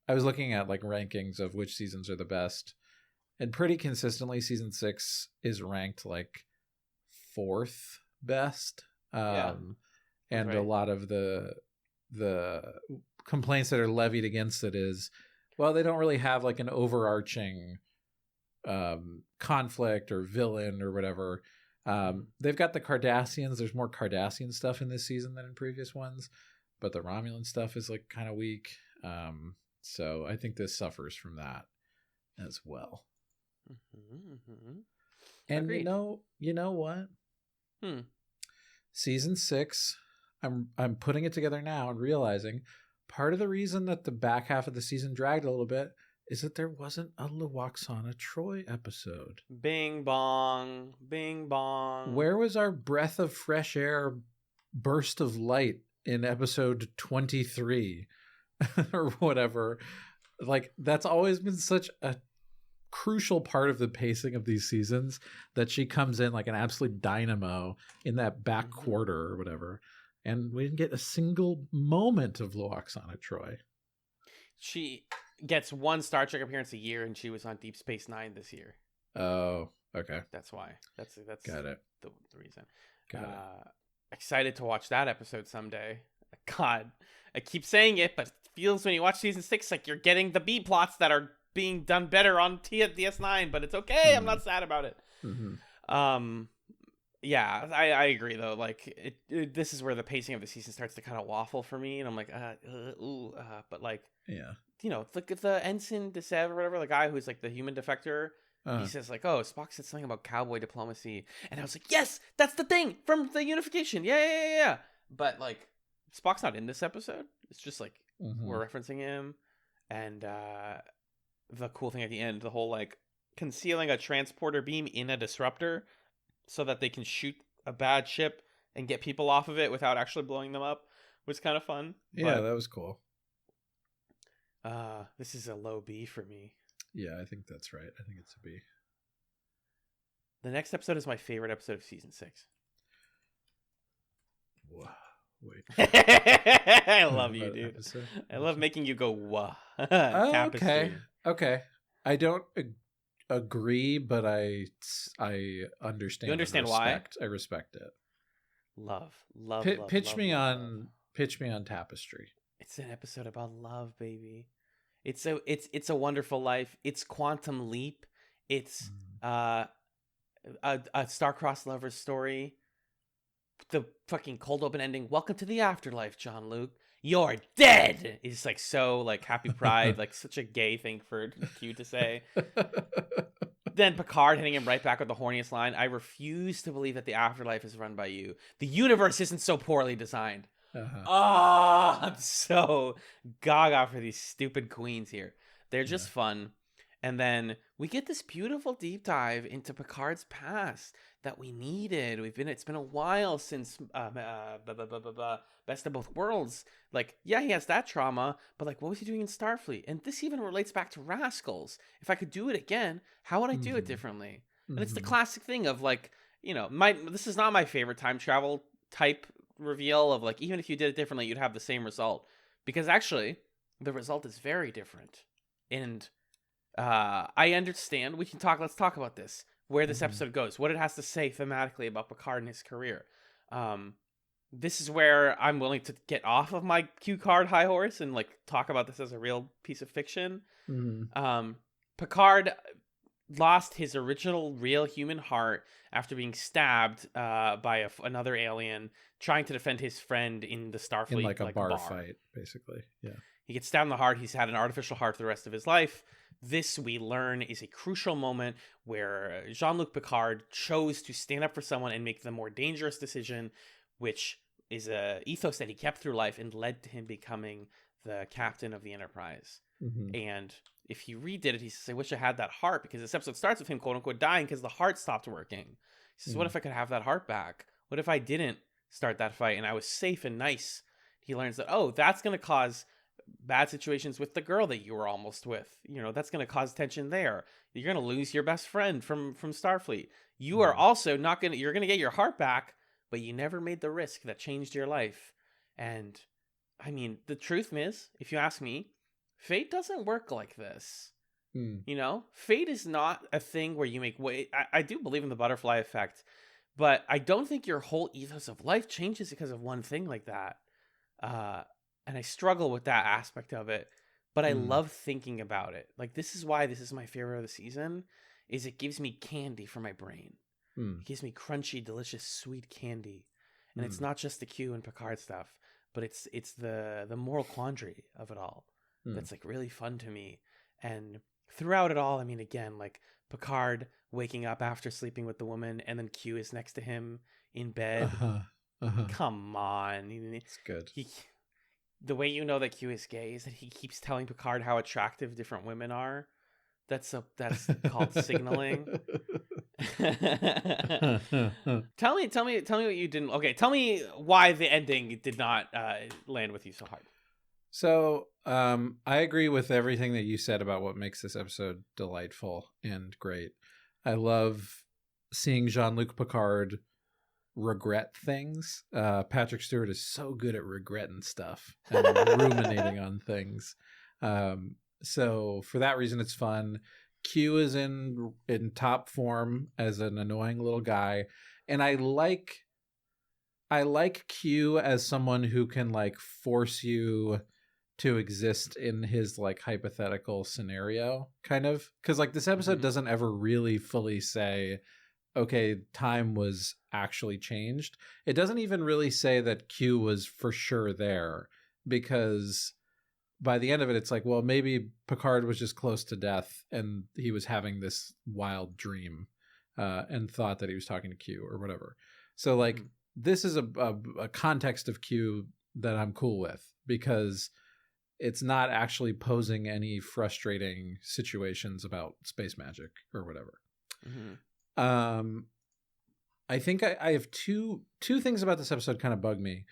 I was looking at like rankings of which seasons are the best. And pretty consistently, season 6 is ranked like 4th best. And right. A lot of the complaints that are levied against it is, well, they don't really have like an overarching conflict or villain or whatever. They've got the Cardassians. There's more Cardassian stuff in this season than in previous ones, but the Romulan stuff is like kind of weak. So I think this suffers from that as well. And agreed. You know what? Season 6, I'm putting it together now and realizing part of the reason that the back half of the season dragged a little bit is that there wasn't a Lwaxana Troi episode. Bing bong, bing bong. Where was our breath of fresh air burst of light in episode 23 or whatever? Like, that's always been such a crucial part of the pacing of these seasons that she comes in like an absolute dynamo in that back quarter or whatever. And we didn't get a single moment of Lwaxana Troi. She gets one Star Trek appearance a year, and she was on Deep Space Nine this year. Oh, okay. That's why. That's got it. The reason. Got it. Excited to watch that episode someday. God, I keep saying it, but it feels when you watch season 6 like you're getting the B plots that are being done better on DS9, but it's okay. I'm not sad about it. Yeah, I agree though. Like this is where the pacing of the season starts to kind of waffle for me, and I'm like, but like, yeah, you know, look at the Ensign de Sev or whatever, the guy who's like the human defector. He says like, oh, Spock said something about cowboy diplomacy, and I was like, yes, that's the thing from the unification. Yeah. But like, Spock's not in this episode. It's just like we're referencing him, and the cool thing at the end, the whole like concealing a transporter beam in a disruptor so that they can shoot a bad ship and get people off of it without actually blowing them up was kind of fun. Yeah, that was cool. This is a low B for me. Yeah, I think that's right. I think it's a B. The next episode is my favorite episode of season 6. Whoa. Wait. I love you, dude. Episode? I love making you go, wah. Okay. I don't agree, but I understand. You understand why? I respect it. Love. Pitch me on Tapestry. It's an episode about love, baby. It's a Wonderful Life. It's Quantum Leap. It's a star-crossed lover's story. The fucking cold open ending. Welcome to the afterlife, John Luke. You're dead. It's like so like Happy Pride, like such a gay thing for Q to say. Then Picard hitting him right back with the horniest line. I refuse to believe that the afterlife is run by you. The universe isn't so poorly designed. I'm so gaga for these stupid queens here. They're just fun. And then we get this beautiful deep dive into Picard's past that we needed. It's been a while since Best of Both Worlds. Like, yeah, he has that trauma, but like, what was he doing in Starfleet? And this even relates back to Rascals. If I could do it again, how would I do it differently? And it's the classic thing of like, you know, this is not my favorite time travel type reveal of like, even if you did it differently, you'd have the same result. Because actually, the result is very different. And I understand. Let's talk about this. Where this episode goes, what it has to say thematically about Picard and his career. This is where I'm willing to get off of my Q card high horse and like talk about this as a real piece of fiction. Picard lost his original real human heart after being stabbed by another alien trying to defend his friend in the Starfleet in like a bar fight, basically. Yeah, he gets stabbed in the heart. He's had an artificial heart for the rest of his life. This, we learn, is a crucial moment where Jean-Luc Picard chose to stand up for someone and make the more dangerous decision, which is a ethos that he kept through life and led to him becoming the captain of the Enterprise. And if he redid it, he says, I wish I had that heart, because this episode starts with him, quote unquote, dying because the heart stopped working. He says, what if I could have that heart back? What if I didn't start that fight and I was safe and nice? He learns that, oh, that's going to cause bad situations with the girl that you were almost with. You know, that's going to cause tension there. You're going to lose your best friend from Starfleet. You are also you're going to get your heart back, but you never made the risk that changed your life. And I mean, the truth is, if you ask me, fate doesn't work like this. You know, fate is not a thing where you make I do believe in the butterfly effect, but I don't think your whole ethos of life changes because of one thing like that. And I struggle with that aspect of it, but I love thinking about it. Like, this is why this is my favorite of the season, is it gives me candy for my brain. It gives me crunchy, delicious, sweet candy. And it's not just the Q and Picard stuff, but it's the moral quandary of it all. That's like really fun to me. And throughout it all, I mean, again, like Picard waking up after sleeping with the woman, and then Q is next to him in bed. Come on. It's good. The way you know that Q is gay is that he keeps telling Picard how attractive different women are. That's called signaling. Tell me what you didn't. Okay, tell me why the ending did not land with you so hard. So, I agree with everything that you said about what makes this episode delightful and great. I love seeing Jean-Luc Picard regret things. Patrick Stewart is so good at regretting stuff and ruminating on things. So for that reason, it's fun. Q is in top form as an annoying little guy, and I like Q as someone who can like force you to exist in his like hypothetical scenario, kind of, because like this episode doesn't ever really fully say, okay, time was actually changed. It doesn't even really say that Q was for sure there, because by the end of it, it's like, well, maybe Picard was just close to death and he was having this wild dream and thought that he was talking to Q or whatever. So like this is a context of Q that I'm cool with, because it's not actually posing any frustrating situations about space magic or whatever. I think I have two things about this episode kind of bug me.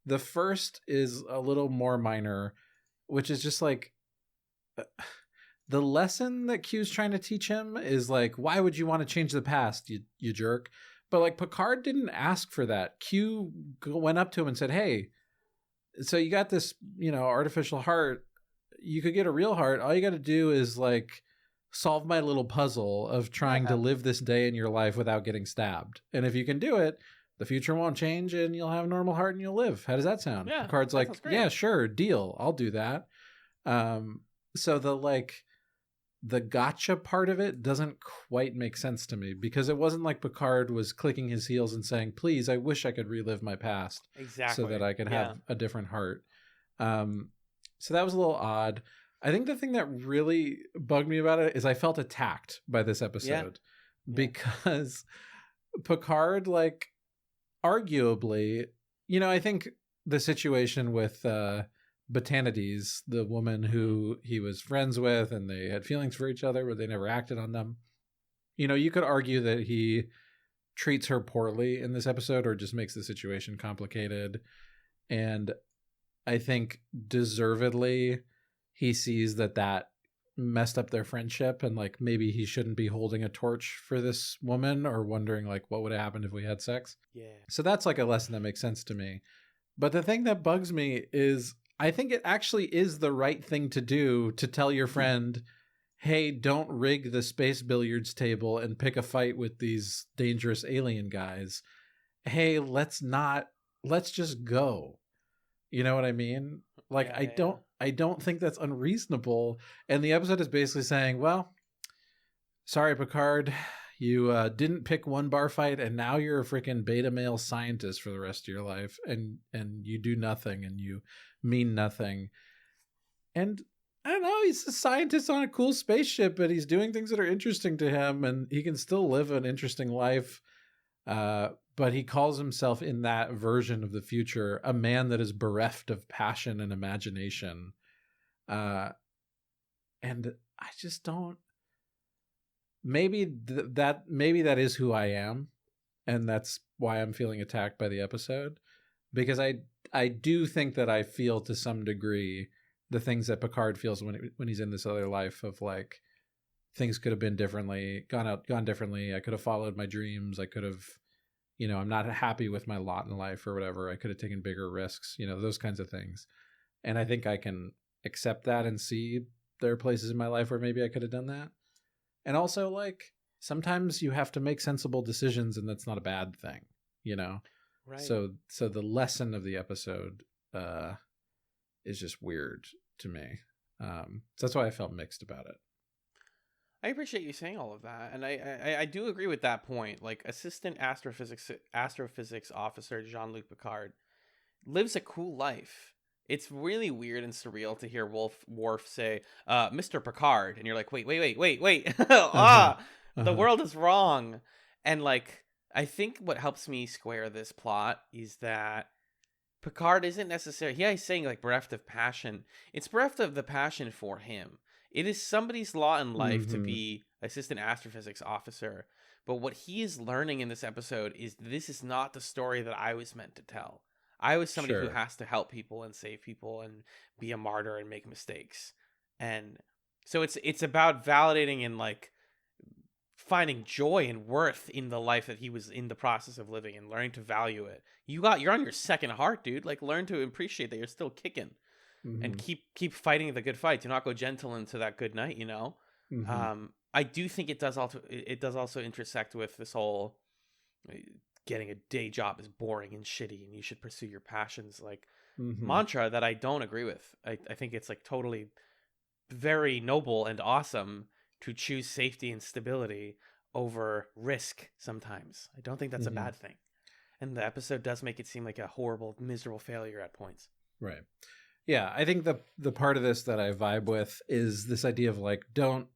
The first is a little more minor, which is just like the lesson that Q's trying to teach him is like, why would you want to change the past, you jerk? But like Picard didn't ask for that. Q went up to him and said, hey, so you got this, artificial heart. You could get a real heart. All you got to do is like solve my little puzzle of trying to live this day in your life without getting stabbed. And if you can do it, the future won't change and you'll have a normal heart and you'll live. How does that sound? Yeah, Picard's like, yeah, sure, deal. I'll do that. So the gotcha part of it doesn't quite make sense to me, because it wasn't like Picard was clicking his heels and saying, please, I wish I could relive my past so that I could have a different heart. So that was a little odd. I think the thing that really bugged me about it is I felt attacked by this episode because Picard, like, arguably, I think the situation with Botanides, the woman who he was friends with and they had feelings for each other, but they never acted on them. You could argue that he treats her poorly in this episode or just makes the situation complicated. And I think deservedly he sees that messed up their friendship, and like maybe he shouldn't be holding a torch for this woman or wondering like what would have happened if we had sex. Yeah. So that's like a lesson that makes sense to me. But the thing that bugs me is I think it actually is the right thing to do to tell your friend, hey, don't rig the space billiards table and pick a fight with these dangerous alien guys. Hey, let's just go. You know what I mean? Like, I don't think that's unreasonable. And the episode is basically saying, well, sorry, Picard, you didn't pick one bar fight, and now you're a freaking beta male scientist for the rest of your life, and you do nothing, and you mean nothing. And I don't know, he's a scientist on a cool spaceship, but he's doing things that are interesting to him, and he can still live an interesting life. But he calls himself in that version of the future a man that is bereft of passion and imagination. And I just don't. Maybe that is who I am, and that's why I'm feeling attacked by the episode, because I do think that I feel to some degree the things that Picard feels when he's in this other life of like things could have been differently, gone differently. I could have followed my dreams. I could have, I'm not happy with my lot in life or whatever. I could have taken bigger risks, those kinds of things. And I think I can accept that and see there are places in my life where maybe I could have done that. And also, like, sometimes you have to make sensible decisions, and that's not a bad thing, Right. So the lesson of the episode is just weird to me. So that's why I felt mixed about it. I appreciate you saying all of that, and I do agree with that point. Like, assistant astrophysics officer Jean-Luc Picard lives a cool life. It's really weird and surreal to hear Worf say, Mr. Picard, and you're like, wait. The world is wrong. And like, I think what helps me square this plot is that Picard isn't necessarily, he's saying like bereft of passion. It's bereft of the passion for him. It is somebody's lot in life to be assistant astrophysics officer. But what he is learning in this episode is this is not the story that I was meant to tell. I was somebody who Sure. has to help people and save people and be a martyr and make mistakes. And so it's about validating and like finding joy and worth in the life that he was in the process of living and learning to value it. You're on your second heart, dude. Like, learn to appreciate that you're still kicking and keep fighting the good fight. Do not go gentle into that good night, you know? I do think it does also intersect with this whole getting a day job is boring and shitty and you should pursue your passions like mantra that I don't agree with. I think it's like totally very noble and awesome to choose safety and stability over risk sometimes. I don't think that's a bad thing. And the episode does make it seem like a horrible, miserable failure at points. Right. Yeah, I think the part of this that I vibe with is this idea of like, don't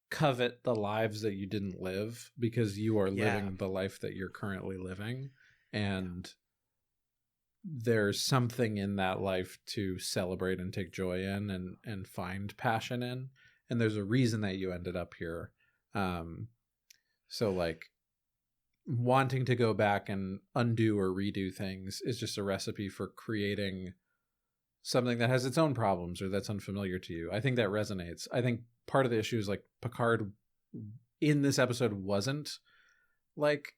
covet the lives that you didn't live because you are living the life that you're currently living. And there's something in that life to celebrate and take joy in and find passion in. And there's a reason that you ended up here. So like wanting to go back and undo or redo things is just a recipe for creating something that has its own problems or that's unfamiliar to you. I think that resonates. I think part of the issue is like Picard in this episode wasn't like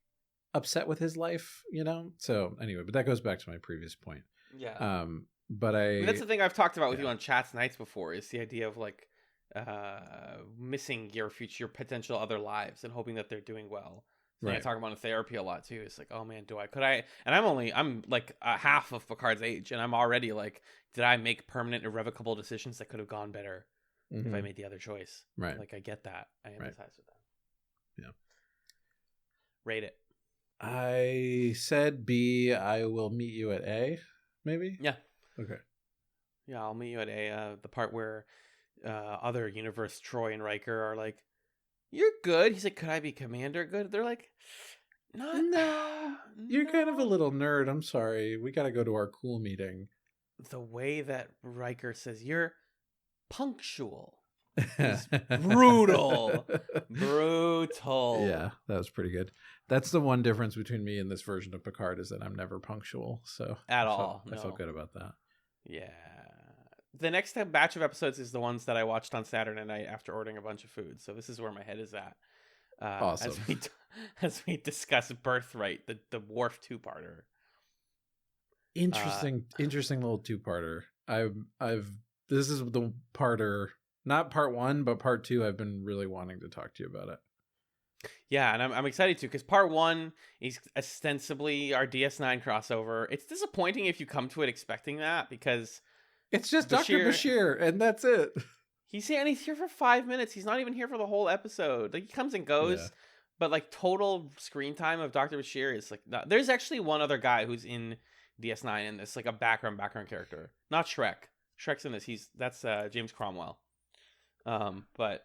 upset with his life, you know? So anyway, but that goes back to my previous point. Yeah. But I mean, that's the thing I've talked about with you on Chats Nights before is the idea of like missing your potential other lives and hoping that they're doing well. Right. I talk about in therapy a lot too. It's like, oh man, and I'm like half of Picard's age and I'm already like, did I make permanent irrevocable decisions that could have gone better if I made the other choice? Right. Like I get that. I empathize with that. Yeah. Rate it. I said B. I will meet you at A, maybe? Yeah. Okay. Yeah, I'll meet you at A. The part where other universe Troi and Riker are like, you're good. He's like, could I be commander good? They're like, no. You're kind of a little nerd. I'm sorry. We got to go to our cool meeting. The way that Riker says, you're punctual. Is brutal. Brutal. Yeah, that was pretty good. That's the one difference between me and this version of Picard is that I'm never punctual. So I felt good about that. Yeah. The next batch of episodes is the ones that I watched on Saturday night after ordering a bunch of food. So this is where my head is at. Awesome. As we discuss Birthright, the Worf two-parter. Interesting little two-parter. This is the parter, not part one, but part two. I've been really wanting to talk to you about it. Yeah, and I'm excited too because part one is ostensibly our DS9 crossover. It's disappointing if you come to it expecting that because it's just Dr. Bashir, and that's it. He's here, and he's here for 5 minutes. He's not even here for the whole episode. Like he comes and goes, but like total screen time of Dr. Bashir is like not. There's actually one other guy who's in DS9 in this, like a background character, not Shrek. Shrek's in this. That's James Cromwell. But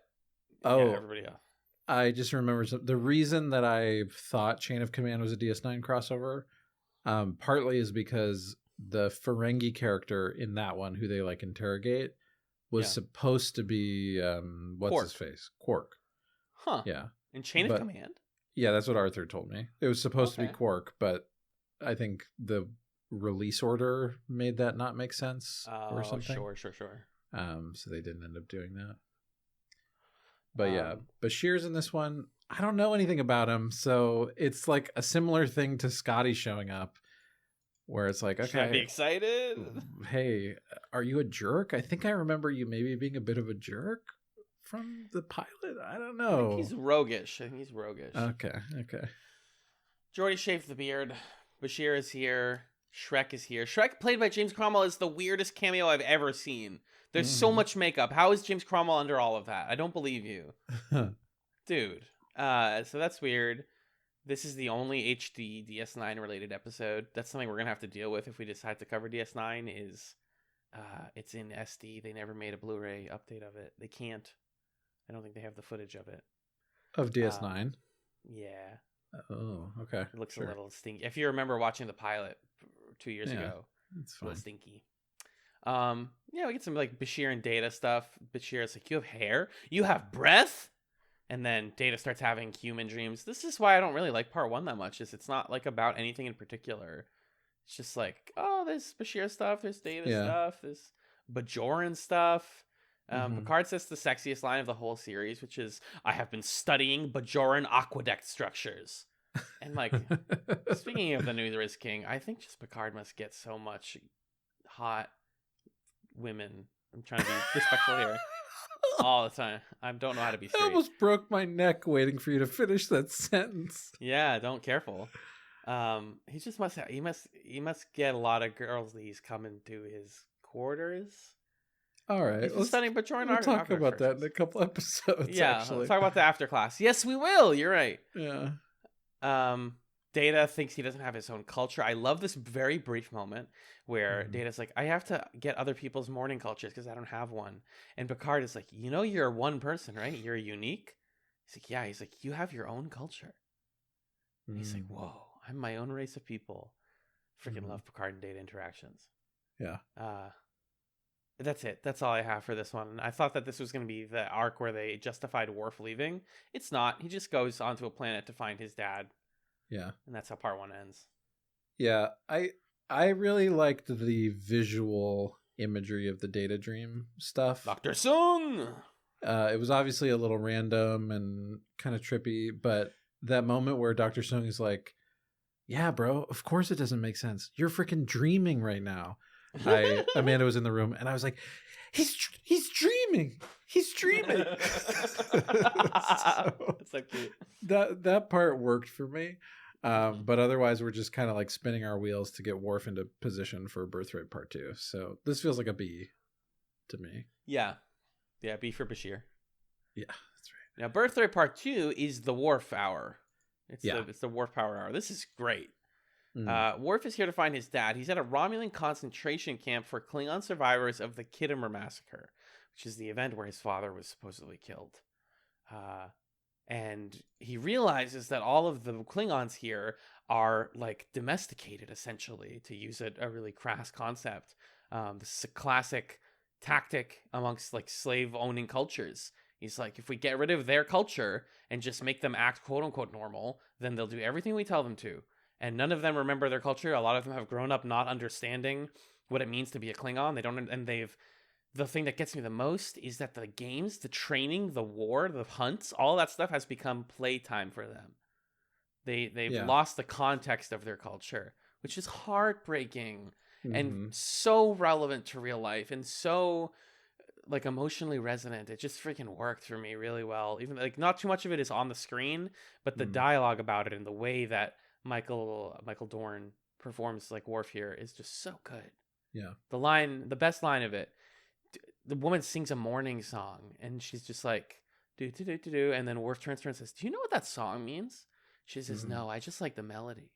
everybody else. I just remember the reason that I thought Chain of Command was a DS9 crossover, partly is because the Ferengi character in that one, who they like interrogate, was supposed to be what's his face, Quark. Huh? Yeah. In Chain of Command. Yeah, that's what Arthur told me. It was supposed to be Quark, but I think the release order made that not make sense or something. Sure. So they didn't end up doing that. But yeah, Bashir's in this one. I don't know anything about him, so it's like a similar thing to Scotty showing up, where it's like, okay, should I be excited? Hey, are you a jerk? I think I remember you maybe being a bit of a jerk from the pilot. I don't know. I think he's roguish. Okay. Geordi shaved the beard. Bashir is here. Shrek is here. Shrek, played by James Cromwell, is the weirdest cameo I've ever seen. There's so much makeup. How is James Cromwell under all of that? I don't believe you. Dude. So that's weird. This is the only HD DS9 related episode. That's something we're going to have to deal with if we decide to cover DS9 is it's in SD. They never made a Blu-ray update of it. They can't. I don't think they have the footage of it. Of DS9? Yeah. Oh, okay. It looks a little stinky. If you remember watching the pilot 2 years ago, it's fine. A little stinky. We get some like Bashir and Data stuff. Bashir is like, you have hair? You have breath? And then Data starts having human dreams. This is why I don't really like part one that much, is it's not like about anything in particular. It's just like, oh, there's Bashir stuff, there's Data Yeah. stuff, there's Bajoran stuff. Mhm. Picard says the sexiest line of the whole series, which is, I have been studying Bajoran aqueduct structures. And like, speaking of the new There Is King, I think just Picard must get so much hot women. I'm trying to be respectful here. All the time. I don't know how to be I straight. almost broke my neck waiting for you to finish that sentence. Yeah, don't careful. He just must he must get a lot of girls that he's coming to his quarters. All right, He's studying Bajoran we'll talk aqueduct about that in a structures. couple episodes. Yeah, actually. let's talk about the after class. Yes, we will. You're right. Yeah. Data thinks he doesn't have his own culture. I love this very brief moment where Data's like, I have to get other people's morning cultures because I don't have one. And Picard is like, you know, you're one person, right? You're unique. He's like, yeah. He's like, you have your own culture. And he's like, whoa, I'm my own race of people. Freaking love Picard and Data interactions. Yeah. That's it. That's all I have for this one. I thought that this was going to be the arc where they justified Worf leaving. It's not. He just goes onto a planet to find his dad. Yeah. And that's how part 1 ends. Yeah. I really liked the visual imagery of the Data Dream stuff. Dr. Sung! It was obviously a little random and kind of trippy, but that moment where Dr. Sung is like, yeah, bro, of course it doesn't make sense. You're freaking dreaming right now. Amanda was in the room and I was like, he's dreaming. He's dreaming. It's so cute. That part worked for me. But otherwise we're just kind of like spinning our wheels to get Worf into position for Birthright Part 2. So this feels like a B to me. Yeah. Yeah, B for Bashir. Yeah, that's right. Now, Birthright Part 2 is the Worf hour. It's Yeah. the Worf power hour. This is great. Worf is here to find his dad. He's at a Romulan concentration camp for Klingon survivors of the Khitomer massacre, which is the event where his father was supposedly killed. And he realizes that all of the Klingons here are like domesticated, essentially, to use a really crass concept. This is a classic tactic amongst like slave owning cultures. He's like, if we get rid of their culture and just make them act quote unquote normal, then they'll do everything we tell them to. And none of them remember their culture. A lot of them have grown up not understanding what it means to be a Klingon. They don't, and the thing that gets me the most is that the games, the training, the war, the hunts, all that stuff has become playtime for them. They've lost the context of their culture, which is heartbreaking and so relevant to real life and so like emotionally resonant. It just freaking worked for me really well. Even like not too much of it is on the screen, but the dialogue about it and the way that Michael Dorn performs like Worf here is just so good. Yeah. The best line of it, the woman sings a morning song and she's just like, do, do, do, do, do. And then Worf turns to her and says, do you know what that song means? She says, no, I just like the melody.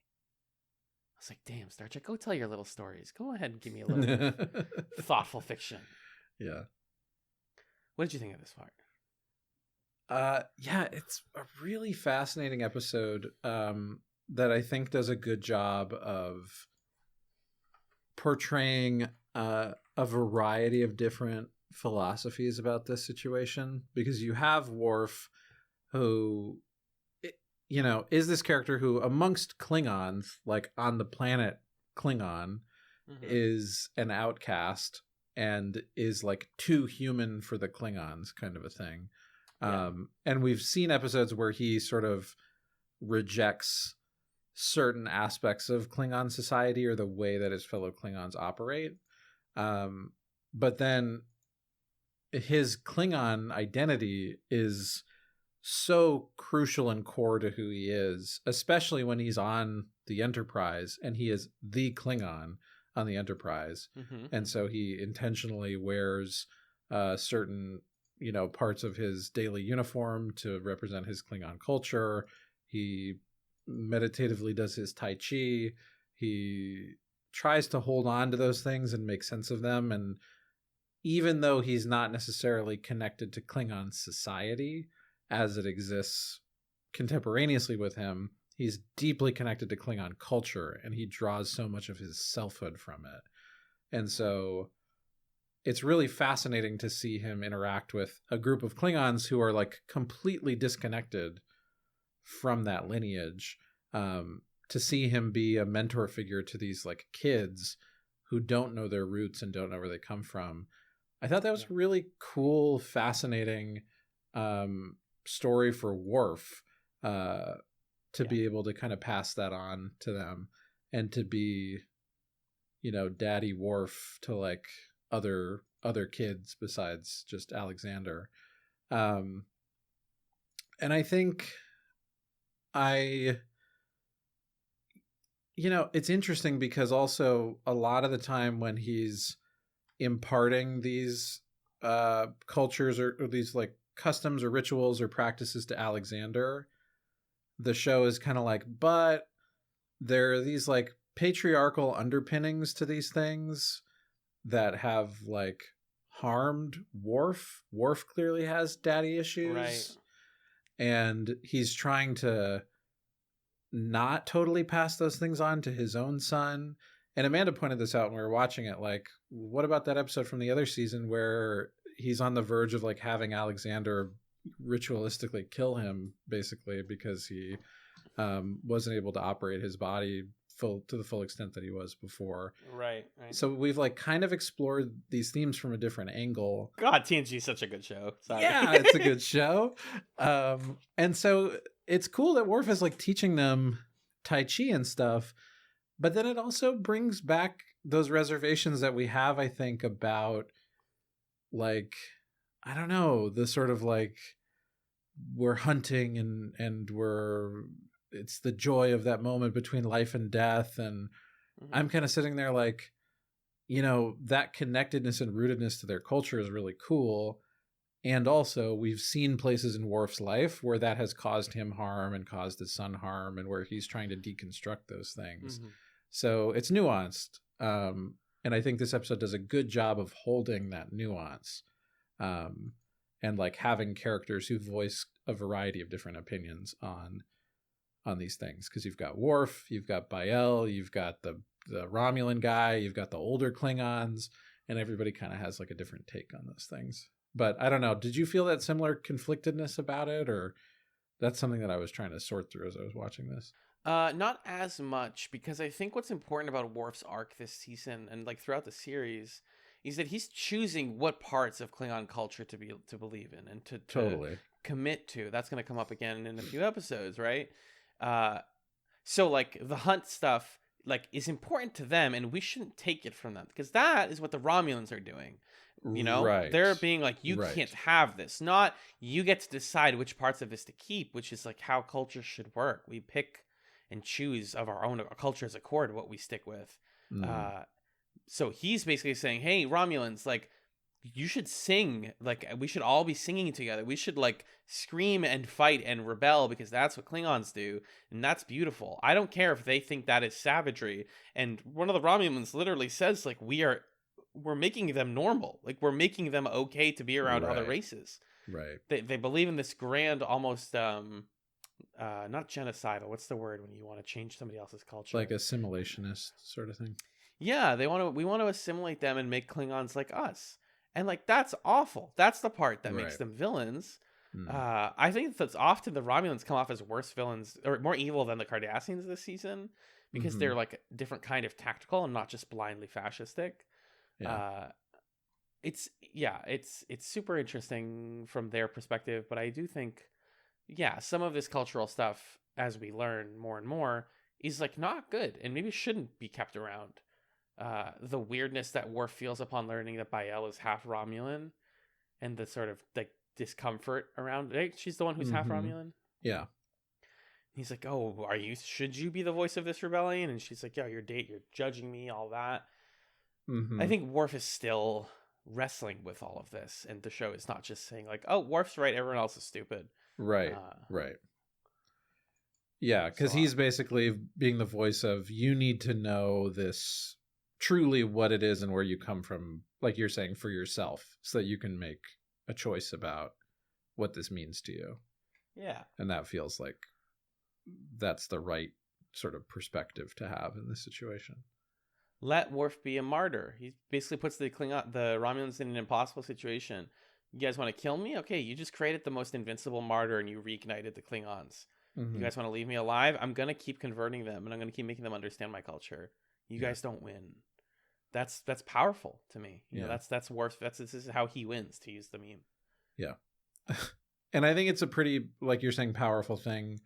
I was like, damn, Star Trek, go tell your little stories. Go ahead and give me a little thoughtful fiction. Yeah. What did you think of this part? Yeah, it's a really fascinating episode that I think does a good job of portraying a variety of different philosophies about this situation, because you have Worf, who, you know, is this character who amongst Klingons, like on the planet Klingon, is an outcast and is like too human for the Klingons kind of a thing. Yeah. And we've seen episodes where he sort of rejects certain aspects of Klingon society or the way that his fellow Klingons operate. But then his Klingon identity is so crucial and core to who he is, especially when he's on the Enterprise and he is the Klingon on the Enterprise. And so he intentionally wears certain, you know, parts of his daily uniform to represent his Klingon culture. He meditatively does his Tai Chi. He tries to hold on to those things and make sense of them. And even though he's not necessarily connected to Klingon society as it exists contemporaneously with him, he's deeply connected to Klingon culture, and he draws so much of his selfhood from it. And so it's really fascinating to see him interact with a group of Klingons who are like completely disconnected from that lineage, to see him be a mentor figure to these like kids who don't know their roots and don't know where they come from. I thought that was a really cool, fascinating story for Worf to be able to kind of pass that on to them and to be, you know, Daddy Worf to like other kids besides just Alexander. And I think you know, it's interesting because also a lot of the time when he's imparting these cultures or these like customs or rituals or practices to Alexander, the show is kind of like, but there are these like patriarchal underpinnings to these things that have like harmed Worf. Worf clearly has daddy issues. Right. And he's trying to not totally pass those things on to his own son. And Amanda pointed this out when we were watching it. Like, what about that episode from the other season where he's on the verge of like having Alexander ritualistically kill him, basically, because he wasn't able to operate his body to the full extent that he was before. Right. So we've like kind of explored these themes from a different angle. God, TNG is such a good show. Sorry. Yeah, it's a good show. And so it's cool that Worf is like teaching them Tai Chi and stuff, but then it also brings back those reservations that we have, I think, about like, I don't know, the sort of like we're hunting and it's the joy of that moment between life and death. And I'm kind of sitting there like, you know, that connectedness and rootedness to their culture is really cool. And also we've seen places in Worf's life where that has caused him harm and caused his son harm, and where he's trying to deconstruct those things. So it's nuanced. And I think this episode does a good job of holding that nuance. And like having characters who voice a variety of different opinions on these things. Because you've got Worf, you've got Bael, you've got the Romulan guy, you've got the older Klingons, and everybody kind of has like a different take on those things. But I don't know, did you feel that similar conflictedness about it? Or that's something that I was trying to sort through as I was watching this? Not as much, because I think what's important about Worf's arc this season and like throughout the series is that he's choosing what parts of Klingon culture to believe in and to Totally commit to. That's going to come up again in a few episodes, right? So like the hunt stuff like is important to them, and we shouldn't take it from them, because that is what the Romulans are doing. You know, right. They're being like, you can't have this. Not you get to decide which parts of this to keep, which is like how culture should work. We pick and choose of our own culture's accord what we stick with. So he's basically saying, hey, Romulans, like, you should sing. Like, we should all be singing together. We should, like, scream and fight and rebel, because that's what Klingons do. And that's beautiful. I don't care if they think that is savagery. And one of the Romulans literally says, like, we're making them normal. Like, we're making them okay to be around other races. Right. They believe in this grand, almost, not genocidal. What's the word when you want to change somebody else's culture? Like assimilationist sort of thing. Yeah, we want to assimilate them and make Klingons like us. And like, that's awful. That's the part that makes them villains. I think that's often the Romulans come off as worse villains or more evil than the Cardassians this season, because they're like a different kind of tactical and not just blindly fascistic. It's super interesting from their perspective, but I do think, some of this cultural stuff, as we learn more and more, is like not good and maybe shouldn't be kept around. The weirdness that Worf feels upon learning that Bael is half Romulan, and the sort of like discomfort around it. She's the one who's half Romulan. Yeah. He's like, oh, should you be the voice of this rebellion? And she's like, yeah, you're judging me, all that. I think Worf is still wrestling with all of this, and the show is not just saying like, oh, Worf's right, everyone else is stupid. Right. Yeah, because he's basically being the voice of, you need to know this truly what it is and where you come from, like you're saying, for yourself, so that you can make a choice about what this means to you. Yeah. And that feels like that's the right sort of perspective to have in this situation. Let Worf be a martyr. He basically puts the Romulans in an impossible situation. You guys want to kill me? Okay, you just created the most invincible martyr and you reignited the Klingons. Mhm. You guys want to leave me alive? I'm going to keep converting them, and I'm going to keep making them understand my culture. You guys don't win. That's powerful to me. You know, that's worth. This is how he wins, to use the meme. Yeah. And I think it's a pretty, like you're saying, powerful thing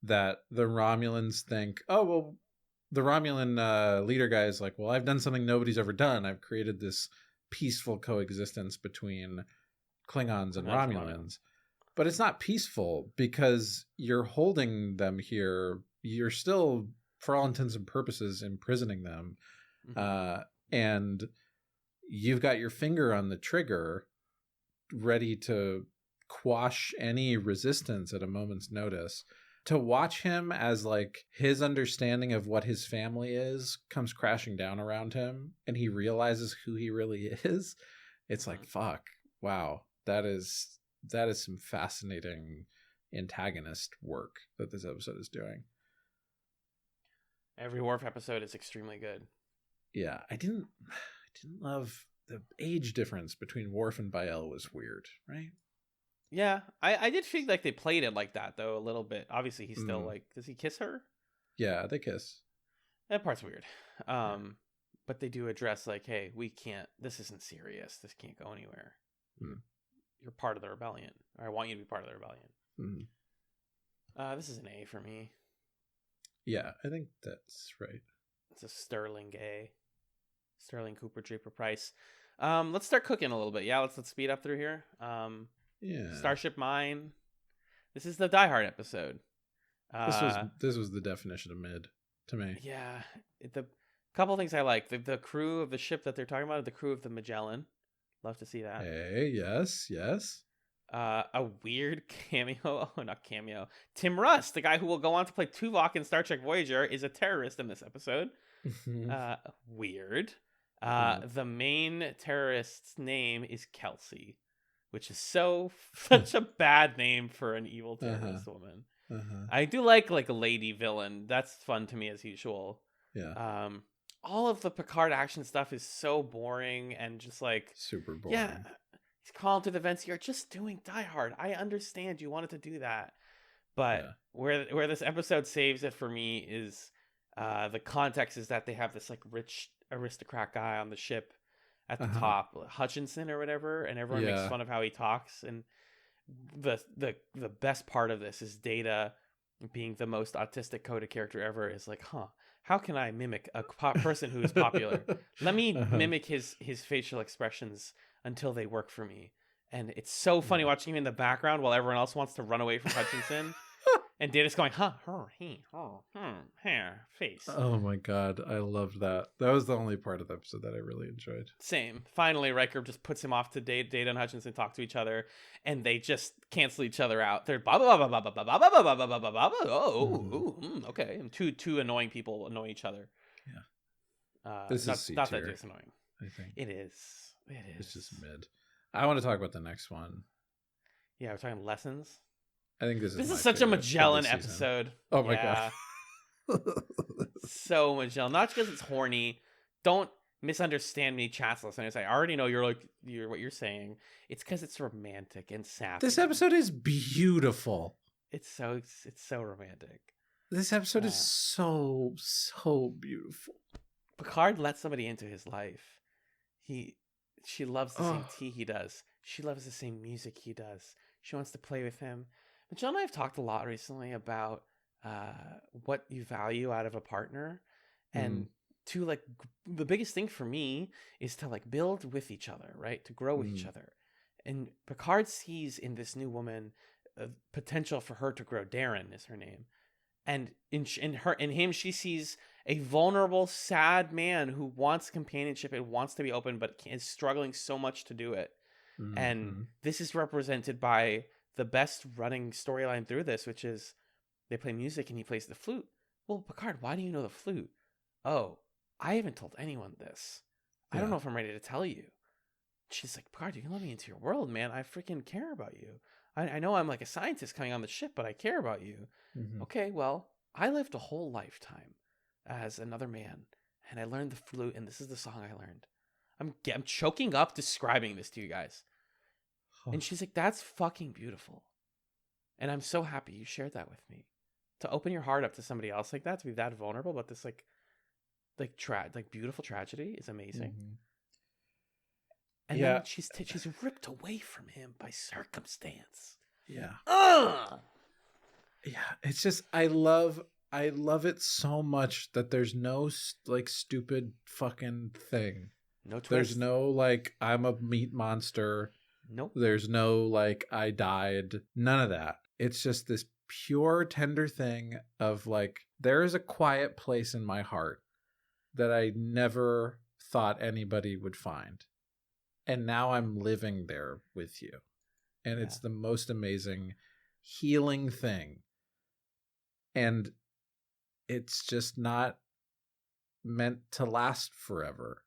that the Romulans think, oh, well, the Romulan leader guy is like, well, I've done something nobody's ever done. I've created this peaceful coexistence between Klingons and Romulans. But it's not peaceful because you're holding them here. You're still, for all intents and purposes, imprisoning them. And you've got your finger on the trigger ready to quash any resistance at a moment's notice. To watch him as like his understanding of what his family is comes crashing down around him and he realizes who he really is. It's like, fuck, wow, that is some fascinating antagonist work that this episode is doing. Every Worf episode is extremely good. Yeah, I didn't love the age difference between Worf and Bael was weird, right? Yeah, I did feel like they played it like that though a little bit. Obviously, he's still like, does he kiss her? Yeah, they kiss. That part's weird. But they do address like, hey, we can't. This isn't serious. This can't go anywhere. You're part of the rebellion, or I want you to be part of the rebellion. This is an A for me. Yeah, I think that's right. It's a sterling A. Sterling Cooper Draper Price. Let's start cooking a little bit. Yeah, let's speed up through here. Starship Mine. This is the Die Hard episode. This was the definition of mid to me. Yeah, the couple things I like. The crew of the ship that they're talking about, the crew of the Magellan. Love to see that. Hey, yes. A weird cameo. Oh, not cameo. Tim Russ, the guy who will go on to play Tuvok in Star Trek Voyager, is a terrorist in this episode. Weird. The main terrorist's name is Kelsey, which is such a bad name for an evil terrorist woman. I do like a lady villain. That's fun to me as usual. Yeah. All of the Picard action stuff is so boring and just like super boring. Yeah. He's calling to the vents. You're just doing Die Hard. I understand you wanted to do that. But where this episode saves it for me is the context is that they have this like rich aristocrat guy on the ship at the top, Hutchinson or whatever, and everyone makes fun of how he talks. And the best part of this is Data being the most autistic coded character ever is like, how can I mimic a person who is popular? Let me mimic his facial expressions until they work for me. And it's so funny watching him in the background while everyone else wants to run away from Hutchinson. And Data's going, face. Oh my god, I loved that. That was the only part of the episode that I really enjoyed. Same. Finally, Riker just puts him off to Data and Hutchinson talk to each other, and they just cancel each other out. They're okay. And two annoying people annoy each other. Yeah. This is not that it's annoying. I think it is. It's just mid. I want to talk about the next one. Yeah, we're talking lessons. I think this is such a Magellan episode. Oh my god. So Magellan. Not because it's horny. Don't misunderstand me, Chats listeners. I already know you're what you're saying. It's because it's romantic and sappy. This episode is beautiful. It's so romantic. This episode is so beautiful. Picard lets somebody into his life. She loves the same tea he does. She loves the same music he does. She wants to play with him. Michelle and I have talked a lot recently about what you value out of a partner, and to like the biggest thing for me is to like build with each other, right? To grow with each other. And Picard sees in this new woman potential for her to grow. Darren is her name, and in him she sees a vulnerable, sad man who wants companionship and wants to be open, but is struggling so much to do it. And this is represented by the best running storyline through this, which is they play music and he plays the flute. Well, Picard, why do you know the flute? Oh, I haven't told anyone this. I don't know if I'm ready to tell you. She's like, Picard, you can let me into your world, man. I freaking care about you. I know I'm like a scientist coming on the ship, but I care about you. Okay, well, I lived a whole lifetime as another man, and I learned the flute, and this is the song I learned. I'm choking up describing this to you guys. And she's like, that's fucking beautiful. And I'm so happy you shared that with me. to open your heart up to somebody else like that, to be that vulnerable about this like beautiful tragedy is amazing. Mm-hmm. And then she's ripped away from him by circumstance. Yeah. Ugh! Yeah, it's just I love it so much that there's no like stupid fucking thing. No twist. There's no like I'm a meat monster. Nope. There's no like I died. None of that. It's just this pure tender thing of like there is a quiet place in my heart that I never thought anybody would find. And now I'm living there with you. And it's the most amazing healing thing. And it's just not meant to last forever.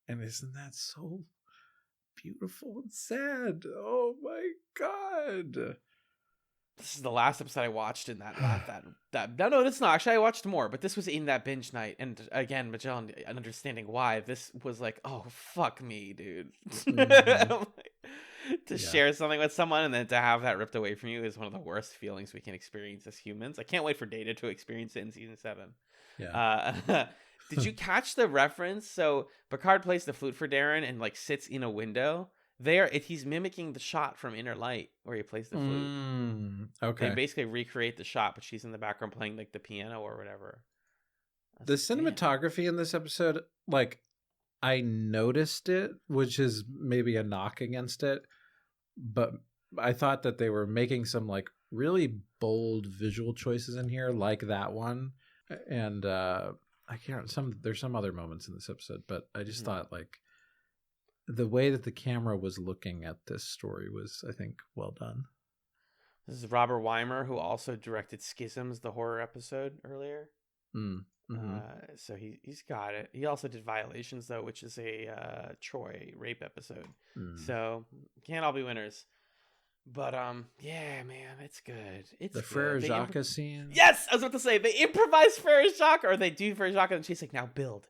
And isn't that so beautiful and sad? Oh my God. This is the last episode I watched in that no, it's not. Actually, I watched more, but this was in that binge night. And again, Magellan, understanding why this was like, oh, fuck me, dude. Mm-hmm. To share something with someone and then to have that ripped away from you is one of the worst feelings we can experience as humans. I can't wait for Data to experience it in season 7. Yeah. Did you catch the reference? So Picard plays the flute for Darren and like sits in a window. He's mimicking the shot from Inner Light where he plays the flute. Okay. They basically recreate the shot, but she's in the background playing like the piano or whatever. The cinematography in this episode, like I noticed it, which is maybe a knock against it, but I thought that they were making some like really bold visual choices in here, like that one. And I can't. There's some other moments in this episode, but I just thought like the way that the camera was looking at this story was, I think, well done. This is Robert Weimer, who also directed Schisms, the horror episode earlier. Mm-hmm. So he's got it. He also did Violations, though, which is a Troi rape episode. So can't all be winners. But yeah, man, it's good. It's the Frere Jacques scene. Yes, I was about to say they improvise Frere Jacques, or they do Frere Jacques, and she's like, now build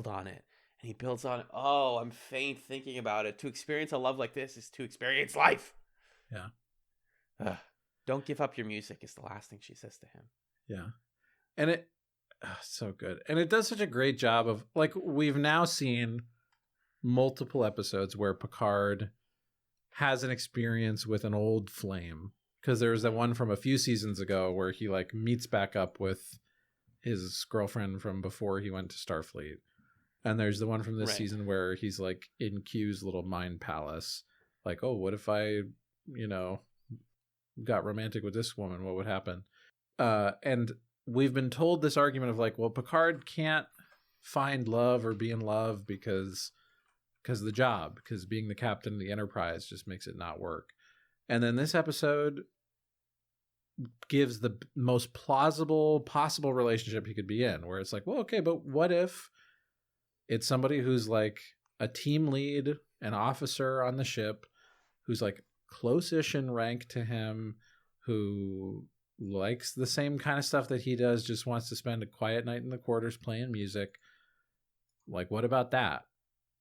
on it. And he builds on it. Oh, I'm faint thinking about it. To experience a love like this is to experience life. Yeah. Don't give up your music is the last thing she says to him. Yeah. And it so good. And it does such a great job of like we've now seen multiple episodes where Picard has an experience with an old flame. Because there was that one from a few seasons ago where he like meets back up with his girlfriend from before he went to Starfleet. And there's the one from this season where he's like in Q's little mind palace. Like, oh, what if I, got romantic with this woman? What would happen? And we've been told this argument of like, well, Picard can't find love or be in love because of the job, because being the captain of the Enterprise just makes it not work. And then this episode gives the most plausible possible relationship he could be in, where it's like, well, okay, but what if it's somebody who's like a team lead, an officer on the ship, who's like close-ish in rank to him, who likes the same kind of stuff that he does, just wants to spend a quiet night in the quarters playing music. Like, what about that?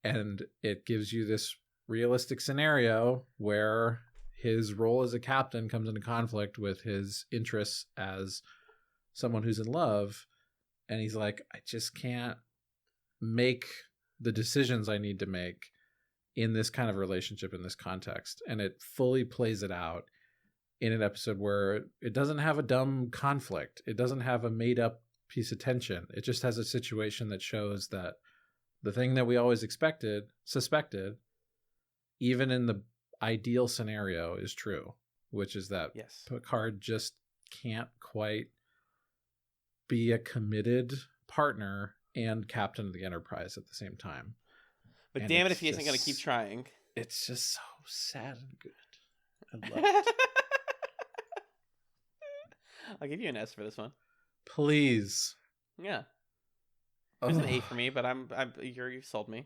And it gives you this realistic scenario where his role as a captain comes into conflict with his interests as someone who's in love. And he's like, I just can't make the decisions I need to make in this kind of relationship, in this context. And it fully plays it out in an episode where it doesn't have a dumb conflict. It doesn't have a made up piece of tension. It just has a situation that shows that the thing that we always suspected, even in the ideal scenario, is true, which is that Picard just can't quite be a committed partner and captain of the Enterprise at the same time. But damn it if he isn't going to keep trying. It's just so sad and good. I love it. I'll give you an S for this one. Please. Yeah. It was an 8 for me, but you've sold me.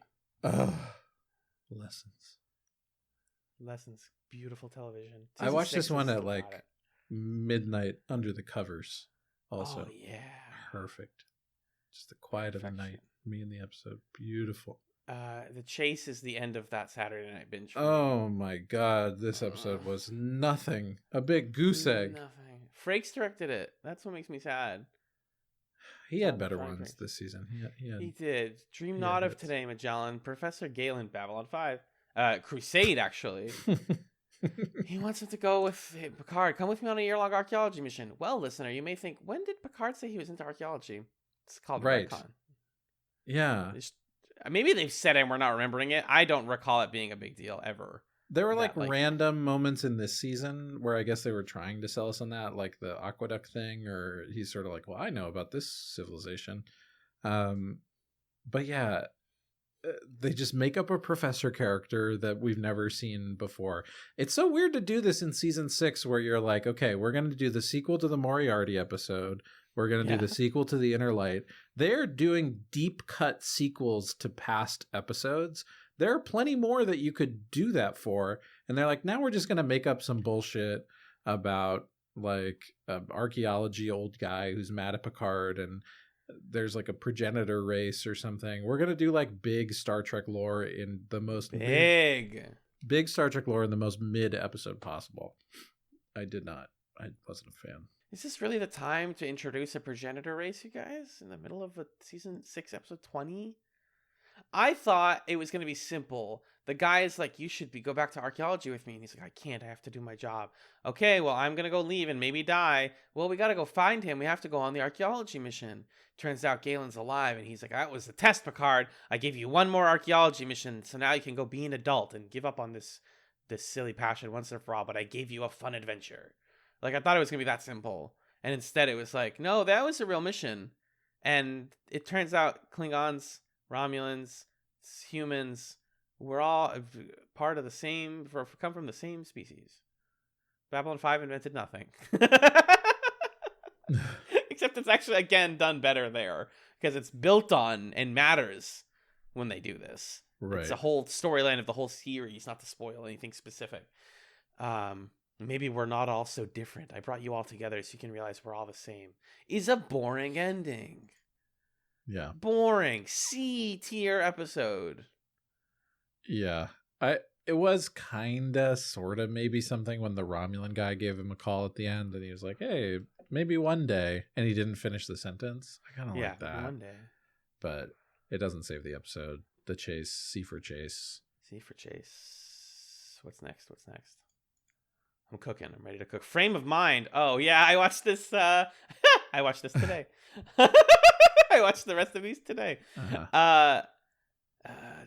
Lessons. Beautiful television. I watched this one at like midnight under the covers. Also. Oh, yeah. Perfect. Just the quiet of the night. Me in the episode. Beautiful. The chase is the end of that Saturday night binge. Oh my God. This episode was nothing. A big goose egg. Nothing. Frakes directed it. That's what makes me sad. He had better ones this season. He did. Dream he Not had of hits. Today, Magellan. Professor Galen, Babylon 5. Crusade, actually. He wants him to go with Picard. Come with me on a year-long archaeology mission. Well, listener, you may think, when did Picard say he was into archaeology? It's called Right. retcon. Yeah. Maybe they've said it and we're not remembering it. I don't recall it being a big deal ever. There were like random moments in this season where I guess they were trying to sell us on that, like the aqueduct thing, or he's sort of like, well, I know about this civilization. But yeah, they just make up a professor character that we've never seen before. It's so weird to do this in season 6 where you're like, okay, we're going to do the sequel to the Moriarty episode. We're going to do the sequel to the Inner Light. They're doing deep cut sequels to past episodes. There are plenty more that you could do that for. And they're like, now we're just going to make up some bullshit about like an archaeology old guy who's mad at Picard and there's like a progenitor race or something. We're going to do like big Star Trek lore in the most big Star Trek lore in the most mid episode possible. I wasn't a fan. Is this really the time to introduce a progenitor race, you guys? In the middle of a season 6, episode 20? I thought it was going to be simple. The guy is like, you should go back to archaeology with me. And he's like, I can't. I have to do my job. Okay, well, I'm going to go leave and maybe die. Well, we got to go find him. We have to go on the archaeology mission. Turns out Galen's alive. And he's like, that was the test, Picard. I gave you one more archaeology mission. So now you can go be an adult and give up on this silly passion once and for all. But I gave you a fun adventure. Like, I thought it was going to be that simple. And instead it was like, no, that was a real mission. And it turns out Klingons, Romulans, humans, we're all part of the same, come from the same species. Babylon 5 invented nothing. Except it's actually, again, done better there. Because it's built on and matters when they do this. Right. It's a whole storyline of the whole series, not to spoil anything specific. Maybe we're not all so different. I brought you all together so you can realize we're all the same. Is a boring ending. Yeah. Boring. C-tier episode. Yeah. It was kinda, sorta, maybe something when the Romulan guy gave him a call at the end and he was like, hey, maybe one day. And he didn't finish the sentence. I kind of like that. One day. But it doesn't save the episode. The chase. C for chase. C for chase. What's next? I'm cooking. I'm ready to cook. Frame of Mind. Oh, yeah. I watched this. I watched this today. I watched the rest of these today. Uh-huh.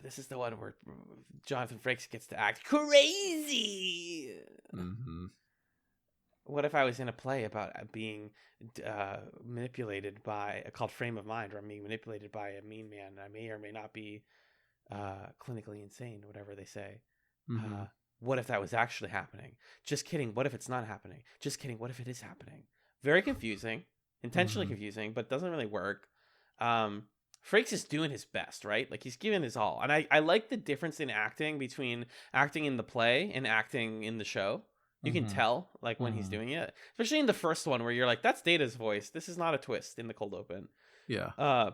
This is the one where Jonathan Frakes gets to act crazy. Mm-hmm. What if I was in a play about being manipulated by called Frame of Mind, or I'm being manipulated by a mean man? I may or may not be clinically insane, whatever they say. Mm-hmm. What if that was actually happening? Just kidding. What if it's not happening? Just kidding. What if it is happening? Very confusing, intentionally confusing, but doesn't really work. Frakes is doing his best, right? Like he's giving his all. And I like the difference in acting between acting in the play and acting in the show. You can tell like when he's doing it, especially in the first one where you're like, that's Data's voice. This is not a twist in the cold open. Yeah.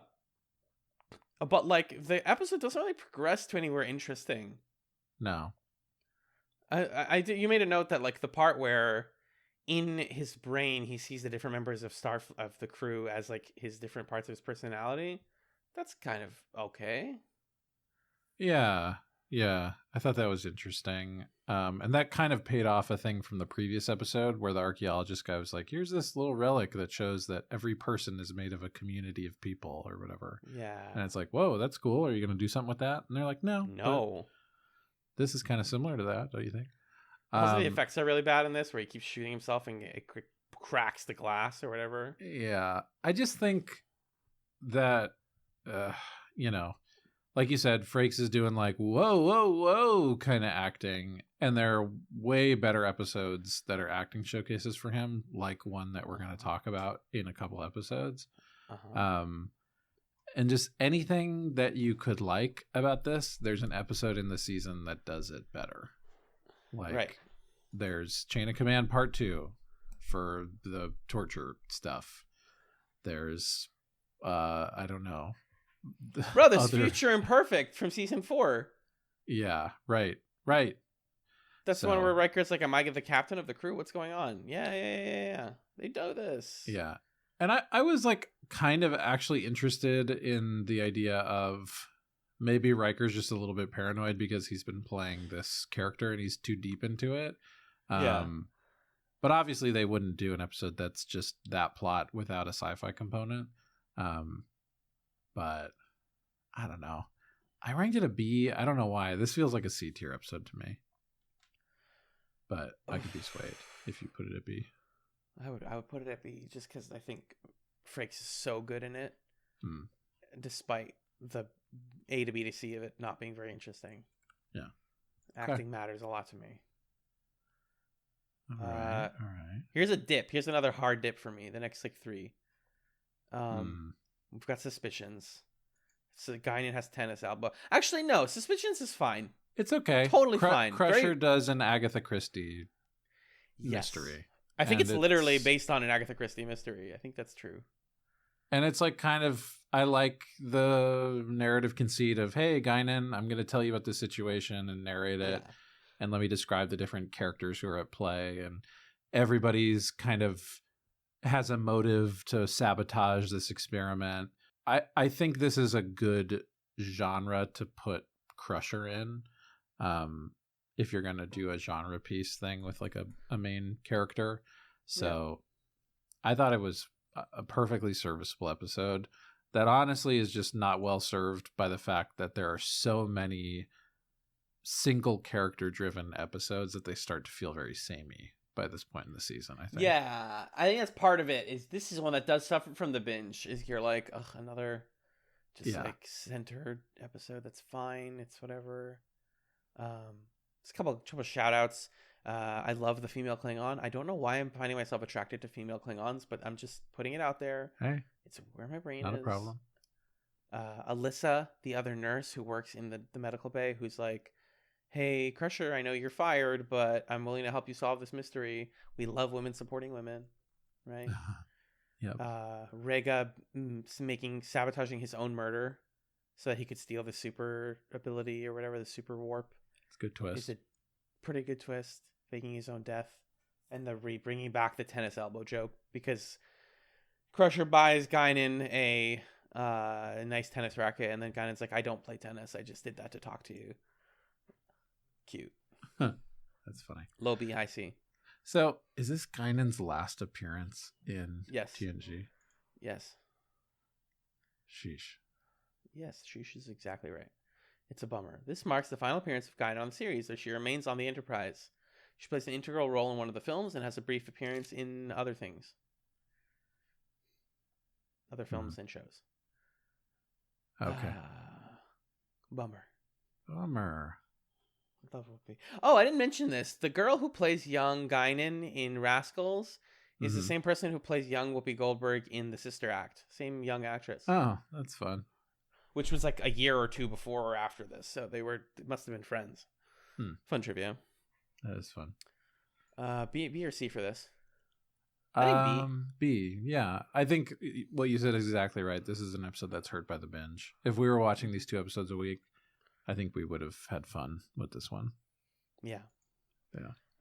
But like the episode doesn't really progress to anywhere interesting. No. You made a note that like the part where in his brain he sees the different members of the crew as like his different parts of his personality. That's kind of okay. Yeah. I thought that was interesting. And that kind of paid off a thing from the previous episode where the archaeologist guy was like, here's this little relic that shows that every person is made of a community of people or whatever. Yeah. And it's like, whoa, that's cool. Are you going to do something with that? And they're like, no. This is kind of similar to that, don't you think? Also, the effects are really bad in this where he keeps shooting himself and it cracks the glass or whatever. Yeah. I just think that, like you said, Frakes is doing like, whoa kind of acting. And there are way better episodes that are acting showcases for him, like one that we're going to talk about in a couple episodes. And just anything that you could like about this, there's an episode in the season that does it better. Like, there's Chain of Command Part 2 for the torture stuff. There's, I don't know. Bro, there's Future Imperfect from season 4. Yeah, right. That's the one where Riker's like, am I the captain of the crew? What's going on? Yeah. They do this. Yeah. And I was like kind of actually interested in the idea of maybe Riker's just a little bit paranoid because he's been playing this character and he's too deep into it. But obviously they wouldn't do an episode that's just that plot without a sci-fi component. But I don't know. I ranked it a B. I don't know why. This feels like a C tier episode to me. But I could be swayed if you put it at B. I would put it at B just because I think Frakes is so good in it, despite the A to B to C of it not being very interesting. Yeah, acting matters a lot to me. All right. Here's a dip. Here's another hard dip for me. The next like 3. We've got Suspicions. So Guinan has tennis elbow. Actually, no. Suspicions is fine. It's okay. Totally fine. Crusher does an Agatha Christie mystery. I think it's literally based on an Agatha Christie mystery. I think that's true. And it's like kind of, I like the narrative conceit of, hey, Guinan, I'm going to tell you about this situation and narrate it. And let me describe the different characters who are at play. And everybody's kind of has a motive to sabotage this experiment. I think this is a good genre to put Crusher in. If you're going to do a genre piece thing with like a main character. So I thought it was a perfectly serviceable episode that honestly is just not well served by the fact that there are so many single character driven episodes that they start to feel very samey by this point in the season, I think. Yeah, I think that's part of it. Is this is one that does suffer from the binge. Is you're like, ugh, another just like centered episode. That's fine. It's whatever. Just a couple shout outs. I love the female Klingon. I don't know why I'm finding myself attracted to female Klingons, but I'm just putting it out there. Hey, it's where my brain not is. a problem. Alyssa, the other nurse who works in the medical bay, who's like, hey, Crusher, I know you're fired, but I'm willing to help you solve this mystery. We love women supporting women, right? Yep. Rega sabotaging his own murder so that he could steal the super ability or whatever, the super warp. It's a good twist. It's a pretty good twist, faking his own death. And the bringing back the tennis elbow joke, because Crusher buys Guinan a nice tennis racket, and then Guinan's like, I don't play tennis. I just did that to talk to you. Cute. That's funny. Low B, high C. So, is this Guinan's last appearance in TNG? Yes. Sheesh. Yes, sheesh is exactly right. It's a bummer. This marks the final appearance of Guinan on the series, though she remains on the Enterprise. She plays an integral role in one of the films and has a brief appearance in other things. Other films and shows. Okay. Bummer. Oh, I didn't mention this. The girl who plays young Guinan in Rascals is the same person who plays young Whoopi Goldberg in The Sister Act. Same young actress. Oh, that's fun. Which was like a year or two before or after this. So they must have been friends. Fun trivia. That is fun. B or C for this? I think B. Yeah. I think what you said is exactly right. This is an episode that's hurt by the binge. If we were watching these 2 episodes a week, I think we would have had fun with this one. Yeah.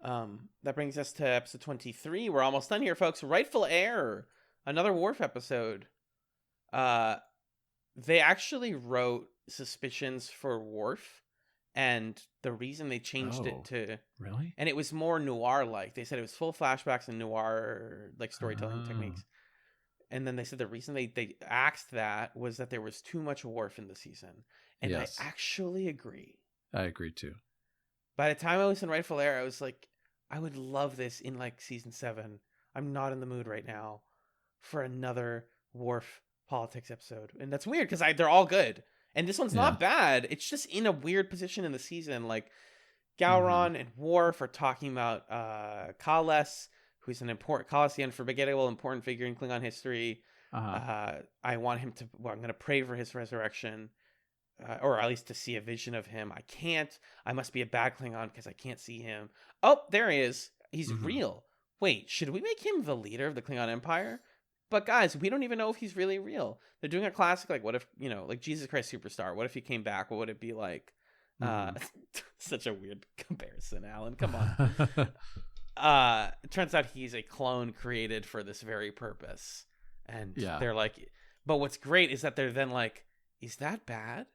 That brings us to episode 23. We're almost done here, folks. Rightful Heir, another Worf episode. They actually wrote Suspicions for Worf, and the reason they changed it to really, and it was more noir-like. They said it was full flashbacks and noir like storytelling techniques. And then they said the reason they axed that was that there was too much Worf in the season. And yes. I actually agree. I agree too. By the time I was in Rightful Heir, I was like, I would love this in like season 7. I'm not in the mood right now for another Worf politics episode. And that's weird because they're all good. And this one's not bad. It's just in a weird position in the season. Like Gowron and Worf are talking about Kales, who's an important, Kales the unforgettable, important figure in Klingon history. I want him to, I'm going to pray for his resurrection. Or at least to see a vision of him. I can't. I must be a bad Klingon because I can't see him. Oh, there he is. He's real. Wait, should we make him the leader of the Klingon Empire? But guys, we don't even know if he's really real. They're doing a classic, like, what if, like Jesus Christ Superstar. What if he came back? What would it be like? Such a weird comparison, Alan. Come on. it turns out he's a clone created for this very purpose. And Yeah. they're like, but what's great is that they're then like, is that bad?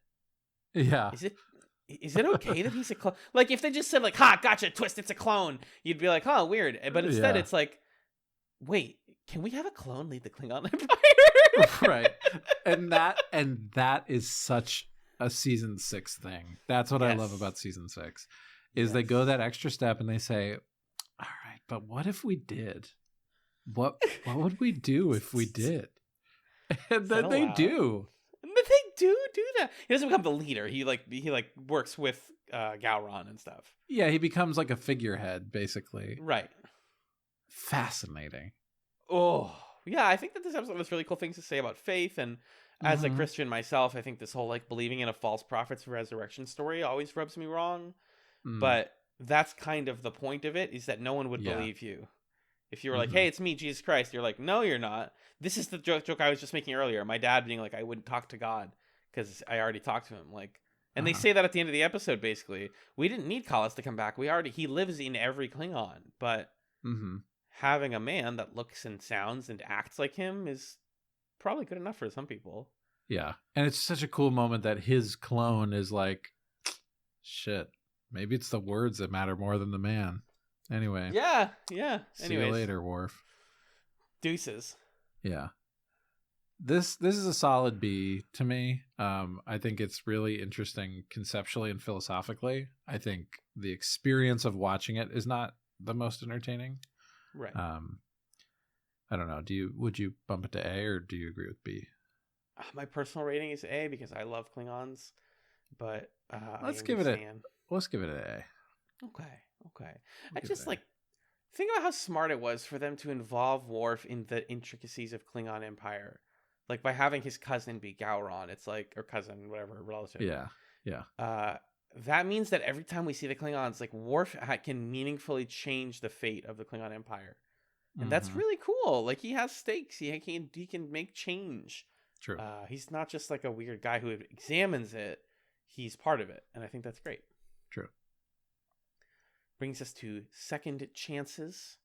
Yeah. Is it okay that he's a clone? Like, if they just said like, ha, gotcha, twist, it's a clone, you'd be like, oh, weird. But instead it's like, wait, can we have a clone lead the Klingon Empire? Right. And that is such a season 6 thing. That's what I love about season 6 is they go that extra step and they say, all right, but what if we did? What would we do if we did? And then they do. And then they do that. He doesn't become the leader. He works with Gowron and stuff. Yeah, he becomes like a figurehead, basically. Right. Fascinating. Oh, yeah, I think that this episode has really cool things to say about faith. And as a Christian myself, I think this whole like believing in a false prophet's resurrection story always rubs me wrong. But that's kind of the point of it, is that no one would believe you. If you were like, hey, it's me, Jesus Christ, you're like, no, you're not. This is the joke I was just making earlier. My dad being like, I wouldn't talk to God because I already talked to him. Like, and they say that at the end of the episode, basically. We didn't need Kallus to come back. He lives in every Klingon. But having a man that looks and sounds and acts like him is probably good enough for some people. Yeah. And it's such a cool moment that his clone is like, shit, maybe it's the words that matter more than the man. Anyway. Yeah. See you later, Worf. Deuces. Yeah. This is a solid B to me. I think it's really interesting conceptually and philosophically. I think the experience of watching it is not the most entertaining. Right. I don't know. Would you bump it to A or do you agree with B? My personal rating is A because I love Klingons, but let's give it an A. Okay. I just like think about how smart it was for them to involve Worf in the intricacies of Klingon Empire, like by having his cousin be Gowron. It's like, or cousin, whatever, relative. Yeah. That means that every time we see the Klingons, like Worf can meaningfully change the fate of the Klingon Empire, and that's really cool. Like he has stakes. He can make change. True. He's not just like a weird guy who examines it. He's part of it, and I think that's great. True. Brings us to Second Chances,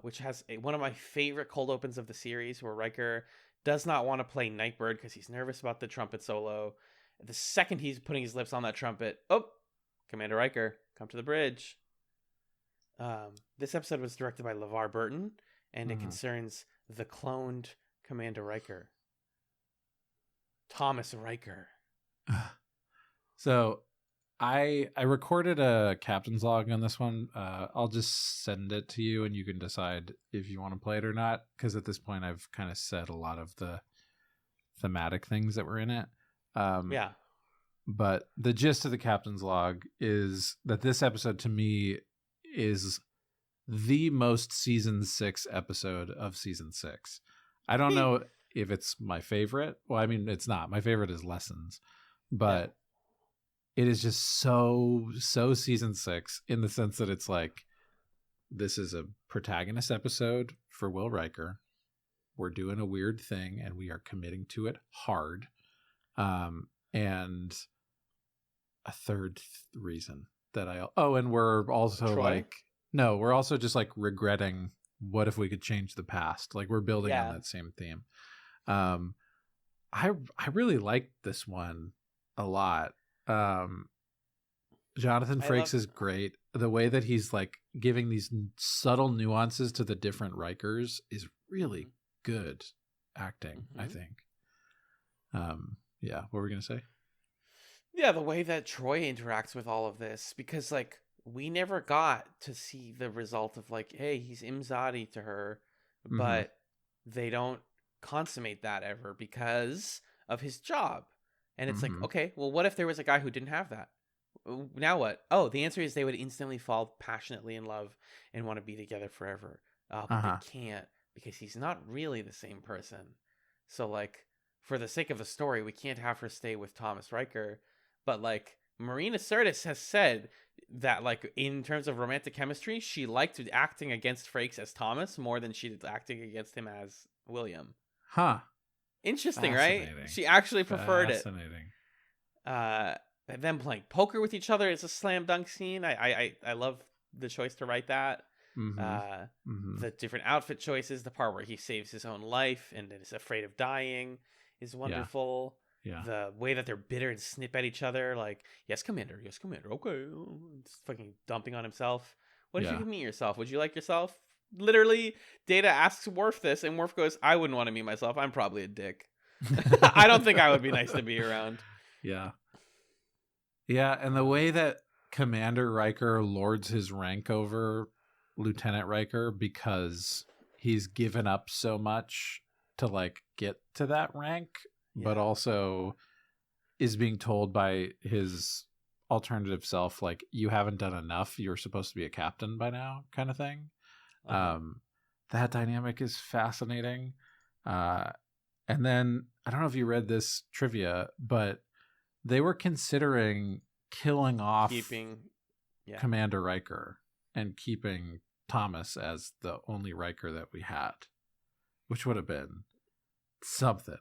which has one of my favorite cold opens of the series, where Riker does not want to play Nightbird because he's nervous about the trumpet solo. The second he's putting his lips on that trumpet, Commander Riker, come to the bridge. This episode was directed by LeVar Burton, and it concerns the cloned Commander Riker. Thomas Riker. So I recorded a captain's log on this one. I'll just send it to you and you can decide if you want to play it or not, because at this point I've kind of said a lot of the thematic things that were in it. Yeah. But the gist of the captain's log is that this episode to me is the most season 6 episode of season 6. I don't know if it's my favorite. Well, I mean, it's not. My favorite is Lessons, but it is just so season 6 in the sense that it's like, this is a protagonist episode for Will Riker. We're doing a weird thing and we are committing to it hard. And a third reason that and we're also Troi? we're also just like regretting what if we could change the past. Like we're building on that same theme. I really liked this one a lot. Jonathan Frakes is great. The way that he's like giving these subtle nuances to the different Rikers is really good acting, I think. What were we going to say? Yeah, the way that Troi interacts with all of this, because like we never got to see the result of like, hey, he's Imzadi to her, but they don't consummate that ever because of his job. And it's like, okay, well, what if there was a guy who didn't have that? Now what? Oh, the answer is they would instantly fall passionately in love and want to be together forever. But they can't because he's not really the same person. So like, for the sake of the story, we can't have her stay with Thomas Riker. But like, Marina Sirtis has said that like, in terms of romantic chemistry, she liked acting against Frakes as Thomas more than she did acting against him as William. Huh. Interesting, right? She actually preferred it. Fascinating. Them playing poker with each other is a slam dunk scene. I love the choice to write that. The different outfit choices, the part where he saves his own life and is afraid of dying is wonderful. Yeah. The way that they're bitter and snip at each other, like, yes, Commander, okay. It's fucking dumping on himself. What if you could meet yourself? Would you like yourself? Literally, Data asks Worf this, and Worf goes, I wouldn't want to meet myself. I'm probably a dick. I don't think I would be nice to be around. Yeah. Yeah, and the way that Commander Riker lords his rank over Lieutenant Riker because he's given up so much to, like, get to that rank, but also is being told by his alternative self, like, you haven't done enough, you're supposed to be a captain by now, kind of thing. That dynamic is fascinating. And then I don't know if you read this trivia, but they were considering killing off Commander Riker and keeping Thomas as the only Riker that we had, which would have been something.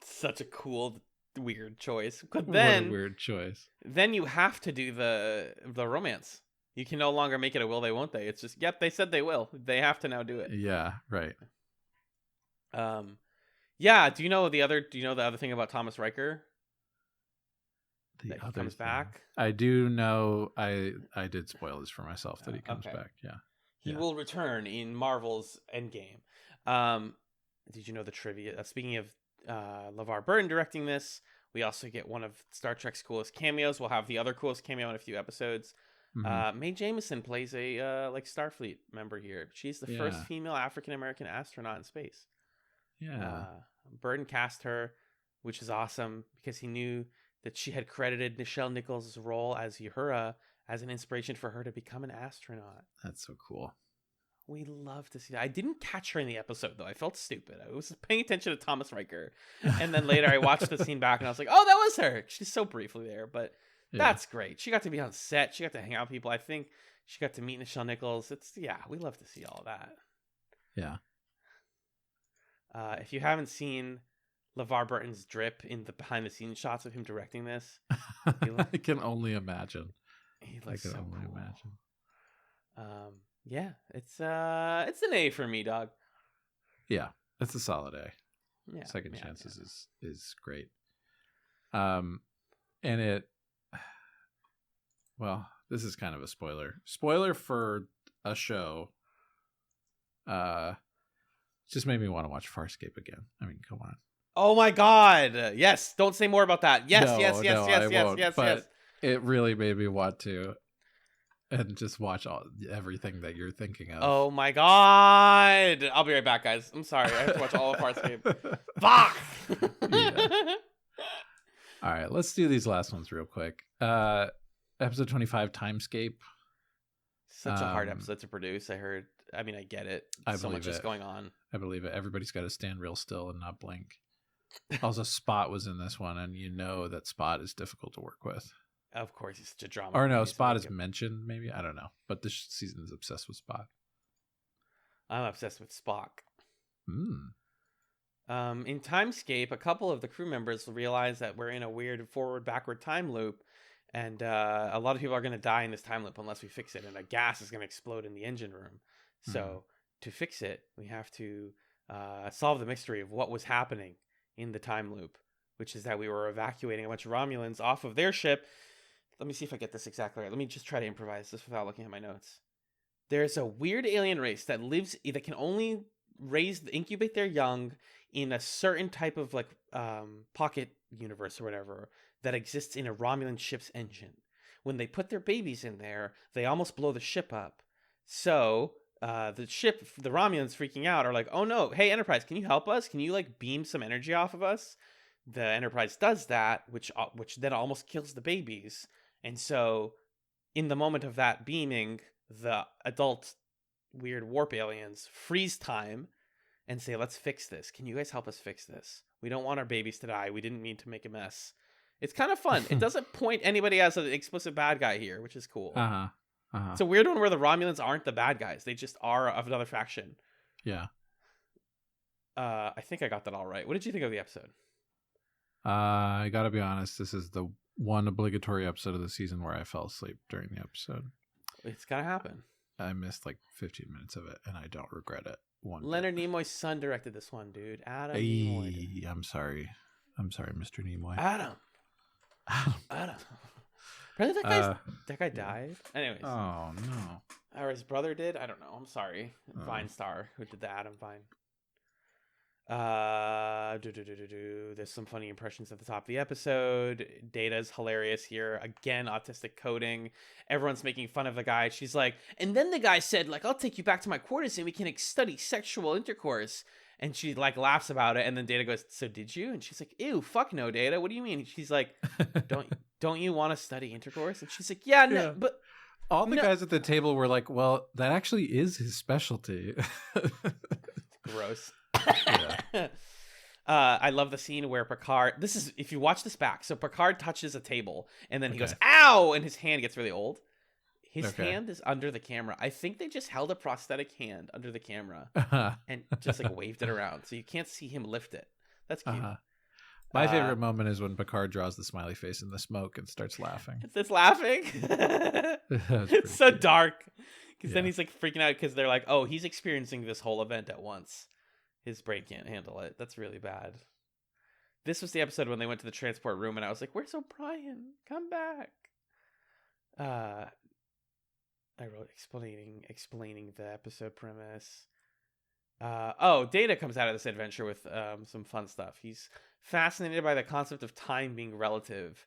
Such a cool, weird choice. But then, what a weird choice. Then you have to do the romance. You can no longer make it a will they, won't they. It's just, yep, they said they will. They have to now do it. Yeah, right. Yeah. Do you know the other thing about Thomas Riker? That he comes back. I do know. I did spoil this for myself that he comes back. Yeah. He will return in Marvel's Endgame. Did you know the trivia? Speaking of LeVar Burton directing this, we also get one of Star Trek's coolest cameos. We'll have the other coolest cameo in a few episodes. Mae Jemison plays a like Starfleet member here. She's the first female African-American astronaut in space. Yeah. Burton cast her, which is awesome because he knew that she had credited Nichelle Nichols' role as Uhura as an inspiration for her to become an astronaut. That's so cool. We love to see that. I didn't catch her in the episode, though. I felt stupid. I was paying attention to Thomas Riker. And then later I watched the scene back and I was like, oh, that was her. She's so briefly there, but that's great. She got to be on set. She got to hang out with people. I think she got to meet Nichelle Nichols. We love to see all that. Yeah. If you haven't seen LeVar Burton's drip in the behind-the-scenes shots of him directing this, I can only imagine. He looks so cool. Yeah, it's an A for me, dog. Yeah, it's a solid A. Yeah, Second Chances is great. And it, well, this is kind of a spoiler. Spoiler for a show. Just made me want to watch Farscape again. I mean, come on. Oh my God! Yes, don't say more about that. Yes. But it really made me want to. And just watch everything that you're thinking of. Oh my God! I'll be right back, guys. I'm sorry. I have to watch all of Farscape. Fuck! All right, let's do these last ones real quick. Episode 25, Timescape. Such a hard episode to produce. I heard. I mean, I get it. So much is going on. I believe it. Everybody's got to stand real still and not blink. Also, Spot was in this one, and you know that Spot is difficult to work with. Of course, he's such a drama. Or no, Spot is mentioned, maybe. I don't know. But this season is obsessed with Spot. I'm obsessed with Spock. In Timescape, a couple of the crew members realize that we're in a weird forward-backward time loop, and a lot of people are going to die in this time loop unless we fix it, and a gas is going to explode in the engine room. So to fix it, we have to solve the mystery of what was happening in the time loop, which is that we were evacuating a bunch of Romulans off of their ship. Let me see if I get this exactly right. Let me just try to improvise this without looking at my notes. There's a weird alien race that can only incubate their young in a certain type of like pocket universe or whatever that exists in a Romulan ship's engine. When they put their babies in there, they almost blow the ship up. So the Romulans freaking out are like, oh no, hey Enterprise, can you help us? Can you like beam some energy off of us? The Enterprise does that, which then almost kills the babies. And so, in the moment of that beaming, the adult weird warp aliens freeze time and say, let's fix this. Can you guys help us fix this? We don't want our babies to die. We didn't mean to make a mess. It's kind of fun. It doesn't point anybody as an explicit bad guy here, which is cool. It's a weird one where the Romulans aren't the bad guys. They just are of another faction. Yeah. I think I got that all right. What did you think of the episode? I gotta be honest, this is the one obligatory episode of the season where I fell asleep during the episode. It's gonna happen. I missed like 15 minutes of it, and I don't regret it. Leonard Nimoy's son directed this one, dude. Adam Nimoy. I'm sorry, Mr. Nimoy. Adam. Really, that guy died. Anyways. Oh no. Or his brother did. I don't know. I'm sorry. Vine star who did the Adam Vine. There's some funny impressions at the top of the episode. Data's hilarious here. Again, autistic coding. Everyone's making fun of the guy. She's like, and then the guy said, like, I'll take you back to my quarters and we can study sexual intercourse. And she like laughs about it. And then Data goes, so did you? And she's like, ew, fuck no, Data. What do you mean? She's like, don't you want to study intercourse? And she's like, yeah, no, but all the guys at the table were like, well, that actually is his specialty. Gross. I love the scene where Picard, this is, if you watch this back, so Picard touches a table and then he goes, ow, and his hand gets really old. His hand is under the camera. I think they just held a prosthetic hand under the camera and just like waved it around, so you can't see him lift it. That's cute. My favorite moment is when Picard draws the smiley face in the smoke and starts laughing. It's laughing. It's so cute. Dark. Because then he's like freaking out because they're like, oh, he's experiencing this whole event at once. His brain can't handle it. That's really bad. This was the episode when they went to the transport room and I was like, where's O'Brien? Come back. I wrote explaining the episode premise. Data comes out of this adventure with some fun stuff. He's fascinated by the concept of time being relative.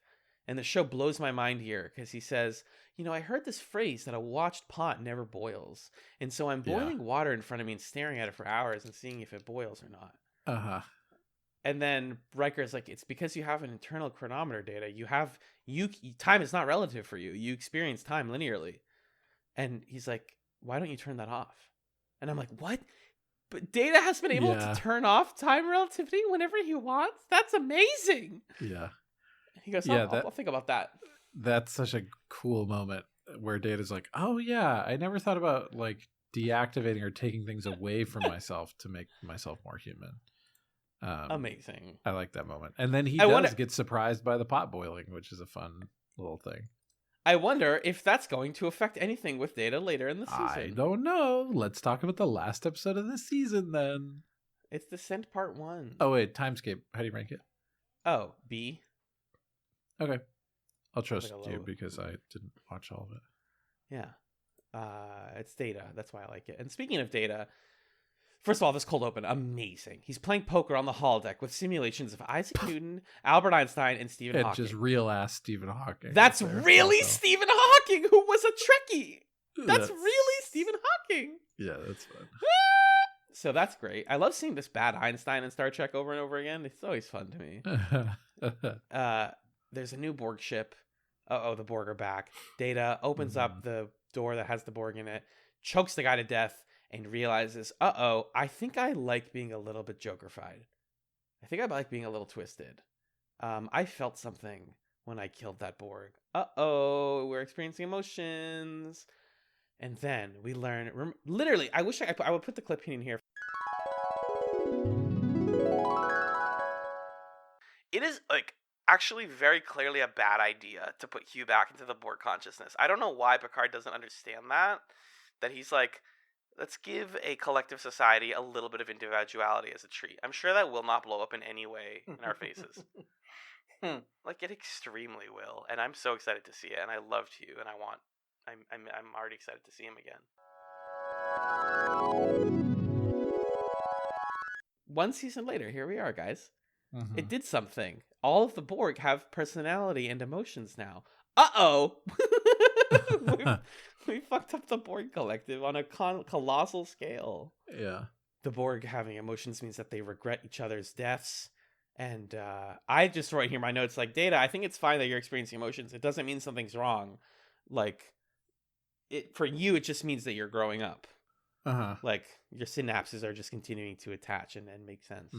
And the show blows my mind here because he says, I heard this phrase that a watched pot never boils. And so I'm boiling water in front of me and staring at it for hours and seeing if it boils or not. And then Riker's like, it's because you have an internal chronometer, Data. Time is not relative for you. You experience time linearly. And he's like, why don't you turn that off? And I'm like, what? But Data has been able to turn off time relativity whenever he wants? That's amazing. Yeah. He goes, I'll think about that. That's such a cool moment where Data's like, oh yeah, I never thought about like deactivating or taking things away from myself to make myself more human. Amazing. I like that moment. And then he does get surprised by the pot boiling, which is a fun little thing. I wonder if that's going to affect anything with Data later in the season. I don't know. Let's talk about the last episode of the season then. It's Descent Part 1. Oh, wait. Timescape. How do you rank it? Oh, B. Okay. I'll trust you because I didn't watch all of it. Yeah. It's Data. That's why I like it. And speaking of Data, first of all, this cold open, amazing. He's playing poker on the holodeck with simulations of Isaac Newton, Albert Einstein, and Stephen Hawking. Just real-ass Stephen Hawking. That's really also Stephen Hawking, who was a Trekkie. That's really Stephen Hawking. Yeah, that's fun. So that's great. I love seeing this bad Einstein in Star Trek over and over again. It's always fun to me. There's a new Borg ship. The Borg are back. Data opens up the door that has the Borg in it, chokes the guy to death, and realizes, I think I like being a little bit Joker-fied. I think I like being a little twisted. I felt something when I killed that Borg. We're experiencing emotions. And then we learn, literally, I wish I would put the clip in here. It is, actually very clearly a bad idea to put Hugh back into the Borg consciousness. I don't know why Picard doesn't understand that he's like, let's give a collective society a little bit of individuality as a treat. I'm sure that will not blow up in any way in our faces. It extremely will. And I'm so excited to see it. And I loved Hugh and I'm already excited to see him again. One season later, here we are, guys. It did something. All of the Borg have personality and emotions now. We fucked up the Borg collective on a colossal scale. Yeah. The Borg having emotions means that they regret each other's deaths. And I just wrote here my notes like, Data, I think it's fine that you're experiencing emotions. It doesn't mean something's wrong. For you, it just means that you're growing up. Your synapses are just continuing to attach and make sense.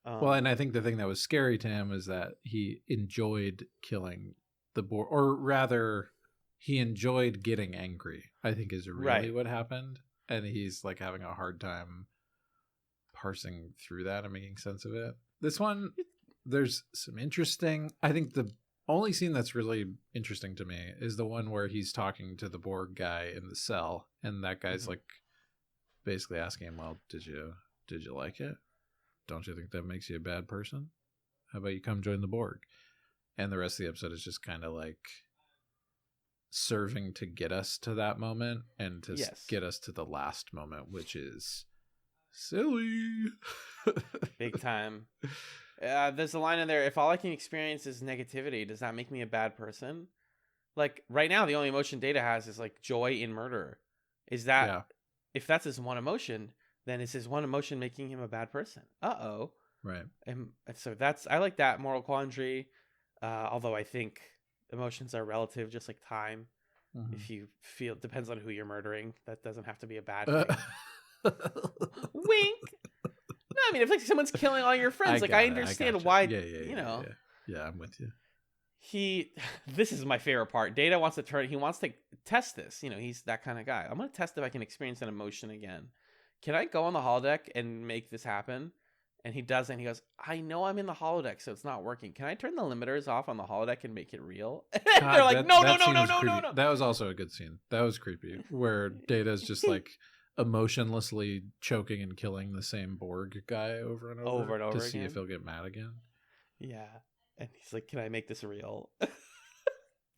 And I think the thing that was scary to him is that he enjoyed killing the Borg, or rather, he enjoyed getting angry, I think is really what happened. And he's having a hard time parsing through that and making sense of it. This one, there's some interesting, I think the only scene that's really interesting to me is the one where he's talking to the Borg guy in the cell, and that guy's like basically asking him, well, did you like it? Don't you think that makes you a bad person? How about you come join the Borg? And the rest of the episode is just kind of like serving to get us to that moment and to get us to the last moment, which is silly. Big time. There's a line in there, if all I can experience is negativity, does that make me a bad person? Like, right now, the only emotion Data has is, like, joy in murder. Is that, if that's his one emotion, then is his one emotion making him a bad person? Uh-oh. Right. And so I like that moral quandary, although I think emotions are relative, just like time. If you feel, depends on who you're murdering. That doesn't have to be a bad thing. Wink! No, I mean, if like someone's killing all your friends, I understand why, Yeah, I'm with you. This is my favorite part. Data wants to test this. He's that kind of guy. I'm going to test if I can experience an emotion again. Can I go on the holodeck and make this happen? And he does, and he goes, I know I'm in the holodeck, so it's not working. Can I turn the limiters off on the holodeck and make it real? They're like, no. That was also a good scene. That was creepy, where Data's just like emotionlessly choking and killing the same Borg guy over and over to see if he'll get mad again. Yeah. And he's like, can I make this real?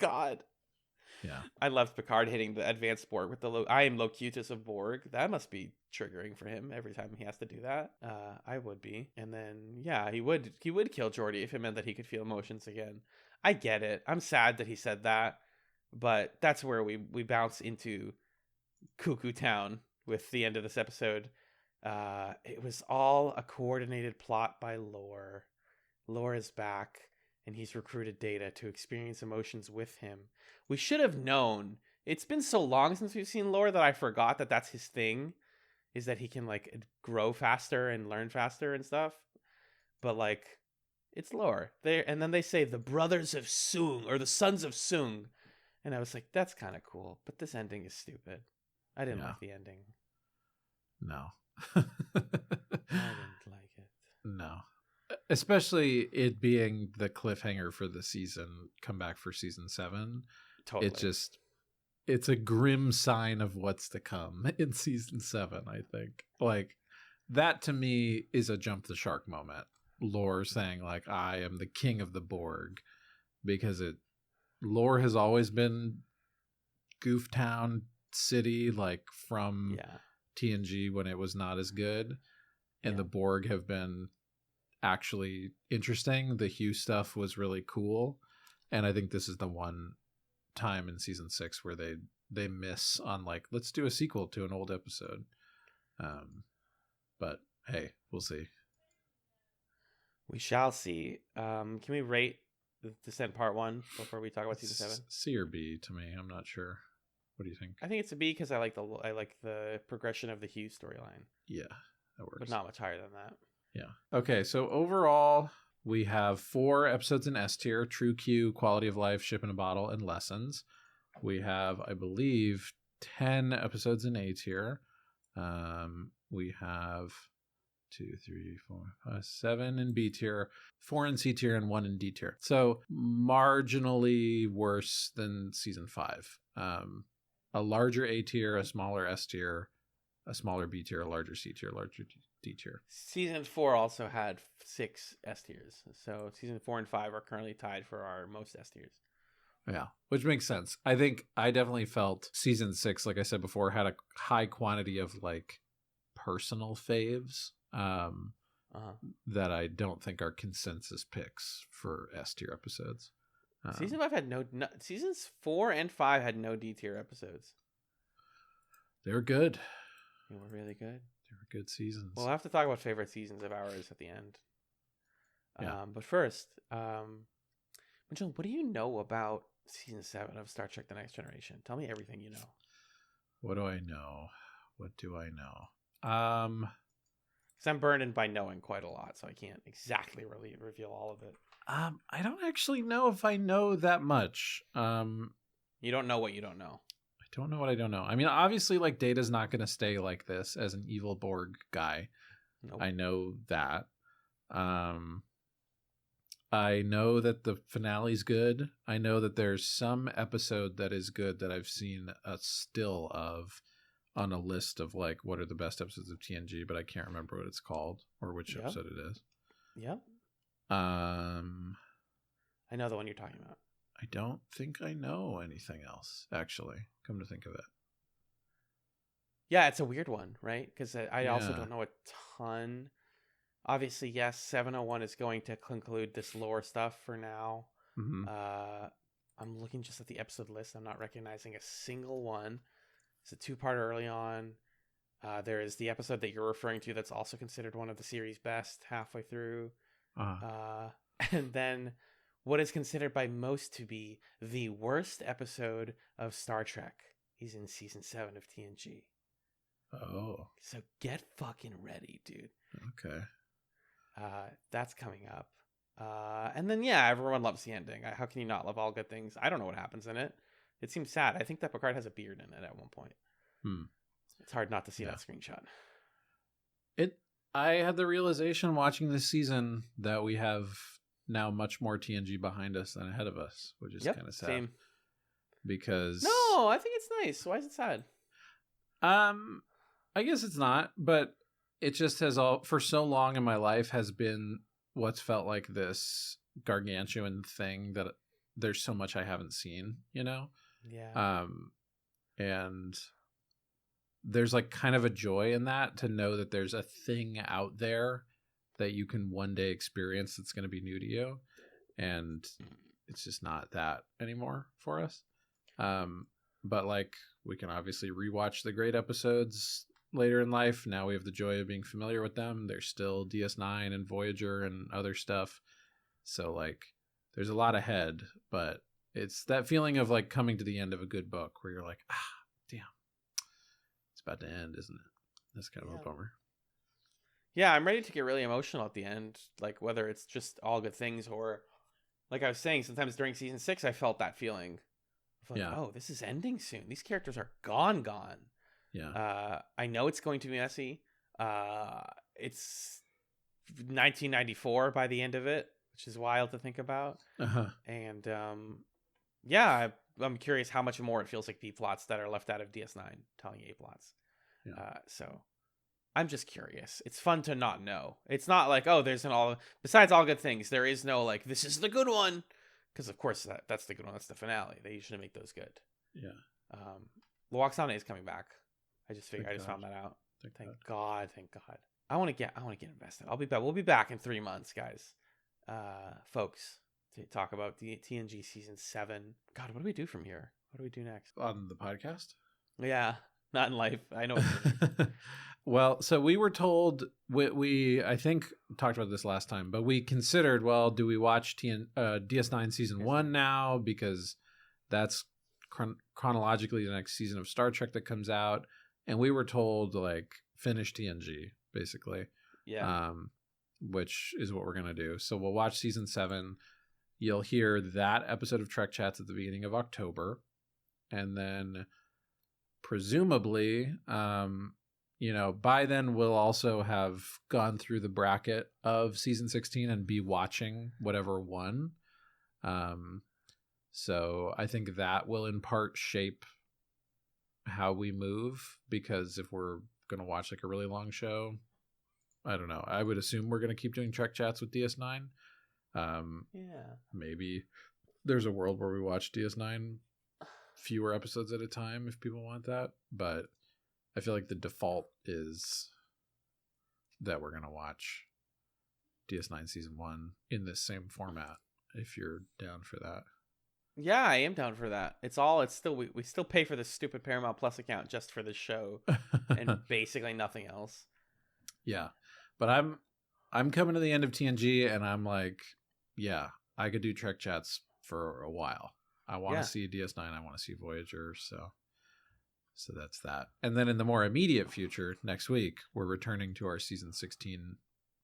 God. Yeah. I loved Picard hitting the advanced Borg with I am Locutus of Borg. That must be triggering for him every time he has to do that. I would be. And then, yeah, he would kill Geordi if it meant that he could feel emotions again. I get it. I'm sad that he said that, but that's where we bounce into Cuckoo Town with the end of this episode. It was all a coordinated plot by Lore. Lore is back, and he's recruited Data to experience emotions with him. We should have known. It's been so long since we've seen Lore that I forgot that that's his thing, is that he can like grow faster and learn faster and stuff. But like, it's Lore. And then they say the brothers of Sung, or the sons of Sung. And I was like, that's kind of cool. But this ending is stupid. I didn't like the ending. No. I didn't like it. No. Especially it being the cliffhanger for the season, come back for season 7. Totally. It's a grim sign of what's to come in season 7, I think. Like, that to me is a jump the shark moment. Lore saying, like, I am the king of the Borg. Because Lore has always been Gooftown City, like, from TNG when it was not as good. And the Borg have been actually interesting. The Hugh stuff was really cool. And I think this is the one time in season 6 where they miss on like, let's do a sequel to an old episode. But hey, we'll see. We shall see. Can we rate the Descent Part 1 before we talk about season 7? C or B to me. I'm not sure. What do you think? I think it's a B because I like the progression of the Hugh storyline. Yeah, that works. But not much higher than that. Yeah. Okay, so overall, we have 4 episodes in S tier: True Q, Quality of Life, Ship in a Bottle, and Lessons. We have, I believe, 10 episodes in A tier. We have 2, 3, 4, 5, 7 in B tier, 4 in C tier, and 1 in D tier. So marginally worse than season 5. A larger A tier, a smaller S tier, a smaller B tier, a larger C tier, a larger D tier. Season 4 also had 6 S tiers. So season 4 and 5 are currently tied for our most S tiers. Yeah, which makes sense. I think I definitely felt season 6, like I said before, had a high quantity of like personal faves that I don't think are consensus picks for S tier episodes. Season 5 had seasons 4 and 5 had no D tier episodes. They were good. They were really good. They were good seasons. We'll have to talk about favorite seasons of ours at the end. But first, Mitchell, what do you know about season 7 of Star Trek: The Next Generation? Tell me everything you know. What do I know? What do I know? Because I'm burdened by knowing quite a lot, so I can't exactly really reveal all of it. I don't actually know if I know that much. You don't know what you don't know. I don't know what I don't know. I mean, obviously, like, Data's not going to stay like this as an evil Borg guy. Nope. I know that. I know that the finale's good. I know that there's some episode that is good that I've seen a still of on a list of like what are the best episodes of TNG, but I can't remember what it's called or which episode it is. Yep. I know the one you're talking about. I don't think I know anything else, actually, come to think of it. Yeah, it's a weird one, right? Because I also don't know a ton. Obviously, yes, 701 is going to conclude this lore stuff for now. Mm-hmm. I'm looking just at the episode list. I'm not recognizing a single one. It's a two-parter early on. There is the episode that you're referring to that's also considered one of the series' best halfway through. And then what is considered by most to be the worst episode of Star Trek is in season 7 of TNG. Oh. So get fucking ready, dude. Okay. That's coming up. And then, yeah, everyone loves the ending. How can you not love all good things? I don't know what happens in it. It seems sad. I think that Picard has a beard in it at one point. It's hard not to see that screenshot. I had the realization watching this season that we have now much more TNG behind us than ahead of us, which is kind of sad. Same. Because no, I think it's nice. Why is it sad? I guess it's not, but it just has for so long in my life has been what's felt like this gargantuan thing that there's so much I haven't seen, you know? Yeah. And there's like kind of a joy in that to know that there's a thing out there that you can one day experience that's going to be new to you. And it's just not that anymore for us. But like we can obviously rewatch the great episodes later in life. Now we have the joy of being familiar with them. There's still DS9 and Voyager and other stuff. So like there's a lot ahead, but it's that feeling of like coming to the end of a good book where you're like, damn, it's about to end, isn't it? That's kind of a bummer. Yeah, I'm ready to get really emotional at the end, like whether it's just all good things or, like I was saying, sometimes during season 6, I felt that feeling of like, oh, this is ending soon. These characters are gone. Yeah. I know it's going to be messy. It's 1994 by the end of it, which is wild to think about. And yeah, I'm curious how much more it feels like B plots that are left out of DS9 telling A plots. Yeah. So I'm just curious. It's fun to not know. It's not like, oh, there's besides all good things, there is no like, this is the good one. Because of course that's the good one. That's the finale. They usually make those good. Yeah. Loaxana is coming back. I just found that out. Thank God. I want to get invested. I'll be back. We'll be back in 3 months, guys. Folks, to talk about the TNG season 7. God, what do we do from here? What do we do next? On the podcast? Yeah, not in life. I know. Well, so we were told, we I think talked about this last time, but we considered, well, do we watch DS9 season 1 now? Because that's chronologically the next season of Star Trek that comes out. And we were told, like, finish TNG, basically. Yeah. Which is what we're going to do. So we'll watch season 7. You'll hear that episode of TrekChatz at the beginning of October. And then presumably, by then we'll also have gone through the bracket of season 16 and be watching whatever won. So I think that will in part shape how we move, because if we're going to watch like a really long show, I don't know. I would assume we're going to keep doing TrekChatz with DS9. Maybe there's a world where we watch DS9 fewer episodes at a time if people want that, but I feel like the default is that we're going to watch DS9 season 1 in this same format, if you're down for that. Yeah, I am down for that. We still pay for this stupid Paramount Plus account just for this show and basically nothing else. Yeah. But I'm coming to the end of TNG and I'm like, yeah, I could do TrekChatz for a while. I want to see DS9, I want to see Voyager, so that's that. And then in the more immediate future, next week, we're returning to our season 16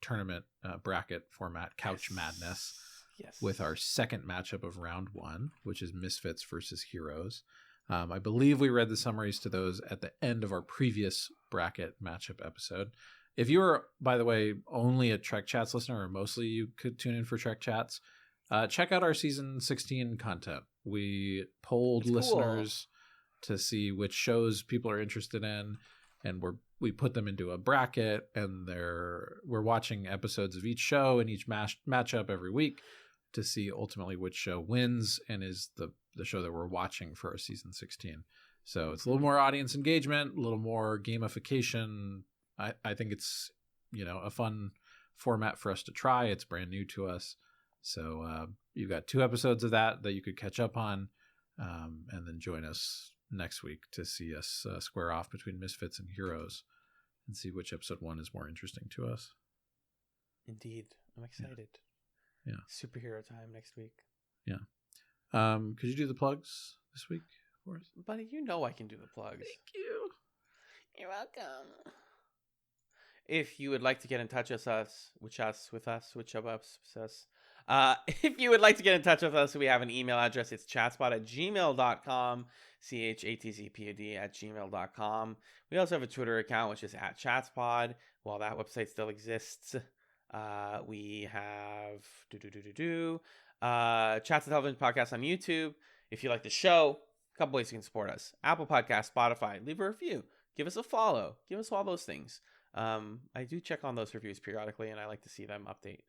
tournament bracket format, Couch Madness. Yes. With our second matchup of round 1, which is Misfits versus Heroes. I believe we read the summaries to those at the end of our previous bracket matchup episode. If you are, by the way, only a TrekChatz listener, or mostly you could tune in for TrekChatz, check out our season 16 content. We polled listeners to see which shows people are interested in, and we put them into a bracket, and we're watching episodes of each show and each matchup every week to see ultimately which show wins and is the show that we're watching for our season 16. So it's a little more audience engagement, a little more gamification. I think it's, a fun format for us to try. It's brand new to us. So you've got 2 episodes of that you could catch up on, and then join us next week to see us square off between Misfits and Heroes and see which episode 1 is more interesting to us. Indeed. I'm excited. Yeah. Superhero time next week. Yeah. Could you do the plugs this week for us? Buddy, I can do the plugs. Thank you. You're welcome. If you would like to get in touch with us, if you would like to get in touch with us, we have an email address. It's chatspod@gmail.com, chatspod@gmail.com. We also have a Twitter account, which is @chatspod. While that website still exists, we have Chats and Television Podcast on YouTube. If you like the show, a couple ways you can support us: Apple Podcasts, Spotify. Leave a review, give us a follow, give us all those things. I do check on those reviews periodically, and I like to see them update.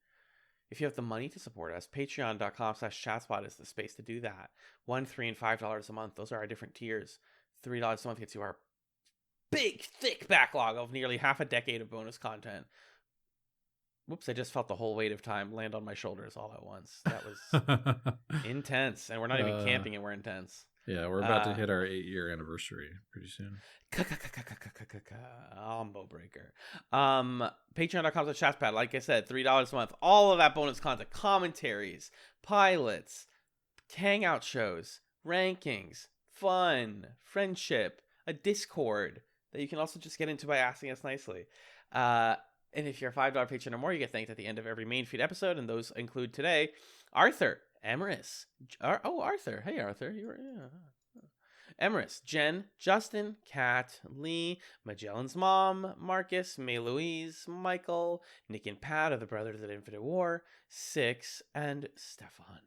If you have the money to support us, patreon.com/chatspod is the space to do that. $1, $3, and $5 a month. Those are our different tiers. $3 a month gets you our big, thick backlog of nearly half a decade of bonus content. Whoops, I just felt the whole weight of time land on my shoulders all at once. That was intense. And we're not even camping, and we're intense. Yeah, we're about to hit our 8-year anniversary pretty soon. Combo breaker. Patreon.com/chatspod. Like I said, $3 a month. All of that bonus content, commentaries, pilots, hangout shows, rankings, fun, friendship, a Discord that you can also just get into by asking us nicely. And if you're a $5 patron or more, you get thanked at the end of every main feed episode, and those include today Arthur, Emerus. Arthur. Hey, Arthur. Emerus, Jen, Justin, Kat, Lee, Magellan's mom, Marcus, May Louise, Michael, Nick and Pat of the Brothers at Infinite War, Six, and Stefan.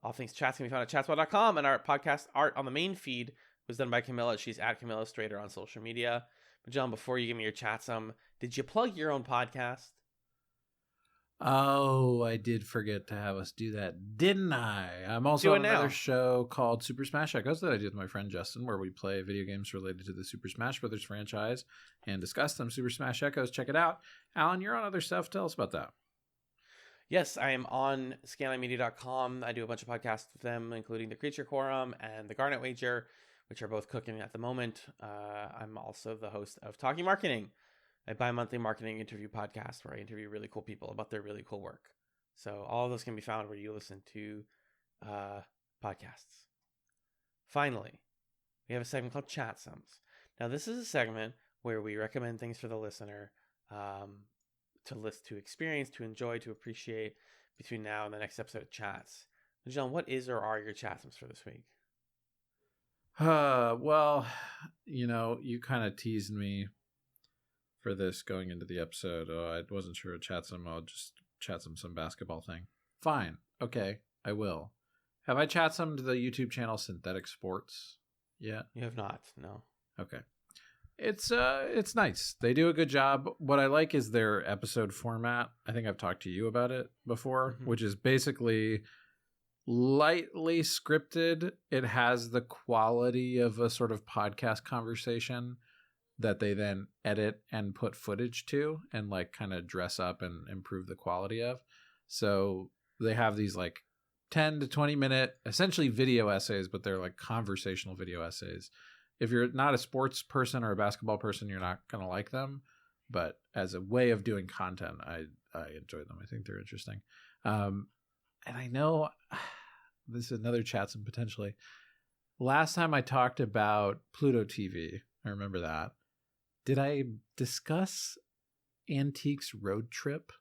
All things chats can be found at chatspod.com, and our podcast art on the main feed was done by Camilla. She's at Camilla Strader on social media. Magellan, before you give me your chatsum, did you plug your own podcast? Oh, I did forget to have us do that, didn't I? I'm also on another show called Super Smash Echoes that I do with my friend Justin, where we play video games related to the Super Smash Brothers franchise and discuss them. Super Smash Echoes, check it out. Alan, you're on other stuff. Tell us about that. Yes, I am on scanlinemedia.com. I do a bunch of podcasts with them, including The Creature Quorum and The Garnet Wager, which are both cooking at the moment. I'm also the host of Talking Marketing, a bi-monthly marketing interview podcast where I interview really cool people about their really cool work. So all of those can be found where you listen to podcasts. Finally, we have a segment called ChatSums. Now, this is a segment where we recommend things for the listener to experience, to enjoy, to appreciate between now and the next episode of Chats. John, what is or are your ChatSums for this week? Well, you kind of teased me for this going into the episode. I wasn't sure to chatsum. I'll just chatsum some basketball thing. Fine. Okay, I will. Have I chatsummed the YouTube channel Synthetic Sports yet? You have not, no. Okay. It's nice. They do a good job. What I like is their episode format. I think I've talked to you about it before, which is basically lightly scripted. It has the quality of a sort of podcast conversation that they then edit and put footage to and kind of dress up and improve the quality of. So they have these 10 to 20 minute essentially video essays, but they're conversational video essays. If you're not a sports person or a basketball person, you're not going to like them. But as a way of doing content, I enjoy them. I think they're interesting. And I know this is another chatsum potentially. Last time I talked about Pluto TV, I remember that. Did I discuss Antiques Road Trip?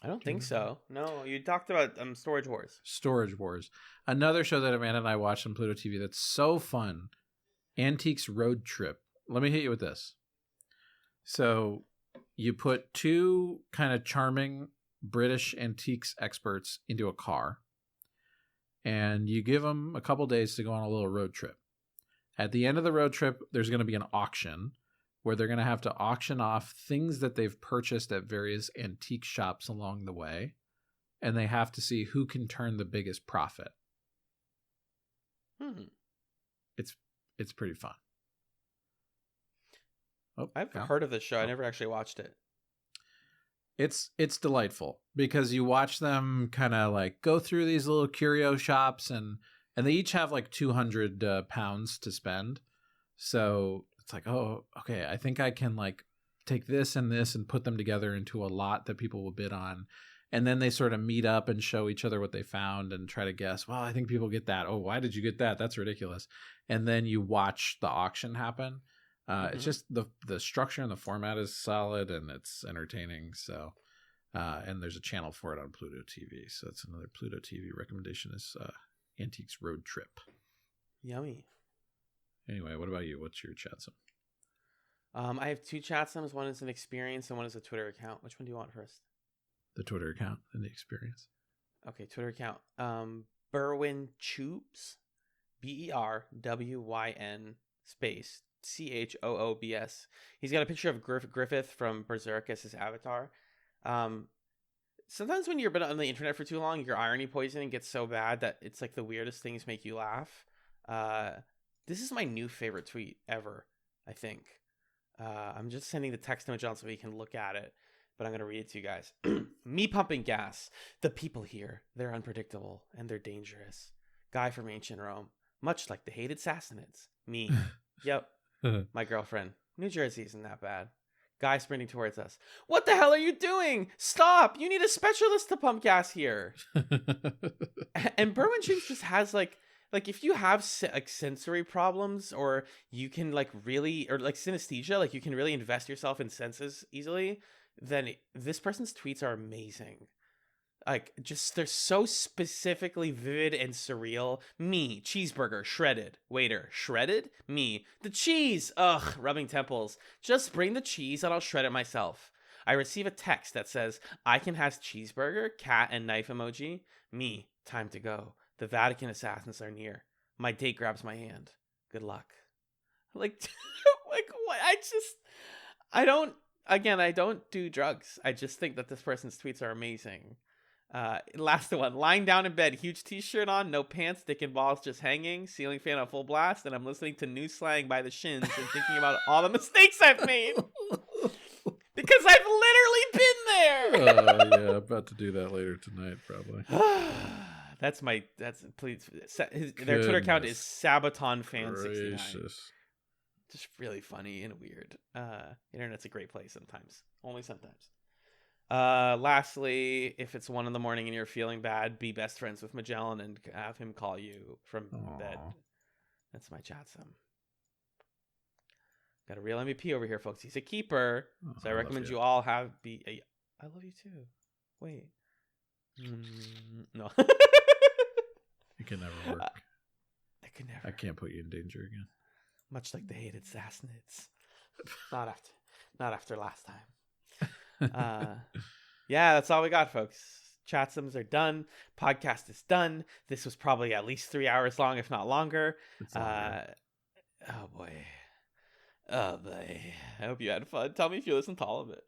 I don't think so. No, you talked about Storage Wars. Storage Wars. Another show that Amanda and I watched on Pluto TV that's so fun. Antiques Road Trip. Let me hit you with this. So you put two kind of charming British antiques experts into a car, and you give them a couple days to go on a little road trip. At the end of the road trip, there's going to be an auction where they're going to have to auction off things that they've purchased at various antique shops along the way, and they have to see who can turn the biggest profit. It's pretty fun. Oh, I've heard of this show. I never actually watched it. It's delightful because you watch them kind of like go through these little curio shops, and they each have like 200 pounds to spend. So it's like, oh, okay, I think I can like take this and put them together into a lot that people will bid on. And then they sort of meet up and show each other what they found and try to guess, well, I think people get that. Oh, why did you get that? That's ridiculous. And then you watch the auction happen. It's just the structure and the format is solid and it's entertaining. So, and there's a channel for it on Pluto TV. So it's another Pluto TV recommendation is Antiques Road Trip. Yummy. Anyway, what about you? What's your chatsum? I have two chatsums. One is an experience and one is a Twitter account. Which one do you want first? The Twitter account and the experience. Okay, Twitter account. Berwyn Choobs, BERWYN space CHOOBS. He's got a picture of Griffith from Berserk as his avatar. Sometimes when you've been on the internet for too long, your irony poisoning gets so bad that it's like the weirdest things make you laugh. This is my new favorite tweet ever, I think. I'm just sending the text to Magellan so he can look at it, but I'm going to read it to you guys. Me pumping gas. The people here, they're unpredictable and they're dangerous. Guy from ancient Rome, much like the hated Sassanids. Me. Yep. My girlfriend. New Jersey isn't that bad. Guy sprinting towards us. What the hell are you doing? Stop! You need a specialist to pump gas here. And Berwyn James just has like if you have like sensory problems, or you can like really, or like synesthesia, like you can really invest yourself in senses easily, then this person's tweets are amazing. Like, just, they're so specifically vivid and surreal. Me, cheeseburger, shredded. Waiter, shredded? Me, the cheese! Ugh, rubbing temples. Just bring the cheese and I'll shred it myself. I receive a text that says, I can have cheeseburger, cat, and knife emoji. Me, time to go. The Vatican assassins are near. My date grabs my hand. Good luck. Like, like what? I don't do drugs. I just think that this person's tweets are amazing. Last one. Lying down in bed, huge t-shirt on, no pants, dick and balls just hanging, ceiling fan on full blast, and I'm listening to new slang by the Shins and thinking about all the mistakes I've made. Because I've literally been there. Yeah, about to do that later tonight, probably. Please. Their Twitter account is SabatonFan69. Just really funny and weird. Internet's a great place sometimes. Only sometimes. Lastly, if it's 1 a.m. and you're feeling bad, be best friends with Magellan and have him call you from bed. That's my chatsum. Got a real MVP over here, folks. He's a keeper. So I recommend you all I love you too. Wait. No. It can never work. I can't put you in danger again. Much like the hated Sassanids. Not after last time. Yeah, that's all we got, folks. Chatsums are done. Podcast is done. This was probably at least 3 hours long, if not longer. Oh boy. I hope you had fun. Tell me if you listened to all of it.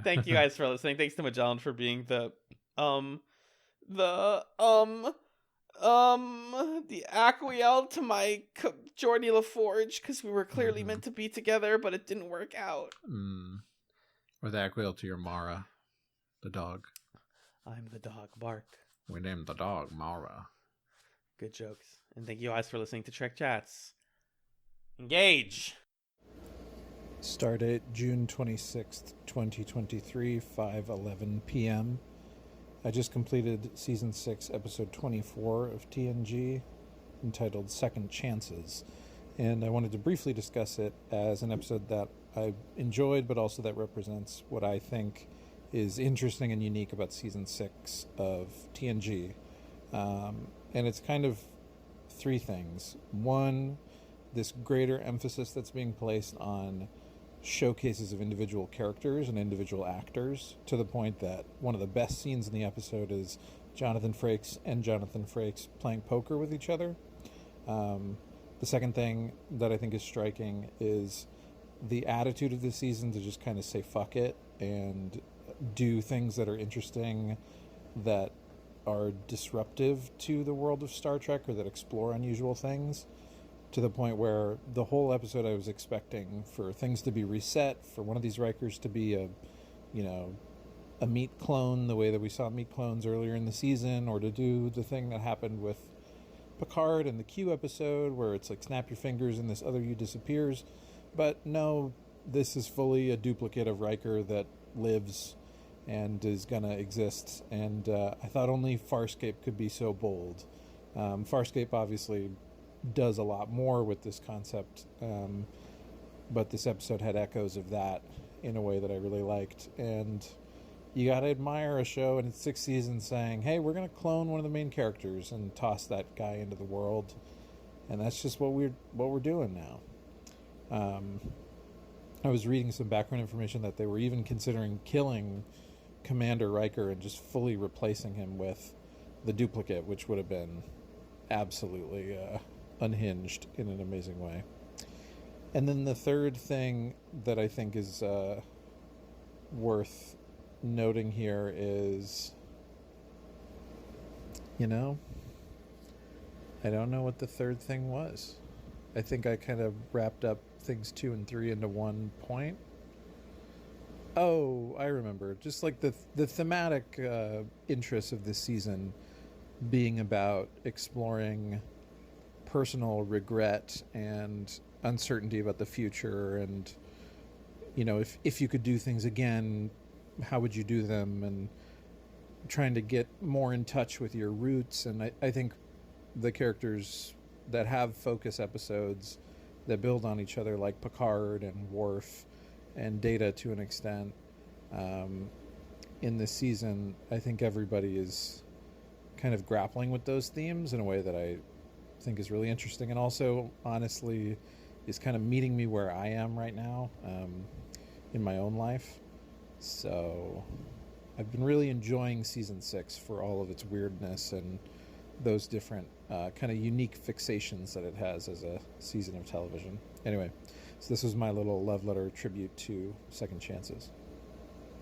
Thank you guys for listening. Thanks to Magellan for being the Aquiel to my Jordy LaForge, because we were clearly meant to be together, but it didn't work out. Or the Aquiel to your Mara, the dog. I'm the dog, Bark. We named the dog Mara. Good jokes. And thank you guys for listening to TrekChatz. Engage! Stardate June 26th, 2023, 5:11 p.m. I just completed Season 6, Episode 24 of TNG, entitled Second Chances, and I wanted to briefly discuss it as an episode that I enjoyed, but also that represents what I think is interesting and unique about Season 6 of TNG. And it's kind of three things. One, this greater emphasis that's being placed on showcases of individual characters and individual actors, to the point that one of the best scenes in the episode is Jonathan Frakes and Jonathan Frakes playing poker with each other. The second thing that I think is striking is the attitude of the season to just kind of say fuck it and do things that are interesting, that are disruptive to the world of Star Trek, or that explore unusual things, to the point where the whole episode I was expecting for things to be reset, for one of these Rikers to be a meat clone the way that we saw meat clones earlier in the season, or to do the thing that happened with Picard in the Q episode where it's like snap your fingers and this other you disappears. But no, this is fully a duplicate of Riker that lives and is gonna exist, and I thought only Farscape could be so bold. Farscape obviously does a lot more with this concept, but this episode had echoes of that in a way that I really liked. And you gotta admire a show in its 6th season saying, hey, we're gonna clone one of the main characters and toss that guy into the world, and that's just what we're doing now. I was reading some background information that they were even considering killing Commander Riker and just fully replacing him with the duplicate, which would have been absolutely unhinged in an amazing way. And then the third thing that I think is worth noting here is, I don't know what the third thing was. I think I kind of wrapped up things 2 and 3 into one point. Oh, I remember. Just like the thematic interests of this season being about exploring personal regret and uncertainty about the future, and if you could do things again, how would you do them, and trying to get more in touch with your roots. And I think the characters that have focus episodes that build on each other, like Picard and Worf and Data to an extent, in this season, I think everybody is kind of grappling with those themes in a way that I think is really interesting, and also honestly is kind of meeting me where I am right now in my own life. So I've been really enjoying season 6 for all of its weirdness and those different kind of unique fixations that it has as a season of television. Anyway, so this was my little love letter tribute to Second Chances.